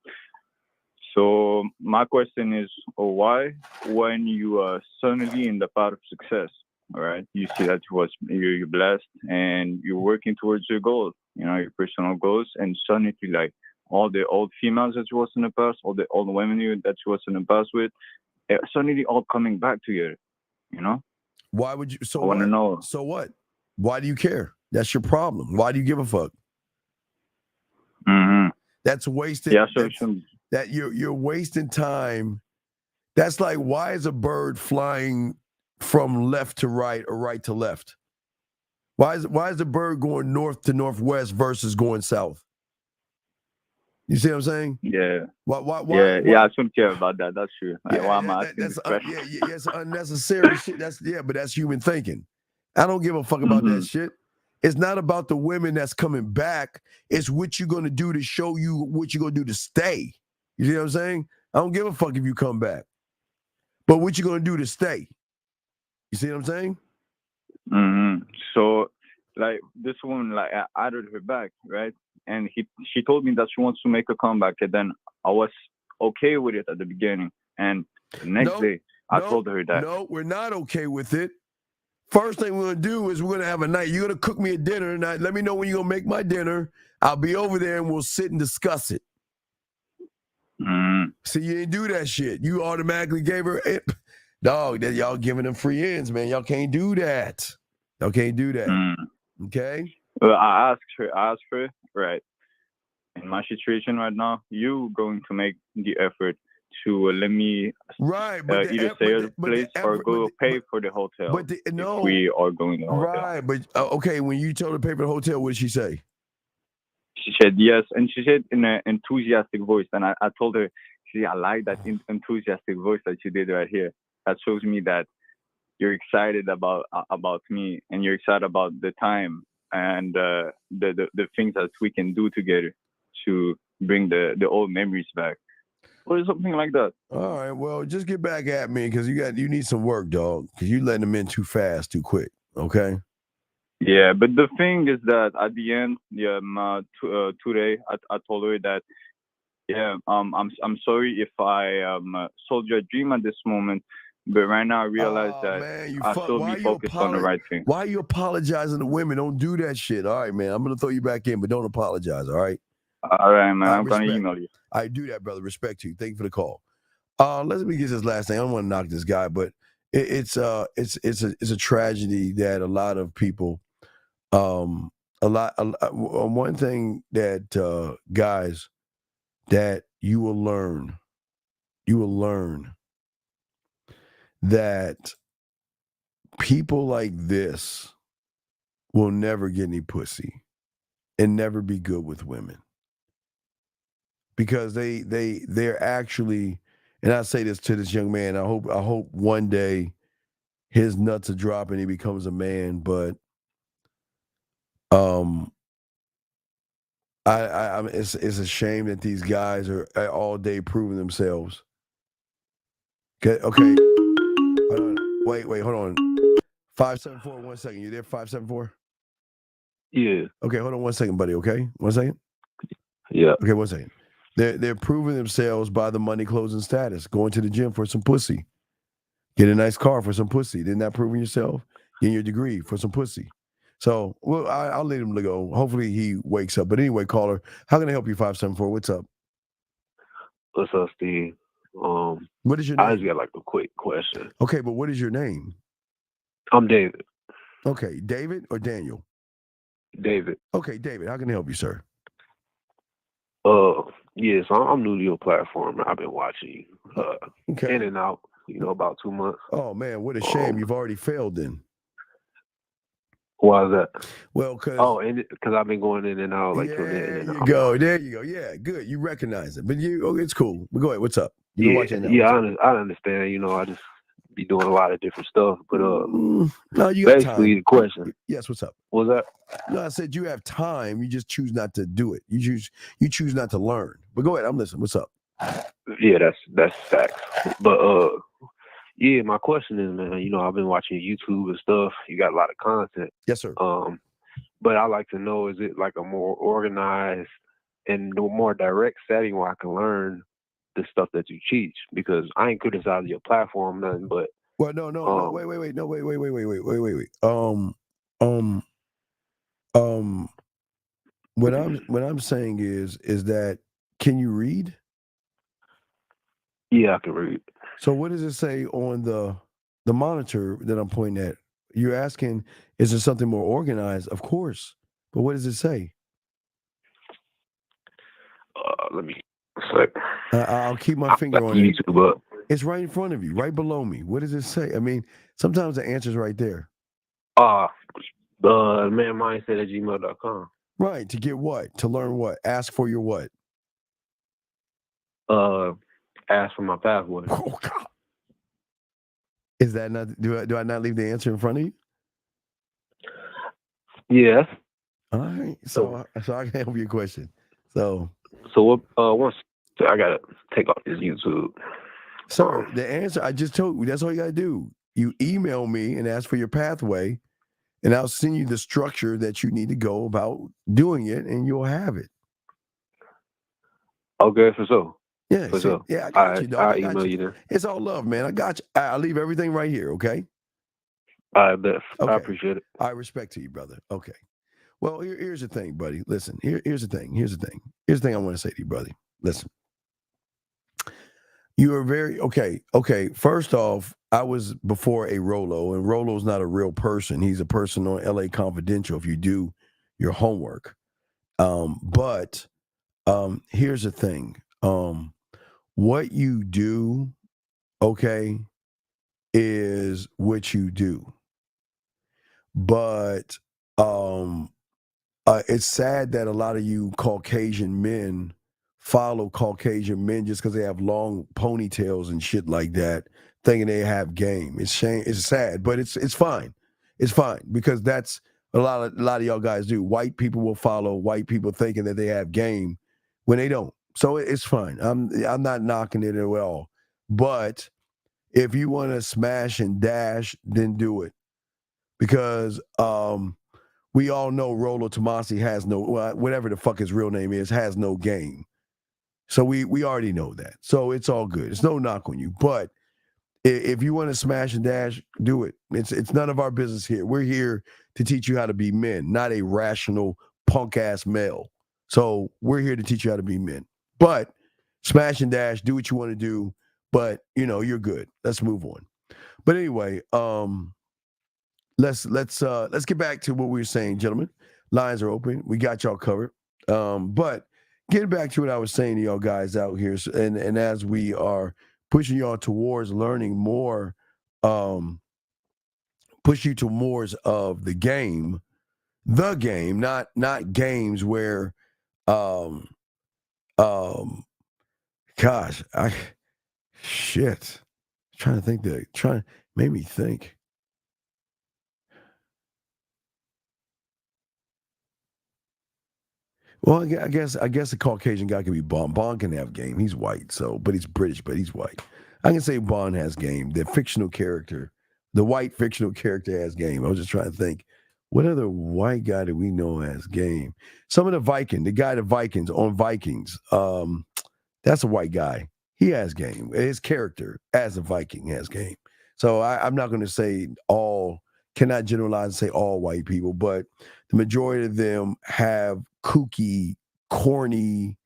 So my question is, why, when you are suddenly in the path of success, all right, you see that you're blessed and you're working towards your goals, your personal goals, and suddenly like all the old females that you was in the past, all the old women that you was in the past with, suddenly all coming back to you, Why would you? So I want to know. So what? Why do you care? That's your problem. Why do you give a fuck? That's wasted. Yeah, that you're wasting time. That's like, why is a bird flying from left to right or right to left? Why is the bird going north to northwest versus going south? You see what I'm saying? Yeah. Why, I shouldn't care about that. That's true. Like, why am I asking this question? It's unnecessary shit. But that's human thinking. I don't give a fuck about that shit. It's not about the women that's coming back. It's what you're going to do to show you what you're going to do to stay. You see what I'm saying? I don't give a fuck if you come back. But what you going to do to stay? You see what I'm saying? Mm-hmm. So, like, this woman, like, I added her back, right? And she told me that she wants to make a comeback. And then I was okay with it at the beginning. And the next day, I told her that. No, we're not okay with it. First thing we're going to do is we're going to have a night. You're going to cook me a dinner. And let me know when you're going to make my dinner. I'll be over there and we'll sit and discuss it. See, you didn't do that shit. You automatically gave her it. Dog, that y'all giving them free ends, man. Y'all can't do that. Y'all can't do that. Okay? Well, I asked her, right, in my situation right now, you going to make the effort to let me either stay at the place or go pay for the hotel if we are going to the hotel. Right, but okay, when you told her to pay for the hotel, what did she say? She said yes, and she said in an enthusiastic voice. And I told her, see, I like that enthusiastic voice that you did right here. That shows me that you're excited about me, and you're excited about the time and the things that we can do together to bring the old memories back, or something like that. All right, well, just get back at me because you need some work, dog. Because you letting them in too fast, too quick. Okay. Yeah, but the thing is that at the end, today I told her that, I'm sorry if I sold your dream at this moment, but right now I realize that I still be focused on the right thing. Why are you apologizing to women? Don't do that shit. All right, man. I'm gonna throw you back in, but don't apologize. All right. All right, man. I'm gonna email you. I do that, brother. Respect to you. Thank you for the call. Let me get this last thing. I don't want to knock this guy, but it's a tragedy that a lot of people. One thing that guys that you will learn that people like this will never get any pussy and never be good with women because they're actually, and I say this to this young man, I hope one day his nuts are dropping, he becomes a man, but it's a shame that these guys are all day proving themselves. Okay. Wait, hold on. 574, 1 second. You there, 574? Yeah. Okay, hold on 1 second, buddy. Okay, 1 second. Yeah. Okay, 1 second. They're proving themselves by the money, clothes, and status. Going to the gym for some pussy. Get a nice car for some pussy. Then that proving yourself. Getting your degree for some pussy. So, well, I'll let him go. Hopefully he wakes up. But anyway, caller, how can I help you? 574. What's up? What's up, Steve? What is your name? I just got like a quick question. Okay, but what is your name? I'm David. Okay, David or Daniel? David. Okay, David, how can I help you, sir? Yeah, so I'm new to your platform. I've been watching you in and out, about 2 months. Oh, man, what a shame. You've already failed then. Why is that? Well, because I've been going in and out. There you go. Yeah, good. You recognize it. But it's cool. But go ahead. What's up? You've been watching now. I understand. I just be doing a lot of different stuff. But no, you got basically time. The question. Yes, what's up? What's that? No, I said you have time. You just choose not to do it. You choose not to learn. But go ahead. I'm listening. What's up? Yeah, that's facts. But yeah, my question is, man, I've been watching YouTube and stuff. You got a lot of content. Yes, sir. But I like to know, is it like a more organized and more direct setting where I can learn the stuff that you teach? Because I ain't criticizing your platform, nothing, but well, no, wait. What I'm saying is that, can you read? Yeah, I can read. So what does it say on the monitor that I'm pointing at? You're asking, is there something more organized? Of course. But what does it say? Let me. I'll keep my finger on it. It's right in front of you, right below me. What does it say? I mean, sometimes the answer's right there. manmindset@gmail.com. Right. To get what? To learn what? Ask for your what? Ask for my pathway. Oh, God. Is that not? Do I not leave the answer in front of you? Yes. All right. So I can help your question. So what? Once I gotta take off this YouTube. So the answer I just told you, that's all you gotta do. You email me and ask for your pathway, and I'll send you the structure that you need to go about doing it, and you'll have it. Okay, for sure. Yeah, For see, sure. yeah, I got you, dog. I'll I got email you. you then. It's all love, man. I got you. I'll leave everything right here, okay? I bet. Okay. I appreciate it. I respect to you, brother. Okay. Well, here's the thing, buddy. Listen, here's the thing. Here's the thing I want to say to you, brother. Listen. You are very okay. First off, I was before a Rolo, and Rolo's not a real person. He's a person on LA Confidential if you do your homework. But here's the thing. What you do, okay, is what you do. But it's sad that a lot of you Caucasian men follow Caucasian men just because they have long ponytails and shit like that, thinking they have game. It's shame. It's sad, but it's fine. It's fine because that's a lot of y'all guys do. White people will follow white people thinking that they have game when they don't. So it's fine. I'm not knocking it at all. But if you want to smash and dash, then do it because we all know Rolo Tomasi has no, whatever the fuck his real name is, has no game. So we already know that. So it's all good. It's no knock on you. But if you want to smash and dash, do it. It's none of our business here. We're here to teach you how to be men, not a rational punk ass male. So we're here to teach you how to be men. But smash and dash, do what you want to do. But you're good. Let's move on. But anyway, Let's get back to what we were saying, gentlemen. Lines are open. We got y'all covered. But getting back to what I was saying to y'all guys out here, and as we are pushing y'all towards learning more, push you to more of the game, not games where, gosh, trying to think made me think. Well, I guess a Caucasian guy can be Bond. Bond can have game. He's white, but he's British, but he's white. I can say Bond has game. The white fictional character has game. I was just trying to think, what other white guy do we know has game? Some of the Vikings on Vikings. That's a white guy. He has game. His character as a Viking has game. So I'm not going to say cannot generalize and say all white people, but the majority of them have kooky, corny,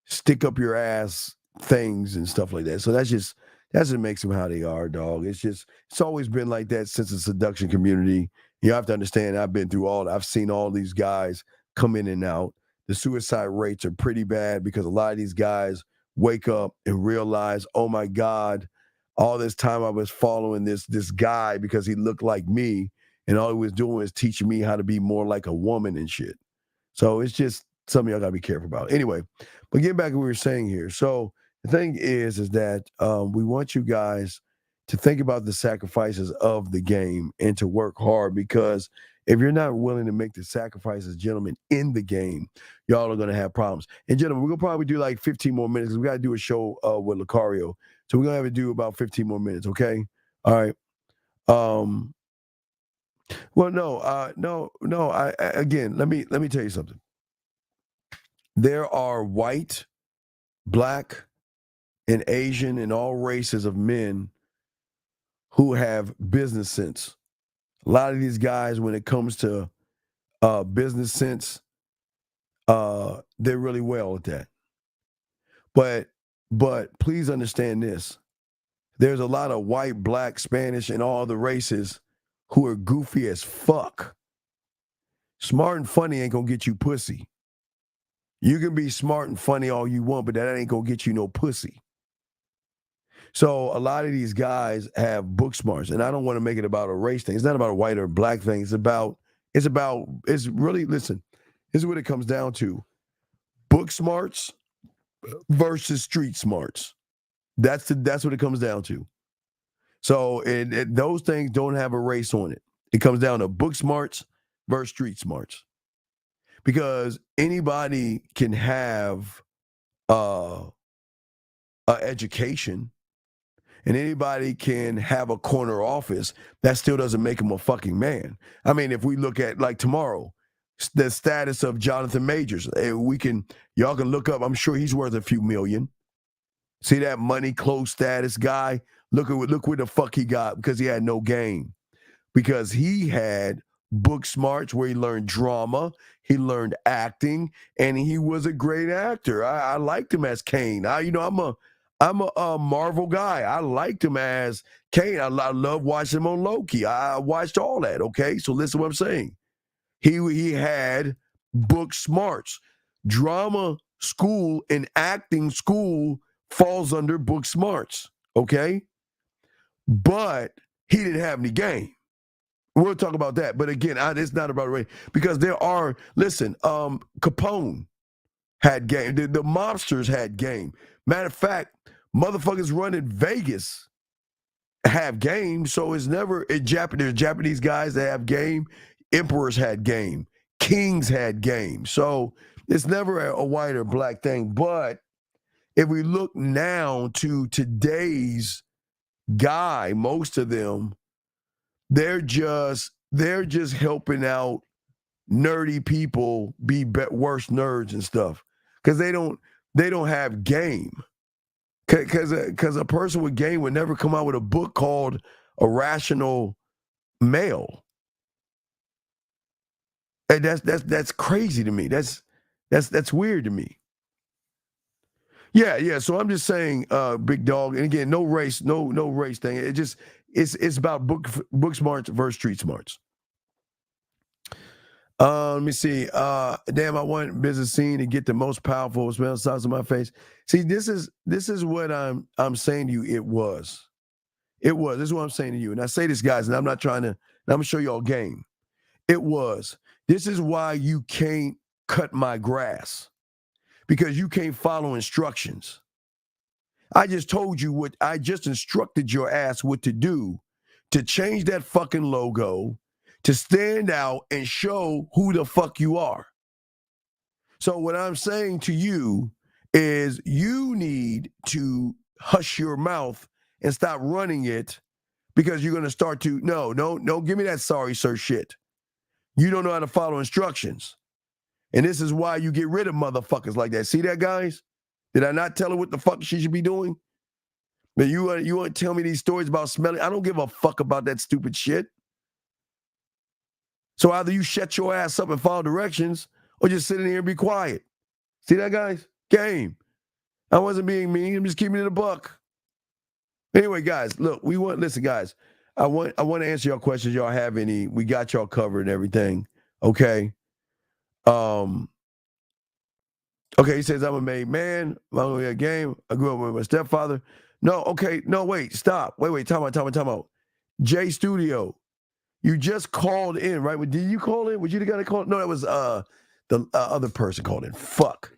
stick up your ass things and stuff like that. So that's just makes them how they are, dog. It's always been like that since the seduction community. You have to understand, I've been through all that. I've seen all these guys come in and out. The suicide rates are pretty bad because a lot of these guys wake up and realize, oh my God, all this time I was following this guy because he looked like me, and all he was doing was teaching me how to be more like a woman and shit. So it's just something y'all gotta be careful about. Anyway, but getting back to what we were saying here. So the thing is that we want you guys to think about the sacrifices of the game and to work hard, because if you're not willing to make the sacrifices, gentlemen, in the game, y'all are going to have problems. And gentlemen, we're going to probably do like 15 more minutes because we got to do a show with Lucario. So we're going to have to do about 15 more minutes, okay? All right. Well, no. Again, let me tell you something. There are white, black, and Asian and all races of men who have business sense. A lot of these guys, when it comes to business sense, they're really well at that. But please understand this. There's a lot of white, black, Spanish, and all the races who are goofy as fuck. Smart and funny ain't gonna get you pussy. You can be smart and funny all you want, but that ain't gonna get you no pussy. So a lot of these guys have book smarts, and I don't want to make it about a race thing. It's not about a white or black thing. It's really, listen, this is what it comes down to. Book smarts versus street smarts. That's what it comes down to. So those things don't have a race on it. It comes down to book smarts versus street smarts. Because anybody can have an education, and anybody can have a corner office. That still doesn't make him a fucking man. I mean, if we look at like tomorrow, the status of Jonathan Majors, y'all can look up. I'm sure he's worth a few million. See that money close status guy? Look where the fuck he got because he had no game. Because he had book smarts where he learned drama, he learned acting, and he was a great actor. I liked him as Kane. I'm a Marvel guy. I liked him as Kane. I love watching him on Loki. I watched all that. Okay, so listen to what I'm saying. He had book smarts. Drama school and acting school falls under book smarts. Okay, but he didn't have any game. We'll talk about that. But again, it's not about race because Capone had game. The mobsters had game. Matter of fact, motherfuckers running Vegas have game. So it's never there's Japanese guys that have game. Emperors had game. Kings had game. So it's never a white or black thing. But if we look now to today's guy, most of them, they're just helping out nerdy people be worse nerds and stuff because they don't have game. Because a person with game would never come out with a book called A Rational Male. And that's crazy to me. That's weird to me. Yeah. So I'm just saying, big dog. And again, no race thing. It's about book smarts versus street smarts. Let me see. Damn, I want business scene to get the most powerful smell size of my face. See, this is what I'm saying to you. It was. This is what I'm saying to you. And I say this, guys, and I'm not trying to. I'm gonna show y'all game. It was. This is why you can't cut my grass because you can't follow instructions. I just told you what I just instructed your ass what to do to change that fucking logo, to stand out and show who the fuck you are. So what I'm saying to you is you need to hush your mouth and stop running it because you're going to start to, no, give me that sorry, sir shit. You don't know how to follow instructions. And this is why you get rid of motherfuckers like that. See that, guys? Did I not tell her what the fuck she should be doing? But you want to tell me these stories about smelling? I don't give a fuck about that stupid shit. So either you shut your ass up and follow directions or just sit in here and be quiet. See that, guys? Game. I wasn't being mean. I'm just keeping it a buck. Anyway, guys, look, listen, guys. I want to answer y'all questions. Y'all have any? We got y'all covered and everything. Okay. Okay, he says, I'm a made man. I'm going to be a game. I grew up with my stepfather. No, okay. No, wait. Stop. Wait. Time out. J Studio. You just called in, right? Did you call in? Was you the guy that called? No, that was the other person called in. Fuck.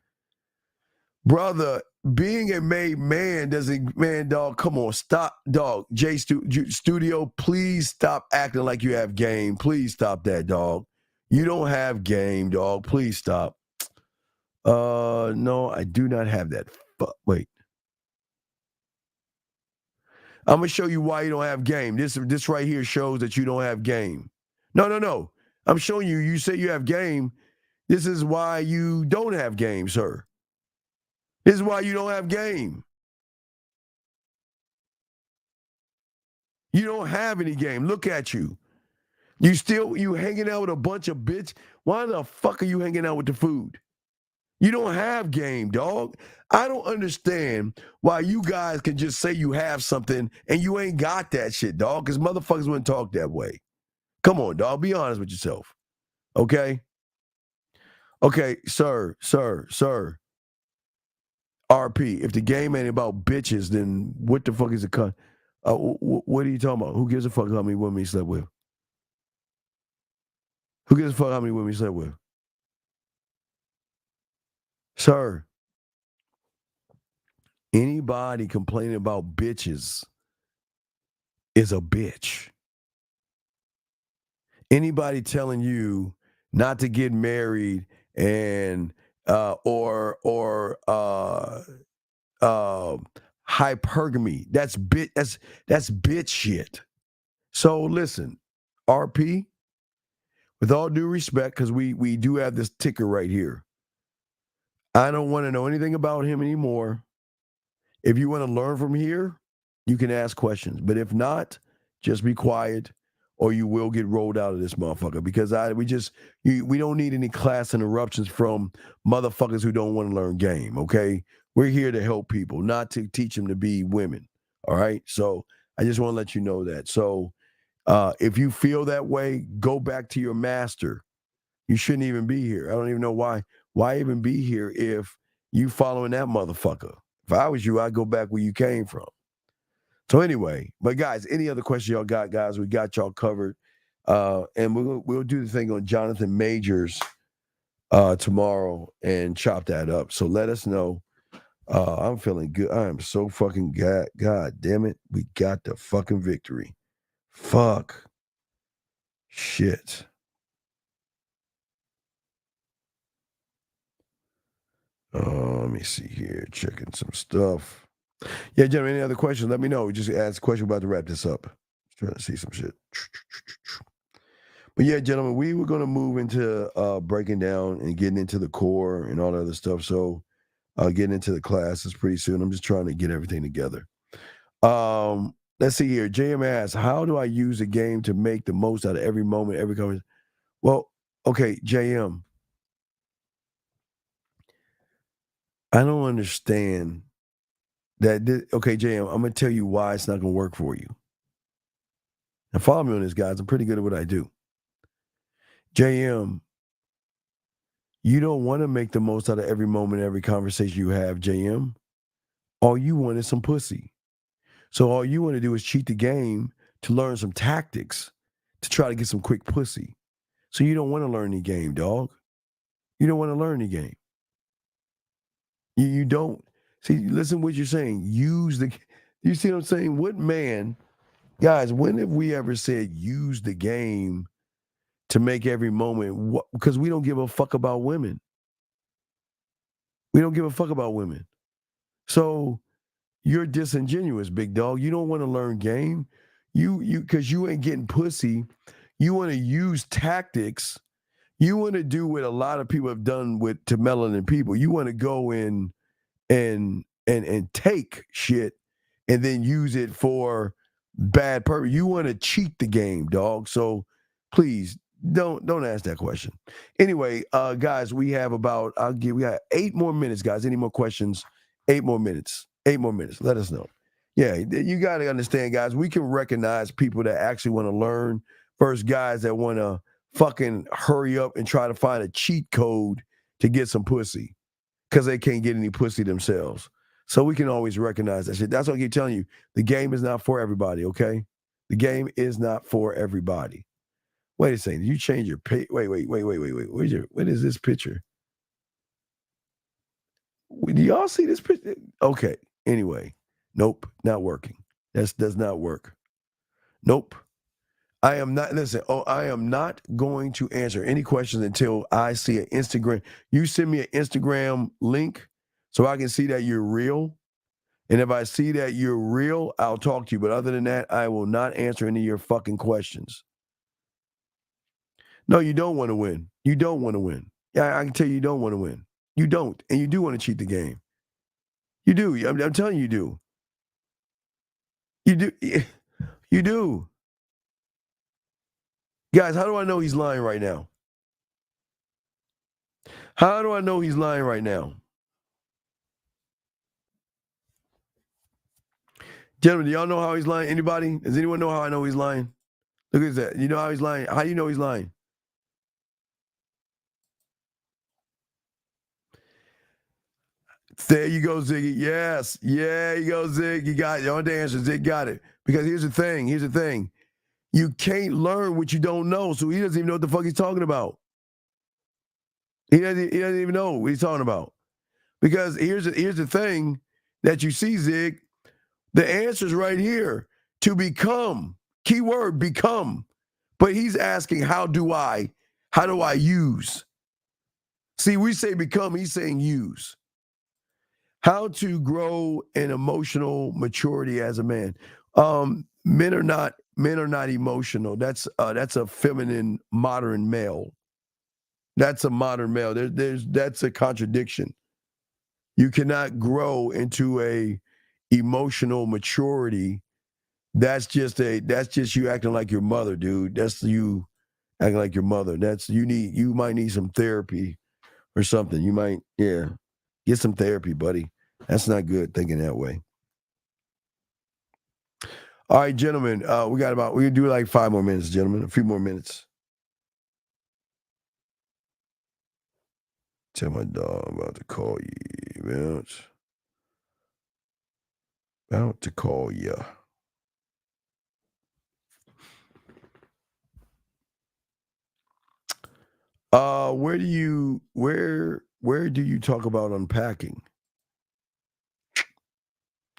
Brother, being a made man doesn't, man, dog, come on. Stop, dog. J Studio, please stop acting like you have game. Please stop that, dog. You don't have game, dog. Please stop. No, I do not have that. Wait. I'm going to show you why you don't have game. This right here shows that you don't have game. No. I'm showing you. You say you have game. This is why you don't have game, sir. This is why you don't have game. You don't have any game. Look at you. You hanging out with a bunch of bitch. Why the fuck are you hanging out with the food? You don't have game, dog. I don't understand why you guys can just say you have something and you ain't got that shit, dog, because motherfuckers wouldn't talk that way. Come on, dog. Be honest with yourself. Okay? Okay, sir. RP, if the game ain't about bitches, then what the fuck is it? What are you talking about? Who gives a fuck how many women he slept with? Who gives a fuck how many women he slept with? Sir, anybody complaining about bitches is a bitch. Anybody telling you not to get married and or hypergamy. That's bitch shit. So listen, RP, with all due respect, because we do have this ticker right here. I don't want to know anything about him anymore. If you want to learn from here, you can ask questions. But if not, just be quiet or you will get rolled out of this motherfucker. Because we don't need any class interruptions from motherfuckers who don't want to learn game, okay? We're here to help people, not to teach them to be women, all right? So I just want to let you know that. So if you feel that way, go back to your master. You shouldn't even be here. I don't even know why. Why even be here if you following that motherfucker? If I was you, I'd go back where you came from. So anyway, but guys, any other questions y'all got, guys? We got y'all covered. And we'll do the thing on Jonathan Majors tomorrow and chop that up. So let us know. I'm feeling good. I am so fucking God damn it. We got the fucking victory. Fuck. Shit. Let me see here. Checking some stuff. Yeah, gentlemen, any other questions? Let me know. Just ask a question. We're about to wrap this up. Trying to see some shit. But yeah, gentlemen, we were going to move into breaking down and getting into the core and all that other stuff. So getting into the classes pretty soon. I'm just trying to get everything together. Let's see here. JM asks, how do I use a game to make the most out of every moment, every conversation? Well, okay, JM. I don't understand that. Okay, JM, I'm going to tell you why it's not going to work for you. Now, follow me on this, guys. I'm pretty good at what I do. JM, you don't want to make the most out of every moment, every conversation you have, JM. All you want is some pussy. So all you want to do is cheat the game to learn some tactics to try to get some quick pussy. So you don't want to learn the game, dog. You don't want to learn the game. You don't. See, listen to what you're saying. You see what I'm saying? What man, guys, when have we ever said use the game to make every moment? Because we don't give a fuck about women. We don't give a fuck about women. So you're disingenuous, big dog. You don't want to learn game. Because you ain't getting pussy. You want to use tactics. You want to do what a lot of people have done to melanin people. You want to go in and take shit and then use it for bad purpose. You want to cheat the game, dog. So please don't ask that question. Anyway, guys, we got 8 more minutes, guys. Any more questions? 8 more minutes. 8 more minutes. Let us know. Yeah, you got to understand, guys, we can recognize people that actually want to learn versus guys that want to fucking hurry up and try to find a cheat code to get some pussy because they can't get any pussy themselves. So we can always recognize that shit. That's what I keep telling you. The game is not for everybody, okay? The game is not for everybody. Wait a second. Did you change your page? Wait. What is this picture? Do y'all see this picture? Okay. Anyway. Nope. Not working. That does not work. Nope. I am not going to answer any questions until I see an Instagram. You send me an Instagram link so I can see that you're real. And if I see that you're real, I'll talk to you. But other than that, I will not answer any of your fucking questions. No, you don't want to win. You don't want to win. Yeah, I can tell you don't want to win. You don't. And you do want to cheat the game. You do. I'm telling you, you do. You do. You do. Guys, how do I know he's lying right now? How do I know he's lying right now? Gentlemen, do y'all know how he's lying? Anybody? Does anyone know how I know he's lying? Look at that. You know how he's lying? How do you know he's lying? There you go, Ziggy. Yes. Yeah, you go, Zig. You got it. You want the answer. Zig got it. Because here's the thing. You can't learn what you don't know. So he doesn't even know what the fuck he's talking about. He doesn't even know what he's talking about. Because here's the thing that you see, Zig. The answer's right here. To become. Keyword, become. But he's asking, how do I How do I use? See, we say become, he's saying use. How to grow in emotional maturity as a man. Men are not emotional. That's a feminine modern male. That's a modern male. That's a contradiction. You cannot grow into a emotional maturity. That's just you acting like your mother, dude. That's you acting like your mother. You might need some therapy or something. You might, get some therapy, buddy. That's not good thinking that way. All right, gentlemen, we do like 5 more minutes, gentlemen. A few more minutes. Tell my dog I'm about to call you, man. About to call you. Where do you talk about unpacking?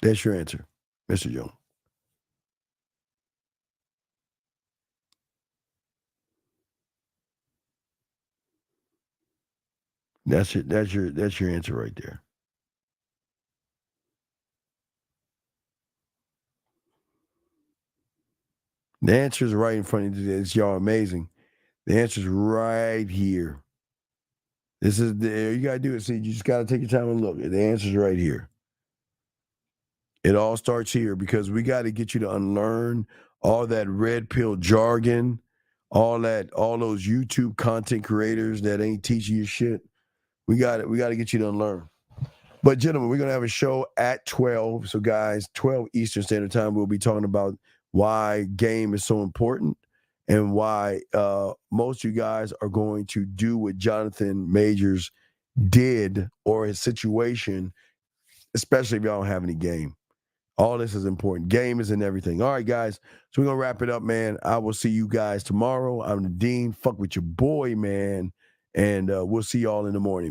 That's your answer, Mr. Jones. That's your answer right there. The answer is right in front of you. It's y'all amazing. The answer is right here. This is you gotta do it. See, you just gotta take your time and look. The answer is right here. It all starts here because we got to get you to unlearn all that red pill jargon, all those YouTube content creators that ain't teaching you shit. We got to get you to unlearn. But gentlemen, we're gonna have a show at 12. So guys, 12 Eastern Standard Time, we'll be talking about why game is so important and why most of you guys are going to do what Jonathan Majors did or his situation, especially if y'all don't have any game. All this is important. Game is in everything. All right, guys. So we're going to wrap it up, man. I will see you guys tomorrow. I'm the Dean. Fuck with your boy, man. And we'll see y'all in the morning, man.